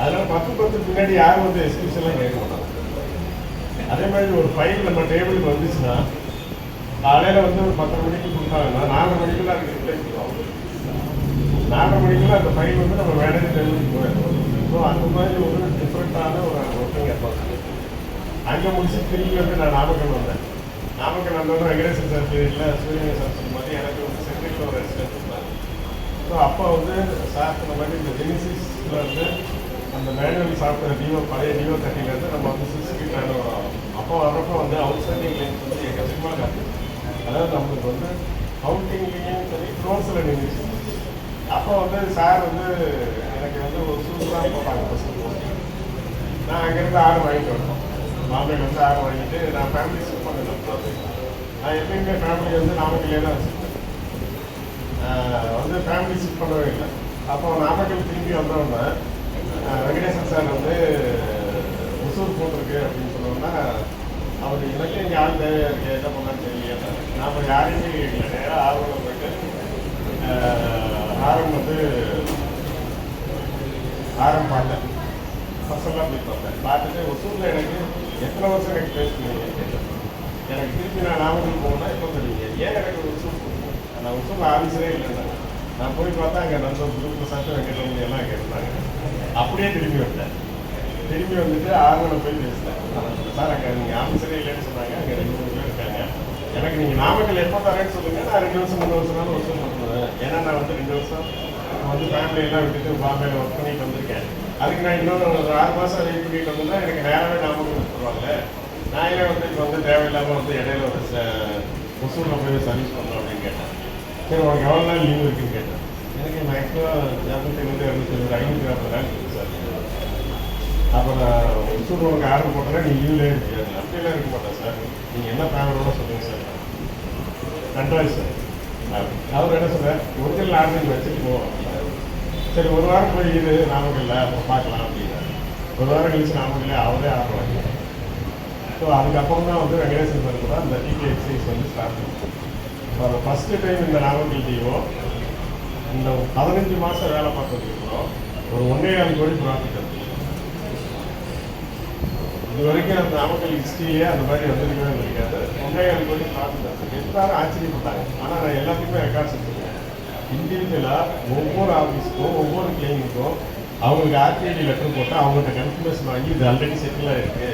அதனால் 10:10க்கு முன்னாடி யாரும் வந்து எக்ஸ்கியூஷன்லாம் கேட்க மாட்டாங்க. அதே மாதிரி ஒரு ஃபைல் நம்ம டேபிளுக்கு வந்துச்சுன்னா காலையில் வந்து ஒரு 10 மணிக்கு கொடுத்தாங்கன்னா 4 மணிக்குள்ள அதுக்கு ரிப்ளை கொடுப்பாங்க. 4 மணிக்குள்ள அந்த ஃபைல் வந்து நம்ம மேனேஜர் டேபிளுக்கு போயிடும். ஸோ அந்த மாதிரி ஒரு டிஃப்ரெண்ட்டான ஒரு ஒர்க்கிங் அட்மாஸ்பியர். அங்கே முடிச்சு திரும்பி வந்து நான் நாமக்கல் வந்தேன். நாமக்கல் வந்தோட வெங்கடேசன் சார் பீரியடில் சூரியன் சார் சொன்ன மாதிரி எனக்கு வந்து செக்ரட்டரி ஒரு ரெசிடென்ட் இருந்தாங்க. ஸோ அப்போ வந்து சார் சொன்ன மாதிரி இந்த ஜெனிசிஸில் வந்து அந்த மேனுவல் சாஃப்ட்வேர் பழைய டிஓ 30 நம்ம வந்து 60 வரும். அப்போ வர்றப்போ வந்து அவுட்ஸ்டாண்டிங் லைன்ஸ் வந்து எக்கச்சக்கமாக காட்டுது. அதாவது நம்மளுக்கு வந்து கவுண்டிங்லேயும் சரி க்ளோஸில் நின்றுச்சு. அப்போ வந்து சார் வந்து எனக்கு வந்து ஒரு சூப்பராக போட்டாங்க ஃபஸ்ட்டு போஸ்டிங். நான் அங்கேருந்து 6 வாங்கிட்டு வரணும். மாம்பேல வந்து 6 வாங்கிட்டு நான் ஃபேமிலி ஷிஃப்ட் பண்ணேன். நான் எப்பயுமே ஃபேமிலி வந்து நாமக்கல்லே தான் வச்சுருக்கேன். வந்து ஃபேமிலி ஷிஃப்ட் பண்ணவே இல்லை. அப்போ நாமக்கல் திரும்பி வந்தோடனே வெங்கடேசன் சார் வந்து ஒசூர் போட்டிருக்கு அப்படின்னு சொன்னோம்னா அவர் எனக்கு இங்கே ஆள் தேவையாக இருக்கு, என்ன பண்ணான்னு தெரியல. நாம் யாரையுமே இல்லை, நேராக ஆர்வம் போயிட்டு ஆரம் பார்த்தேன். ஃபஸ்ட்டெல்லாம் போய் பார்த்தேன். பார்த்துட்டு ஒசூரில் எனக்கு எத்தனை வருஷம் எக்ஸ்பீரியன்ஸ் பண்ணீங்கன்னு கேட்டேன். எனக்கு திருப்பி நான் நாமக்கல் போனால் எப்போ தெரியுங்க, ஏன் எனக்கு ஒசூர் போகணும், நான் ஒசூரில் ஆஃபீஸரே இல்லைன்னா நான் போய் பார்த்தா அங்கே நண்பர் குரூப்பில் சாப்பிட்டு வெங்கடேசன் எல்லாம் கேட்டாங்க. அப்படியே திரும்பி வந்தேன். திரும்பி வந்துட்டு ஆர்வம் போய் பேசினேன். சார் அங்கே நீங்கள் ஆஃபீஸரே இல்லைன்னு சொன்னாங்க, அங்கே 2-3 பேர் இருக்காங்க, எனக்கு நீங்கள் நாமக்கல் எப்போ தரேன்னு சொல்லுங்கள், நான் 2 வருஷம் 3 வருஷம்னாலும் ஒசூர் பண்ணுவேன். ஏன்னா நான் வந்து 2 வருஷம் வந்து ஃபேமிலியெல்லாம் விட்டுட்டு பாம்பேயில் ஒர்க் பண்ணிட்டு வந்திருக்கேன். அதுக்கு நான் இன்னொரு ஒரு 6 மாதம் வெயிட் பண்ணிட்டு வந்தோம்னா எனக்கு நேரமே நாமக்கல் சொல்லுவாங்க. நான் ஏன் வந்து இப்போ வந்து தேவையில்லாமல் வந்து இடையில ஒரு ஒசூரில் போய் சர்வீஸ் பண்ணோம் அப்படின்னு கேட்டேன். சரி உனக்கு எவ்வளோ நாள் லீவ் இருக்குன்னு கேட்டேன். எனக்கு மேக்ஸிமம் 250 550 நாள் இருக்குது சார். அப்போ நான் ஒசூர் உனக்கு ஆர்டர் போட்டேன்னா நீ லீவ்லேயே இருக்காது. அப்படியெல்லாம் இருக்க மாட்டேன் சார். நீங்கள் என்ன ஃபேவரோட சொல்லுங்கள் சார். கண்ட்ராய் சார். அவர் என்ன சொன்னார், ஒரிஜினல் ஆர்டர் வச்சுட்டு போவோம். சரி ஒரு வாரம் போய் இது நாமக்கல்ல அப்போ பார்க்கலாம் அப்படின்னாரு. ஒரு வாரம் கழிச்சு நாமக்கல்ல அவரே ஆர்டர் வாங்கினார். ஸோ அதுக்கப்புறம் தான் வந்து வெங்கடேசன் சார் கூட அந்த டிடி எக்ஸசைஸ் வந்து ஸ்டார்ட் பண்ணுவோம். ஸோ அந்த ஃபஸ்ட்டு டைம் இந்த நாமக்கல் டிஓ இந்த 15 மாதம் வேலை பார்த்ததுக்கப்புறம் ஒரு 1.25 கோடி ப்ராஃபிட் வந்து இது வரைக்கும் அந்த நாமக்கல் ஹிஸ்ட்ரியே அந்த மாதிரி வந்திருக்கவே இருக்காது. 1.25 கோடி ப்ராஃபிட் வந்து எல்லாரும் ஆச்சரியப்பட்டாங்க. ஆனால் நான் எல்லாத்துக்குமே ரெக்கார்ட்ஸ் வச்சுருக்கேன். இண்டிவிஜுவலாக ஒவ்வொரு ஆஃபீஸுக்கும் ஒவ்வொரு கிளைனிக்கும் அவங்களுக்கு ஆர்டிஐடி லெட்டர் போட்டு அவங்கள்ட்ட கன்ஃபர்மேஷன் வாங்கி இது ஆல்ரெடி செட்டில் ஆகிருக்கு.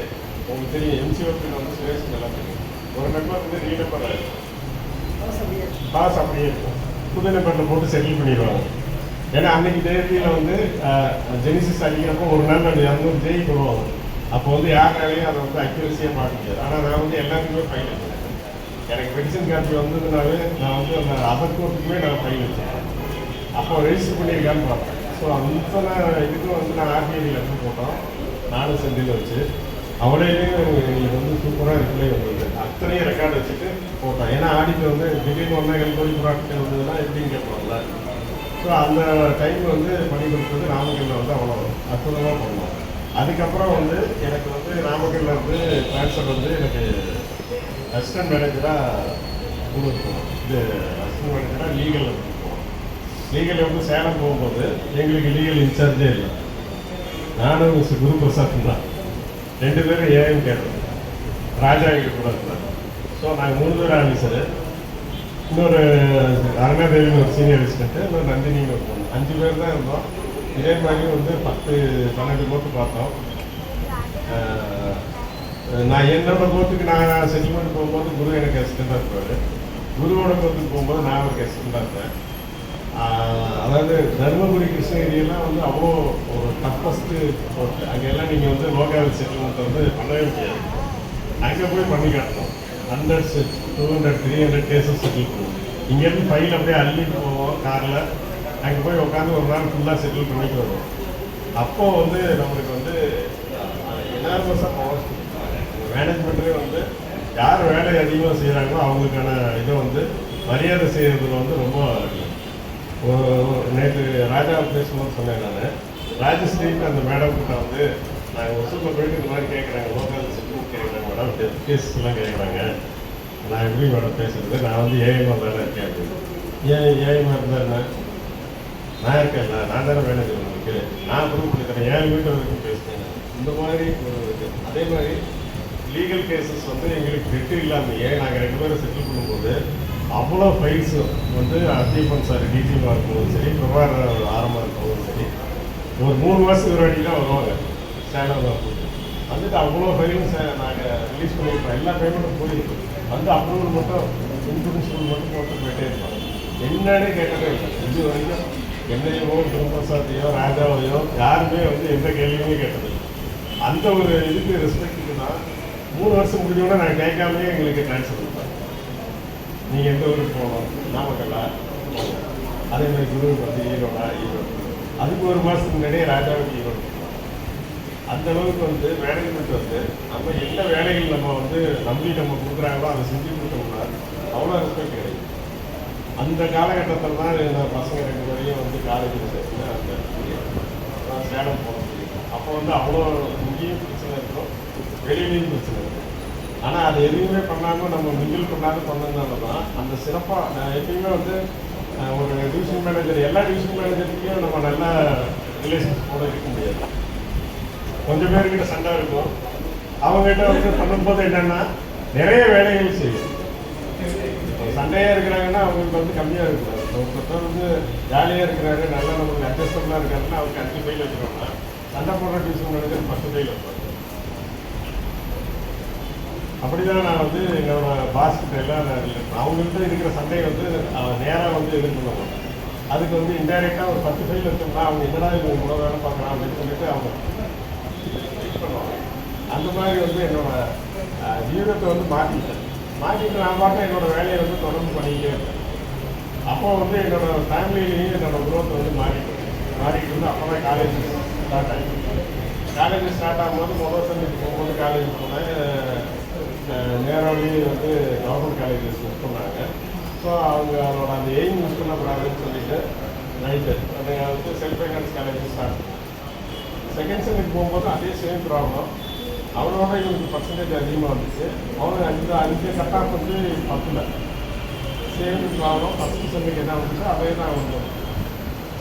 உங்களுக்கு தெரியும் எம்சிஓபியில் வந்து சுரேஷ் நல்லா தெரியும். ஒரு நம்பர் வந்து ரீநம்பர் ஆகிருக்கும், பாஸ் அப்படியே இருக்கும். புது நம்பரில் போட்டு செட்டில் பண்ணிடுவாங்க. ஏன்னா அன்னைக்கு தேதியில் வந்து ஜெனிசிஸ் அடிக்கிறப்போ ஒரு நாள் அந்த 200 ஜெய் போடுவாங்க. அப்போ வந்து யாருனாலையும் அதை வந்து அக்யூரஸியாக பார்க்க முடியாது. ஆனால் நான் வந்து எல்லாருக்குமே ஃபைல் வச்சேன். எனக்கு மெடிசன் காப்பி வந்ததுனாலே நான் வந்து அந்த அதர் கோர்ட்டுக்குமே நான் ஃபைல் வச்சேன். அப்போ ரெஜிஸ்டர் பண்ணியிருக்கான்னு பார்ப்பேன். ஸோ அந்த இதுக்கும் வந்து நான் ஆர்டிஐடி லெட்டர் போட்டோம். நானும் செந்தில் வச்சு அவளையுமே எங்களுக்கு வந்து சூப்பராக ரிப்ளை வந்தது. அத்தனையும் ரெக்கார்டு வச்சுட்டு போட்டோம். ஏன்னா ஆடிட்டு வந்து திடீர்னு 1.25 கோடி ப்ராடக்ட் வந்ததுன்னா எப்படின்னு கேட்பாங்கல்ல. ஸோ அந்த டைம் வந்து பண்ணி கொடுத்தது நாமக்கல்லில் வந்து அவ்வளோ அற்புதமாக பண்ணோம். அதுக்கப்புறம் வந்து எனக்கு வந்து நாமக்கல்லில் வந்து ட்ரான்ஸ்ஃபர் வந்து எனக்கு அசிஸ்டன்ட் மேனேஜராக கொடுத்துருக்கோம். இது அசிஸ்டன்ட் மேனேஜராக லீகல் கொடுத்துருக்கோம். லீகல் வந்து சேலம் போகும்போது எங்களுக்கு லீகல் இன்சார்ஜே இல்லை. நானும் மிஸ்டர் குரு பிரசாத் தான் 2 பேரும் ஏன் கேட்டோம். ராஜா எங்க கூட இருந்தார். ஸோ நாங்கள் 3 பேர் ஆஃபீஸரு, இன்னொரு அருணாதேவின்னு ஒரு சீனியர் அசிஸ்டண்ட்டு, இன்னொரு நந்தினின்னு ஒரு பொண்ணு, 5 பேர் தான் இருந்தோம். இதே மாதிரி வந்து 10-12 கோர்ட்டு பார்த்தோம். நான் என்னோட கோர்ட்டுக்கு நான் செட்டில்மெண்ட் போகும்போது குரு எனக்கு அசிஸ்டண்டாக இருப்பார். குருவோட கோர்ட்டுக்கு போகும்போது நான் அவருக்கு அசிஸ்டண்டாக இருப்பேன். அதாவது தருமபுரி கிருஷ்ணகிரியெல்லாம் வந்து அவ்வளோ ஒரு டஃபஸ்ட்டு கோர்ட்டு. அங்கெல்லாம் நீங்கள் வந்து லோக்கல் செட்டில்மெண்ட் வந்து பண்ணவே முடியாது. அங்கே போய் பண்ணி காட்டணும். 100, 200, 300 கேஸஸ் செட்டில் பண்ணுவோம். இங்கேருந்து ஃபைல் அப்படியே அள்ளிட்டு போவோம் காரில். அங்கே போய் உட்காந்து ஒரு நாள் ஃபுல்லாக செட்டில் பண்ணிட்டு வருவோம். அப்போது வந்து நம்மளுக்கு வந்து எனார்மஸாக பவர்ஸ் மேனேஜ்மெண்ட்டே வந்து யார் வேலை அதிகமாக செய்கிறாங்களோ அவங்களுக்கான இதை வந்து மரியாதை செய்கிறதுல வந்து ரொம்ப நேற்று ராஜா பேசும்போது சொன்னேன். நான் ராஜஸ்ரீக்கு அந்த மேடம் கிட்ட வந்து நாங்கள் ஒசூரில் போயிட்டு இந்த மாதிரி கேட்குறாங்க, லோக்கல் செட்டில்மெண்ட் கேட்குறாங்க மேடம், டெத் கேஸ்லாம் கேட்குறாங்க. நான் எப்படி மேடம் பேசுகிறது, நான் வந்து ஏஎம்ஆர் தானே இருக்கேன் அப்படின்னு. ஏன் ஏஎம்ஆர் இருந்தால் என்ன, நான் இருக்கேன்ல, நான் தானே மேனேஜர் உங்களுக்கு, நான் ப்ரூவ் பண்ணி தரேன், 7 மீட்டர் வரைக்கும் பேசுகிறேன். இந்த மாதிரி ஒரு அதே மாதிரி லீகல் கேசஸ் வந்து எங்களுக்கு வெட்டு இல்லாமையே நாங்கள் 2 பேரும் செட்டில் பண்ணும்போது அவ்வளோ ஃபைல்ஸ் வந்து அத்தியப்பன் சார் டிஜிமாக இருக்கும்போது சரி, பிரபாகர் ஆரம்பமாக இருக்கும்போது சரி, ஒரு 3 மாதத்துக்கு ஒரு வாட்டி தான் வருவாங்க சேனல் வந்துட்டு அவ்வளோ ஃபைலும் நாங்கள் ரிலீஸ் பண்ணியிருப்போம். எல்லா பேமெண்ட்டும் போயிருக்கோம். வந்து அப்ரூவல் மட்டும் இன்சூரன்ஸ் மட்டும் போட்டு போயிட்டே இருப்பாங்க. என்னன்னே கேட்டதே இல்லை. இது வரைக்கும் என்னையோ குருபிரசாத்தையோ ராஜாவையோ யாருமே வந்து எந்த கேள்வியுமே கேட்டதில்லை. அந்த ஒரு இதுக்கு ரெஸ்பெக்ட்டுக்கு தான் 3 வருஷம் முடிஞ்சோன்னா நாங்கள் கேட்காமலே எங்களுக்கு ட்ரான்ஸ்ஃபர் கொடுத்தாங்க. நீங்கள் எந்த ஊருக்கு போகணும், நாமக்கல்லா, அதே மாதிரி குருவுக்கு வந்து ஈரோடா, ஈரோடு. அதுக்கு 1 மாதத்துக்கு முன்னாடியே ராஜாவுக்கு ஈரோடு. அந்த அளவுக்கு வந்து மேனேஜ்மெண்ட் வந்து நம்ம என்ன வேலைகள் நம்ம வந்து நம்பி நம்ம கொடுக்குறாங்களோ அதை செஞ்சு கொடுத்தோம்னா அவ்வளோ ரெஸ்பெக்ட் கிடைக்கும். அந்த காலகட்டத்தில் தான் நான் பசங்க 2 பேரையும் வந்து காலேஜில் சேர்த்துனா அந்த சேலம் போக முடியும். அப்போ வந்து அவ்வளோ இங்கேயும் பிரச்சனை இருக்கும், வெளியிலையும் பிரச்சனை இருக்கும். ஆனால் அது எதுவுமே பண்ணாமல் நம்ம மிங்கில் பண்ணதுனால தான் அந்த சிறப்பாக நான் எப்பயுமே வந்து ஒரு டிவிஷன் மேனேஜர், எல்லா டிவிஷன் மேனேஜருக்கையும் நம்ம நல்ல ரிலேஷன்ஷிப்போட இருக்க முடியாது. கொஞ்சம் பேர்கிட்ட சண்டை இருக்கும். அவங்ககிட்ட வந்து பண்ணும்போது என்னென்னா நிறைய வேலைகள் செய்யும். சண்டையாக இருக்கிறாங்கன்னா அவங்களுக்கு வந்து கம்மியாக இருக்கிறாங்க. ஒருத்தர் வந்து ஜாலியாக இருக்கிறாரு, நல்லா நம்மளுக்கு அட்ஜஸ்டபுளாக இருக்காருன்னா அவருக்கு 5 ஃபைல் வச்சுக்கோங்கன்னா சண்டை போடுற டிவிஷன் மேனேஜர் 10 ஃபைல் வைப்பாங்க. அப்படிதான் நான் வந்து என்னோட பாஸ்கிட்ட எல்லாம் அவங்கள்ட்ட இருக்கிற சண்டையை வந்து நேராக வந்து எதிர்கொள்ள மாட்டேன். அதுக்கு வந்து இன்டைரக்டாக ஒரு 10 ஃபைல் வச்சோம்னா அவங்க என்னடா இது இவ்வளோ வேலை பார்க்கலாம் அப்படின்னு சொல்லிட்டு அவங்க ட்ரீட் பண்ணுவாங்க. அந்த மாதிரி வந்து என்னோட ஜீவிதத்தை வந்து மாற்றிட்டு நான் பார்த்தா என்னோடய வேலையை வந்து தொடர்ந்து பண்ணிக்கிட்டே இருப்பேன். அப்போ வந்து என்னோடய ஃபேமிலியிலேயும் என்னோடய குரோத் வந்து மாறிட்டு வந்து அப்போ தான் காலேஜ் ஸ்டார்ட் ஆகிடுச்சு. காலேஜ் ஸ்டார்ட் ஆகும்போது முதல் சந்திக்கு போகும்போது காலேஜ் போனேன். நேரவழி வந்து கவர்மெண்ட் காலேஜஸ் மிஸ் பண்ணாங்க. ஸோ அவங்களோட அந்த எய்ம் மிஸ் பண்ணக்கூடாதுன்னு சொல்லிட்டு நைட்டு வந்து self finance college start. Second செம்முக்கு போகும்போது அதே சேம் ப்ராப்ளம். அவனோட இவனுக்கு பர்சன்டேஜ் அதிகமாக வந்துச்சு. அவனுக்கு அஞ்சு கட் ஆஃப் வந்து 10ல் சேம் ப்ராப்ளம். ஃபஸ்ட்டு செம்முக்கு என்ன வந்துச்சு அதே தான் வந்து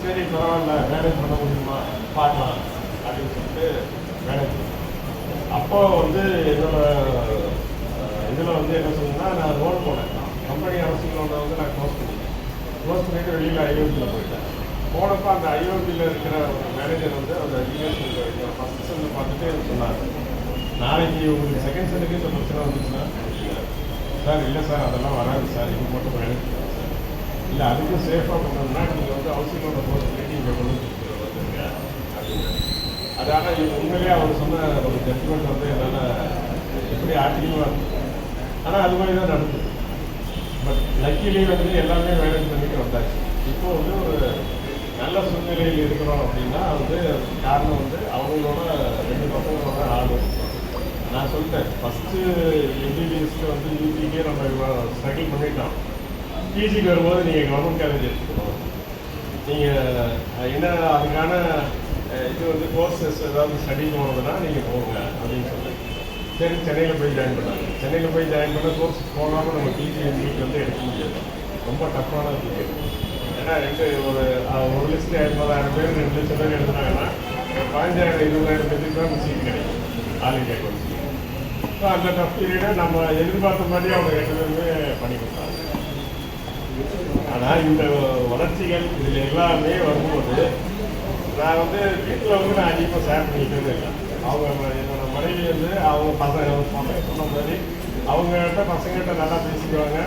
சரி பரவாயில்ல மேனேஜ் பண்ண முடியுமா பார்க்கலாம் அப்படின்னு சொல்லிட்டு மேனேஜ் பண்ணேன். அப்போ வந்து என்னோட இதில் வந்து என்ன சொன்னேன்னா நான் லோன் போனேன். கம்பெனி ஹவுசிங் லோனை வந்து நான் க்ளோஸ் பண்ணிவிட்டு வெளியில் ஐஓபியில் போயிட்டேன். போனப்போ அந்த ஐஓபியில் இருக்கிற ஒரு மேனேஜர் வந்து அந்த யூனிவர்சிட்டி ஃபஸ்ட் செம்மில் பார்த்துட்டு சொன்னாங்க, நாளைக்கு உங்களுக்கு செகண்ட் செம்முக்கு இந்த பிரச்சனை வந்துச்சுன்னா சார் இல்லை சார் அதெல்லாம் வராது சார், இது மட்டும் மேனேஜ் பண்ணுங்க சார். இல்லை அதுக்கும் சேஃபாக பண்ணணும்னா நீங்கள் வந்து ஹவுசிங் லோனை க்ளோஸ் பண்ணிட்டு இங்கே கொண்டு வந்துருங்க அப்படின்னு. அது ஆனால் உண்மையிலேயே அவர் சொன்ன ஒரு ஜட்ஜ்மெண்ட் வந்து என்னால் எப்படி ஆச்சரியமாக இருந்தது. ஆனால் அது மாதிரி தான் நடந்தது. பட் லக்கிலி வந்து எல்லாமே மேனேஜ் பண்ணிட்டு வந்தாச்சு. இப்போ வந்து ஒரு நல்ல சூழ்நிலையில் இருக்கிறோம் அப்படின்னா வந்து காரணம் வந்து அவங்களோட 2 பசங்களோட ஆர்வம். நான் சொல்லிட்டேன் ஃபஸ்ட்டு எம்பிபிஎஸ்க்கு வந்து யூபிக்கே நம்ம ஸ்ட்ரகிள் பண்ணிட்டோம். பிஜிக்கு வரும்போது நீங்கள் கவர்மெண்ட் காலேஜ் எடுத்துக்கணும், நீங்கள் என்ன அதுக்கான இது வந்து கோர்சஸ் ஏதாவது ஸ்டடி போனதுன்னா நீங்கள் போங்க அப்படின்னு சொல்லி சரி சென்னையில் போய் ஜாயின் பண்ணாங்க. சென்னையில் போய் ஜாயின் பண்ண கோர்ஸ் போகாமல் நம்ம பிஜி எம்பிக்கு வந்து எடுக்க முடியாது. ரொம்ப டஃப்பான பிஜி. ஏன்னா ஒரு லிஸ்ட்டு 80,000 பேர் 2 லட்சம் பேர் எழுதுனாங்கன்னா 15,000 20,000 பேருக்கு தான் சீட் கிடைக்கும் ஆல் இண்டியா கோர்ஸ். ஸோ அந்த டஃப் பீரியடை நம்ம எதிர்பார்த்த மாதிரி அவங்க 2 பேருமே பண்ணி கொடுத்தாங்க. ஆனால் இந்த வளர்ச்சிகள் இதில் எல்லாமே வரும்போது நான் வந்து வீட்டில் வந்து நான் அதிகமாக ஷேர் பண்ணிக்கிட்டே இருக்கேன். அவங்க என்னோட மனைவி வந்து அவங்க பசங்க சொன்ன மாதிரி அவங்ககிட்ட பசங்கள்கிட்ட நல்லா பேசிக்குவாங்க.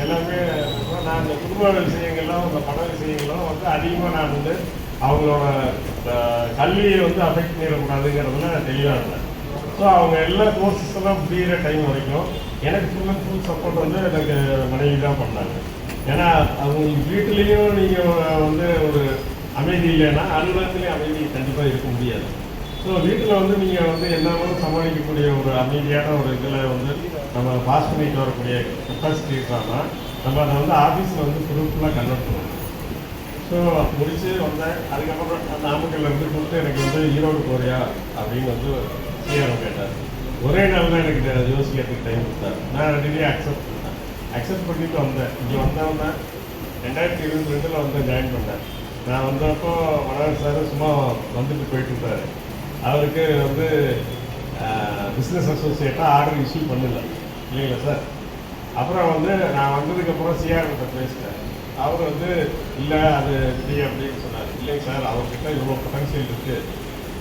எல்லாமே நான் இந்த குடும்ப விஷயங்கள்லாம் இந்த பண விஷயங்கள்லாம் வந்து அதிகமாக நான் வந்து அவங்களோட கல்வியை வந்து அஃபெக்ட் பண்ணிடக்கூடாதுங்கிறதுல நான் தெளிவாக இருந்தேன். ஸோ அவங்க எல்லா கோர்சஸ் எல்லாம் முடிகிற டைம் வரைக்கும் எனக்கு ஃபுல் அண்ட் ஃபுல் சப்போர்ட் வந்து எனக்கு மனைவி தான் பண்ணாங்க. ஏன்னா அவங்களுக்கு வீட்டிலையும் நீங்கள் வந்து ஒரு அமைதி இல்லைன்னா அலுவலகத்துலேயும் அமைதி கண்டிப்பாக இருக்க முடியாது. ஸோ வீட்டில் வந்து நீங்கள் வந்து எல்லாரும் சமாளிக்கக்கூடிய ஒரு அமைதியான ஒரு இதில் வந்து நம்ம பாஸ் பண்ணிட்டு வரக்கூடிய கெப்பாசிட்டி இருக்காங்கன்னா நம்ம அதை வந்து ஆஃபீஸில் வந்து ஃபுல்லாக கன்வெர்ட் பண்ணணும். ஸோ முடிச்சு வந்தேன். அதுக்கப்புறம் நாமக்கல்லேருந்து கூப்பிட்டு எனக்கு வந்து ஈரோடு போறியா அப்படின்னு வந்து சிஆர்எம் கேட்டார். ஒரே நாள் தான் எனக்கு யோசிக்கிறதுக்கு டைம் கொடுத்தாரு. நான் ரெடியாக அக்செப்ட் பண்ணிட்டு வந்தேன். இங்கே வந்தவொன்னே 2022 வந்து ஜாயின் பண்ணேன். நான் வந்தப்போ மனோகர் சார் சும்மா வந்துட்டு போயிட்டு இருந்தார். அவருக்கு வந்து பிஸ்னஸ் அசோசியேட்டாக ஆர்டர் இஷ்யூ பண்ணல இல்லைங்களா சார். அப்புறம் வந்து நான் வந்ததுக்கப்புறம் சிஆர்கிட்ட பேசிட்டேன். அவர் வந்து இல்லை அது இப்படி அப்படின்னு சொன்னார். இல்லைங்க சார் அவர்கிட்ட இவ்வளோ பொட்டன்ஷியல் இருக்குது,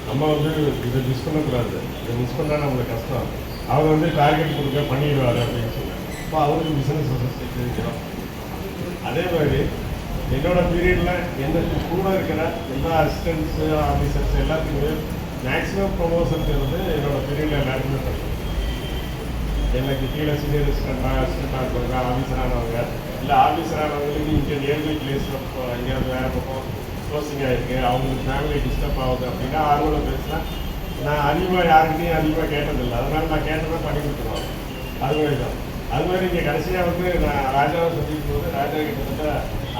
நம்ம வந்து இதை மிஸ் பண்ணக்கூடாது, இதை மிஸ் பண்ணால் நம்மளுக்கு கஷ்டம், அவர் வந்து டார்கெட் கொடுக்க பண்ணிடுவார் அப்படின்னு சொன்னார். இப்போ அவருக்கு பிஸ்னஸ் அசோசியேட் இருக்கிறோம். அதே மாதிரி என்னோட பீரியடில் என்ன கூட இருக்கிற எல்லா அசிஸ்டன்ட்ஸு ஆஃபீஸர்ஸ் எல்லாத்துக்குமே மேக்ஸிமம் ப்ரொமோஷன்ஸ் வந்து என்னோடய பீரியடில் எல்லாருக்குமே கிடைக்கும். எனக்கு கீழே சீனியர் அசிஸ்டண்ட்டாக இருக்கிறவங்க, ஆஃபீஸரானவங்க, இல்லை ஆஃபீஸரானவங்களுக்கு இங்கே நியர்பை பிளேஸில் எங்கேயாவது வேறு பக்கம் க்ளோசிங் ஆகிருக்கு, அவங்களுக்கு ஃபேமிலி டிஸ்டர்ப் ஆகுது அப்படின்னா ஆர்வம் பேசினா நான் அதிகமாக யாருக்கிட்டையும் அதிகமாக கேட்டதில்லை. அதனால் நான் கேட்டதான் பண்ணி கொடுத்துருவாங்க. அது மாதிரி தான். அது மாதிரி இங்கே கடைசியாக வந்து நான் ராஜாவை சந்திக்கும் போது ராஜா கிட்டத்தட்ட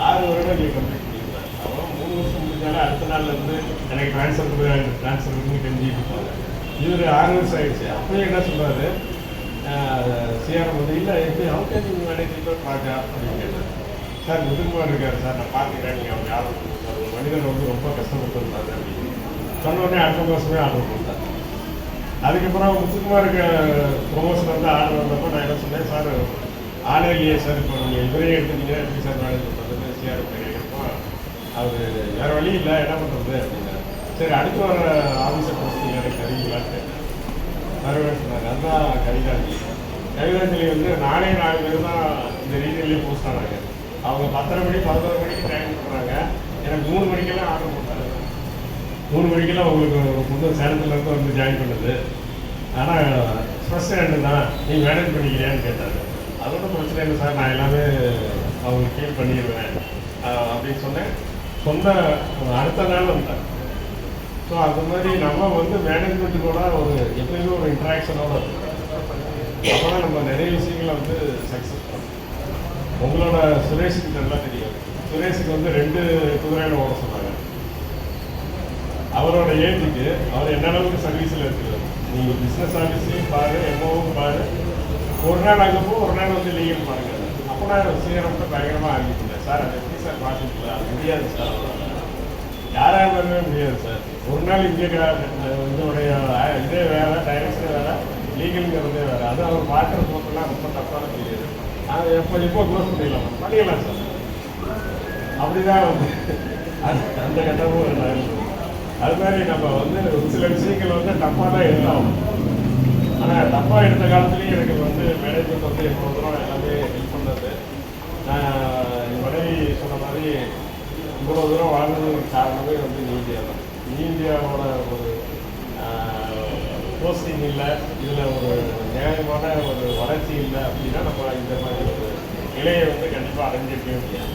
6 வருடம் இங்கே கம்ப்ளீட் பண்ணியிருந்தேன். அப்புறம் 3 வருஷம் முடிஞ்சாலே அடுத்த நாள்லேருந்து எனக்கு ட்ரான்ஸ்ஃபர் பண்ணி தெரிஞ்சுக்கிட்டு இருப்பாங்க. இவர் 6 வருஷம் ஆகிடுச்சு. அப்போயே என்ன சொல்கிறாரு சிஆர்எம் வந்து இல்லை எப்படி அவங்க நீங்கள் மேனேஜ் ராஜா அப்படின்னு கேட்டார். சார் முதுகுமார் இருக்கார் சார், நான் பார்த்துக்கிறேன், நீங்கள் அவங்க ஆர்டர் கொடுங்க சார், ஒரு மனிதன் வந்து ரொம்ப கஷ்டப்பட்டுருந்தாரு அப்படின்னு சொன்னோடனே அடுத்த மாதமே ஆர்டர் கொடுத்தார். அதுக்கப்புறம் முத்துக்குமாருக்கு ப்ரொமோஷன் வந்து ஆர்டர் வந்தப்போ நான் என்ன சொன்னேன், சார் ஆளே இல்லையே சார், இப்போ நீங்கள் இவரே எடுத்துட்டீங்கன்னா எப்படி சார் மேனேஜ் பண்ணுறதுன்னு சிஆர்எம் கேட்குறப்போ அவர் வேறு வழி இல்லை என்ன பண்ணுறது அப்படின்னா, சரி அடுத்து வர ஆஃபீஸர் போஸ்டிங் எனக்கு தெரியுங்களான்னு கேட்டேன். வருவேன் சொன்னார். அதுதான் கவிதாஞ்சலி வந்து 4 பேர் தான் இந்த ரீதியிலேயே போஸ்ட் ஆனாங்க. அவங்க 10:30 மணி 11 மணிக்கு ட்ரைனிங் பண்ணுறாங்க. எனக்கு 3 மணிக்கெல்லாம் ஆர்டர் போட்டாங்க. 3 மணிக்கெல்லாம் உங்களுக்கு புது சேலத்துலேருந்து வந்து ஜாயின் பண்ணுது. ஆனால் ஸ்பெஷல் ஹேண்டு தான், நீங்கள் மேனேஜ் பண்ணிக்கிறியான்னு கேட்டார். அதோட பிரச்சனை இல்லை சார், நான் எல்லாமே அவங்களுக்கு ஃபீல் பண்ணிடுவேன் அப்படின்னு சொன்னேன். சொன்ன அடுத்த நாள் வந்தேன். ஸோ அந்த மாதிரி நம்ம வந்து மேனேஜ்மெண்ட்டு கூட ஒரு எப்பயுமே ஒரு இன்ட்ராக்ஷனோட அப்போ தான் நம்ம நிறைய விஷயங்களை வந்து சக்ஸஸ் பண்ணோம். உங்களோட சுரேஷுக்கு நல்லா தெரியும். சுரேஷுக்கு வந்து 2 குதிரையில் ஓட சொன்னாங்க. அவரோட ஏஜுக்கு அவர் என்ன அளவுக்கு சர்வீஸில் இருக்கிறார். நீங்கள் பிஸ்னஸ் ஆஃபீஸ்லேயும் பாரு, எம்ஓவும் பாரு, ஒரு நாள் அங்கே போ, ஒரு நாள் வந்து லீகல் பாருங்கள். அப்போ நான் சீக்கிரமாக பயங்கரமாக ஆரம்பிச்சிட்டேன். சார் அது எப்படி சார் பார்த்துக்கல, அது முடியாது சார், யாராக இருந்தாலுமே முடியாது சார். ஒரு நாள் இங்கே இதோடைய இதே வேலை, டைரக்ஷனே வேலை, லீகலுங்கிறதே வேறு. அது அவர் பார்க்குற போக்கெல்லாம் ரொம்ப தப்பான தெரியாது. அது எப்போ க்ளோஸ் பண்ணிடலாம் சார். அப்படி தான் வந்து அந்த கட்டமும் இருந்தது. அது மாதிரி நம்ம வந்து ஒரு சில விஷயங்கள் வந்து தப்பாக தான் எடுத்தோம். ஆனால் தப்பாக எடுத்த காலத்துலேயும் எனக்கு வந்து மேனேஜ்மெண்ட் வந்து எவ்வளோ தூரம் எல்லாமே ஹெல்ப் பண்ணது. என் மனைவி சொன்ன மாதிரி இவ்வளோ தூரம் வாழ்ந்ததுக்கு காரணமே வந்து நியூ இந்தியா தான். நியூ இந்தியாவோட ஒரு போஸ்டிங் இல்லை, இதில் ஒரு நியாயமான ஒரு வளர்ச்சி இல்லை அப்படின்னா நம்ம இந்த மாதிரி ஒரு நிலையை வந்து கண்டிப்பாக அடைஞ்சிருக்கவே முடியாது.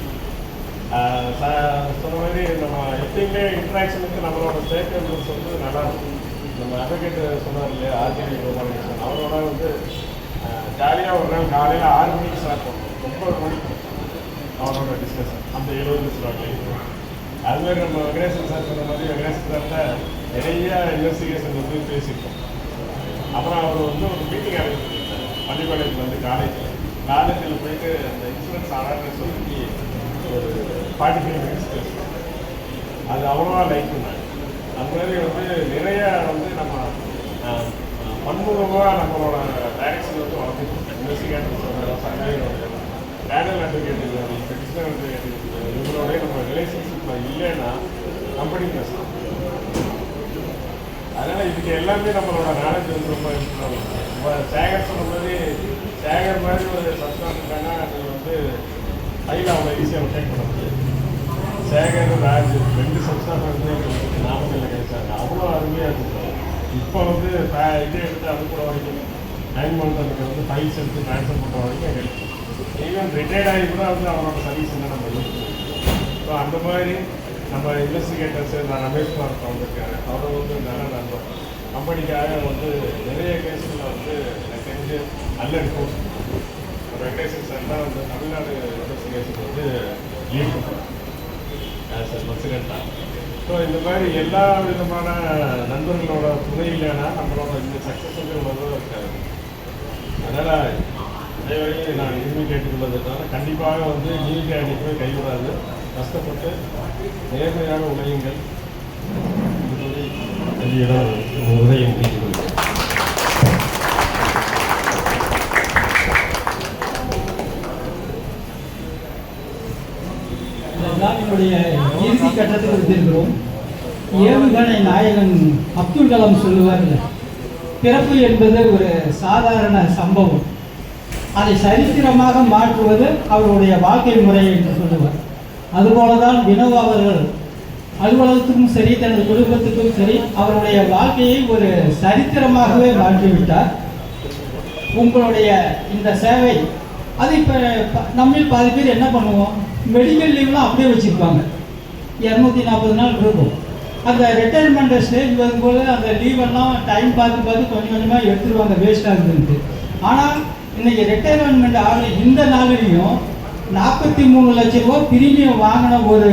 சொன்ன மாதிரி நம்ம எப்பயுமே இன்ட்ராக்ஷனுக்கு நம்மளோட ஸ்டேக் ஹோல்டர்ஸ் வந்து நல்லா இருக்கும். நம்ம அட்வொகேட் சொன்னார் இல்லையா, ஆர்டிஐ கோபாலகிருஷ்ணன், அவரோட வந்து ஜாலியாக ஒரு நாள் காலையில் 6 மணிக்கு ஸ்டார்ட் பண்ணோம், 9 மணிக்கு அவரோட டிஸ்கஷன் அந்த 70 ஸ்லாட்லேயும். அதுமாதிரி நம்ம வெங்கடேசன் சார் சொன்ன மாதிரி வெங்கடேசன் சார்கிட்ட நிறைய இன்வெஸ்டிகேஷன் வந்து பேசியிருக்கோம். அப்புறம் அவர் வந்து ஒரு மீட்டிங் அரேஞ்ச் பண்ணியிருந்தார் பள்ளிப்பாளையத்தில் வந்து காலேஜில் போயிட்டு அந்த இன்சூரன்ஸ் அவேர்னஸ் சொல்லி ஒரு 45 மினிட்ஸ் பேசுவோம். அது அவ்வளோவா லைக் பண்ணாங்க. அந்த மாதிரி வந்து நிறைய வந்து நம்ம பன்முகமாக நம்மளோட டைரக்ஷன் வந்து வளர்த்துக்கணும். இன்வெஸ்டிகேட்டர்ஸ் சர்வேயரோட பேனல் அட்வொகேட்டுகள், பெட்டிஷனர் அட்வொகேட்டுகள், இவங்களோடய நம்ம ரிலேஷன்ஷிப்பில் இல்லைன்னா கம்பெனி பேசலாம். அதனால் இதுக்கு எல்லாமே நம்மளோட நாலேஜ் வந்து ரொம்ப யூஸ்ஃபுல்லாக இருக்கும். இப்போ சேகர் சொன்ன மாதிரி சேகர் மாதிரி ஒரு சப்ஸ்டான்ஸ் இருக்காங்கன்னா அது வந்து ஃபைல் அவ்வளோ ஈஸியாக ரொட்டேட் பண்ண முடியாது. சேகர் ராஜ் 2 சப்ஸ்டான்ஸ் வந்து எங்களுக்கு நாமக்கல்ல கிடைச்சாங்க. அவ்வளோ அருமையாக இருந்துச்சு. இப்போ வந்து இதே எடுத்து அது கூட வரைக்கும் 9 months அதுக்கு வந்து ஃபைல்ஸ் எடுத்து ட்ரான்ஸ்ஃபர் பண்ணுற வரைக்கும் எங்களுக்கு ஈவன் ரிட்டையர்ட் ஆகி கூட வந்து அவரோட சர்வீஸ் என்ன நம்ம யூஸ் பண்ணுவோம். ஸோ அந்த மாதிரி நம்ம இன்வெஸ்டிகேட்டர்ஸ் நான் ரமேஷ் குமார் வந்திருக்காரு. அவர் வந்து நல்ல நண்பர். கம்பெனிக்காக வந்து நிறைய கேஸில் வந்து எனக்கு தெரிஞ்சு நல்ல ரிப்போர்ட் வெங்கடேசன் சார் தான் வந்து தமிழ்நாடு இன்வெஸ்டிகேஷன் வந்து லீட் பண்ணுறாங்க ஆஸ் அ பிரசிடெண்ட்டாக. ஸோ இந்த மாதிரி எல்லா விதமான நண்பர்களோட துணை இல்லைன்னா நம்மளோட இந்த சக்ஸஸ் வந்து இவ்வளோ இருக்காது. அதனால் அதேவரையும் நான் விரும்பி கேட்டுக்கொள்வதற்காக கண்டிப்பாக வந்து நியூ இந்தியா அன்றைக்குமே கைவிடாது. கஷ்டப்பட்டு நேர்மையாக உழையுங்கள். உதயம் கேட்டுக்கொள்கிறேன். என்னுடைய இறுதி கட்டத்தில் வச்சிருக்கிறோம். ஏவுகணை நாயகன் அப்துல் கலாம் சொல்லுவார்கள், பிறப்பு என்பது ஒரு சாதாரண சம்பவம், அதை சரித்திரமாக மாற்றுவது அவருடைய வாழ்க்கை முறை என்று சொல்லுவார். அதுபோலதான் வினோவா அவர்கள் அலுவலகத்துக்கும் சரி தனது குடும்பத்துக்கும் சரி அவருடைய வாழ்க்கையை ஒரு சரித்திரமாகவே மாற்றிவிட்டார். உங்களுடைய இந்த சேவை அது இப்போ நம்மில் பாதி பேர் என்ன பண்ணுவோம், மெடிக்கல் லீவ்லாம் அப்படியே வச்சுருப்பாங்க, 240 நாள் இருக்கும். அந்த ரிட்டையர்மெண்ட் ஸ்டேஜ் வரும்போது அந்த லீவெல்லாம் டைம் பார்த்து கொஞ்சம் கொஞ்சமாக எடுத்துருவாங்க, வேஸ்ட் ஆகுதுன்ட்டு. ஆனால் இன்னைக்கு ரிட்டையர்மெண்ட் ஆகிற இந்த நாளிலையும் 43 லட்சம் ரூபாய் பிரீமியம் வாங்கின ஒரு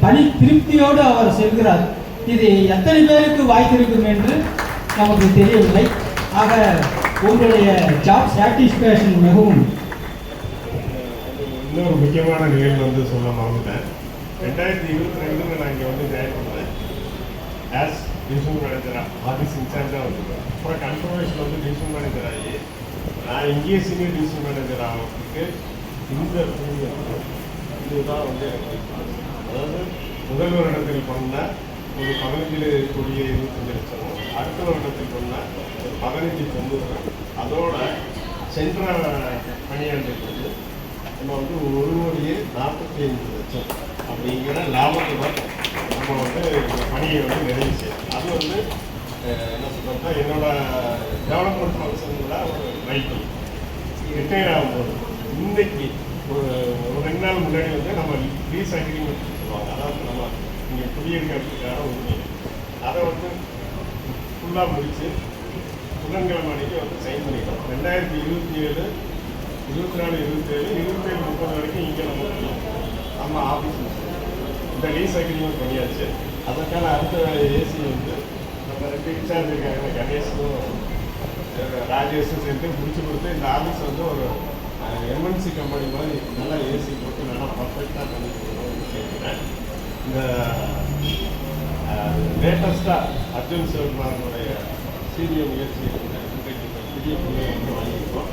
பணி திருப்தியோடு அவர் செல்கிறார். இது எத்தனை பேருக்கு வாய்த்திருக்கும் என்று நமக்கு தெரியவில்லை. ஆக உங்களுடைய ஜாப் சாட்டிஸ்ஃபேக்ஷன் மிகவும். இன்னொரு முக்கியமான நிகழ்வு வந்து சொல்ல மறந்துட்டேன். 2022 நான் இங்கே வந்து ஜாயின் பண்ணேன் ஆஸ் டிவிஷன் மேனேஜராக, ஆஃபீஸ் இன்சார்ஜாக வந்துருக்கேன். அப்புறம் கன்ஃபர்மேஷன் வந்து டிவிஷன் மேனேஜர் ஆகி நான் இங்கேயே சீனியர் டிவிஷன் மேனேஜர் ஆகிறதுக்கு இந்த இதுதான் வந்து எனக்கு, அதாவது முதல் வருடத்தில் பண்ண ஒரு 15,25 லட்சம், அடுத்த வருடத்தில் பண்ண ஒரு 15,90. அதோட சென்ற பணியாண்டுக்கு வந்து நம்ம வந்து 1,45,00,000 அப்படிங்கிற லாபத்துடன் நம்ம வந்து இந்த பணியை வந்து நிறைவு செய்யணும். அது வந்து என்ன சொல்கிறோம்னா என்னோட டெவலப்மெண்ட் ஃபங்க்ஷனில் ஒரு ரைட்டிங் ரிட்டையர் ஆகும்போது இன்னைக்கு ஒரு 2 நாள் முன்னாடி வந்து நம்ம லீஸ் அக்ரிமெண்ட் சொல்லுவாங்க. அதாவது நம்ம இங்கே குடியிருக்கிறதுக்கான உரிமை அதை வந்து ஃபுல்லாக முடித்து புதன்கிழமை அன்றைக்கி வந்து சைன் பண்ணிட்டோம். 2027, 24, 27, 27, 30 வரைக்கும் இங்கே நம்ம ஆஃபீஸ் இந்த லீஸ் அக்ரிமெண்ட் பண்ணியாச்சு. அதற்கான அடுத்த ஏசி வந்து நம்ம 2 இன்சார்ஜ் இருக்காங்க, கணேஷும் ராஜேஷும் சேர்த்து முடிச்சு கொடுத்து இந்த ஆஃபீஸ் வந்து ஒரு எம்என்சி கம்பெனி மாதிரி நல்லா ஏசி போட்டு நல்லா பர்ஃபெக்டாக பண்ணி கொடுக்கணும்னு கேட்குறேன். இந்த லேட்டஸ்ட்டாக அர்ஜுன் சிவகுமாரனுடைய சீரிய முயற்சி இன்றைக்கு புதிய புள்ளியை வந்து வாங்கியிருக்கோம்.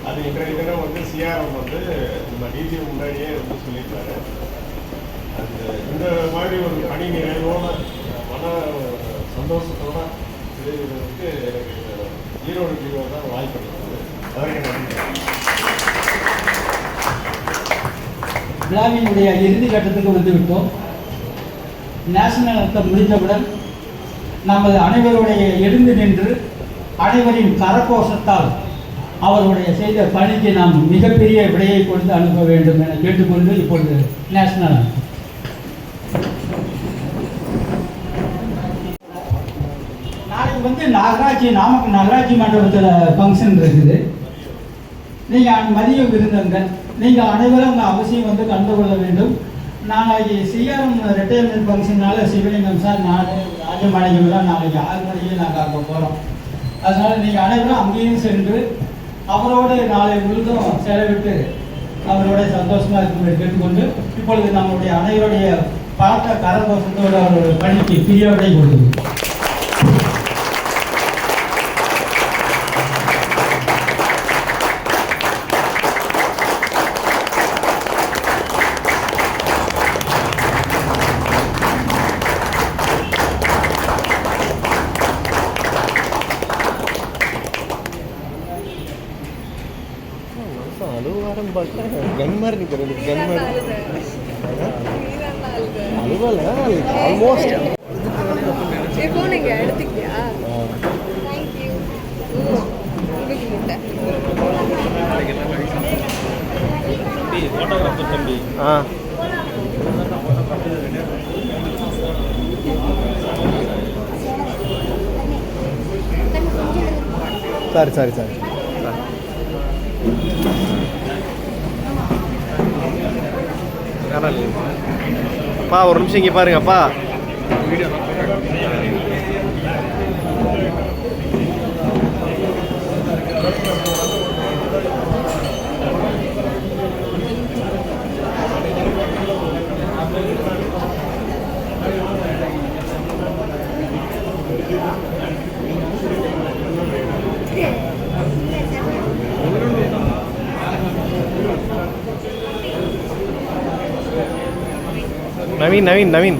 அது இன்றைய தினம் வந்து சிஆர்எம் வந்து நம்ம டிஜி முன்னாடியே வந்து சொல்லியிருக்காரு. அந்த இந்த மாதிரி ஒரு பணி நிறைவோட மன சந்தோஷத்தோடு செய்வதற்கு எனக்கு ஈரோடு டிஓ தான் வாய்ப்பு கிடைத்தது. அதற்கு நன்றி. விழாவினுடைய இறுதி கட்டத்துக்கு வந்துவிட்டோம். நேஷனல் அந்தம் முடிந்தவுடன் நமது அனைவருடைய எழுந்து நின்று அனைவரின் கரகோஷத்தால் அவருடைய செய்த பணிக்கு நாம் மிகப்பெரிய விடையை கொடுத்து அனுப்ப வேண்டும் என கேட்டுக்கொண்டு இப்பொழுது நேஷனல் அந்தம். நாளைக்கு வந்து நாமக்கல் நகராட்சி மண்டபத்தில் ஃபங்க்ஷன் இருக்குது. நீங்கள் மதியம் விருந்தங்கள் நீங்கள் அனைவரும் அங்கே அவசியம் வந்து கலந்து கொள்ள வேண்டும். நாளைக்கு சிஆர்எம் ரிட்டையர்மெண்ட் ஃபங்க்ஷனால் சிவலிங்கம் சார், நான் ராஜமாணிக்கம்லாம் நாளைக்கு 6 மணிக்கு நாங்கள் அங்கே போகிறோம். அதனால் நீங்கள் அனைவரும் அங்கேயும் சென்று அவரோடு நாளை முழுதும் செலவிட்டு அவரோட சந்தோஷமாக இருக்கும்படி கேட்டுக்கொண்டு இப்பொழுது நம்மளுடைய அனைவருடைய பார்த்த கரகோஷத்தோடு அவருடைய பணிக்கு பிரியாவிடை கொடுக்குது. சரி அப்பா ஒரு நிமிஷம் இங்கே பாருங்கப்பா. வீடியோ நவீன்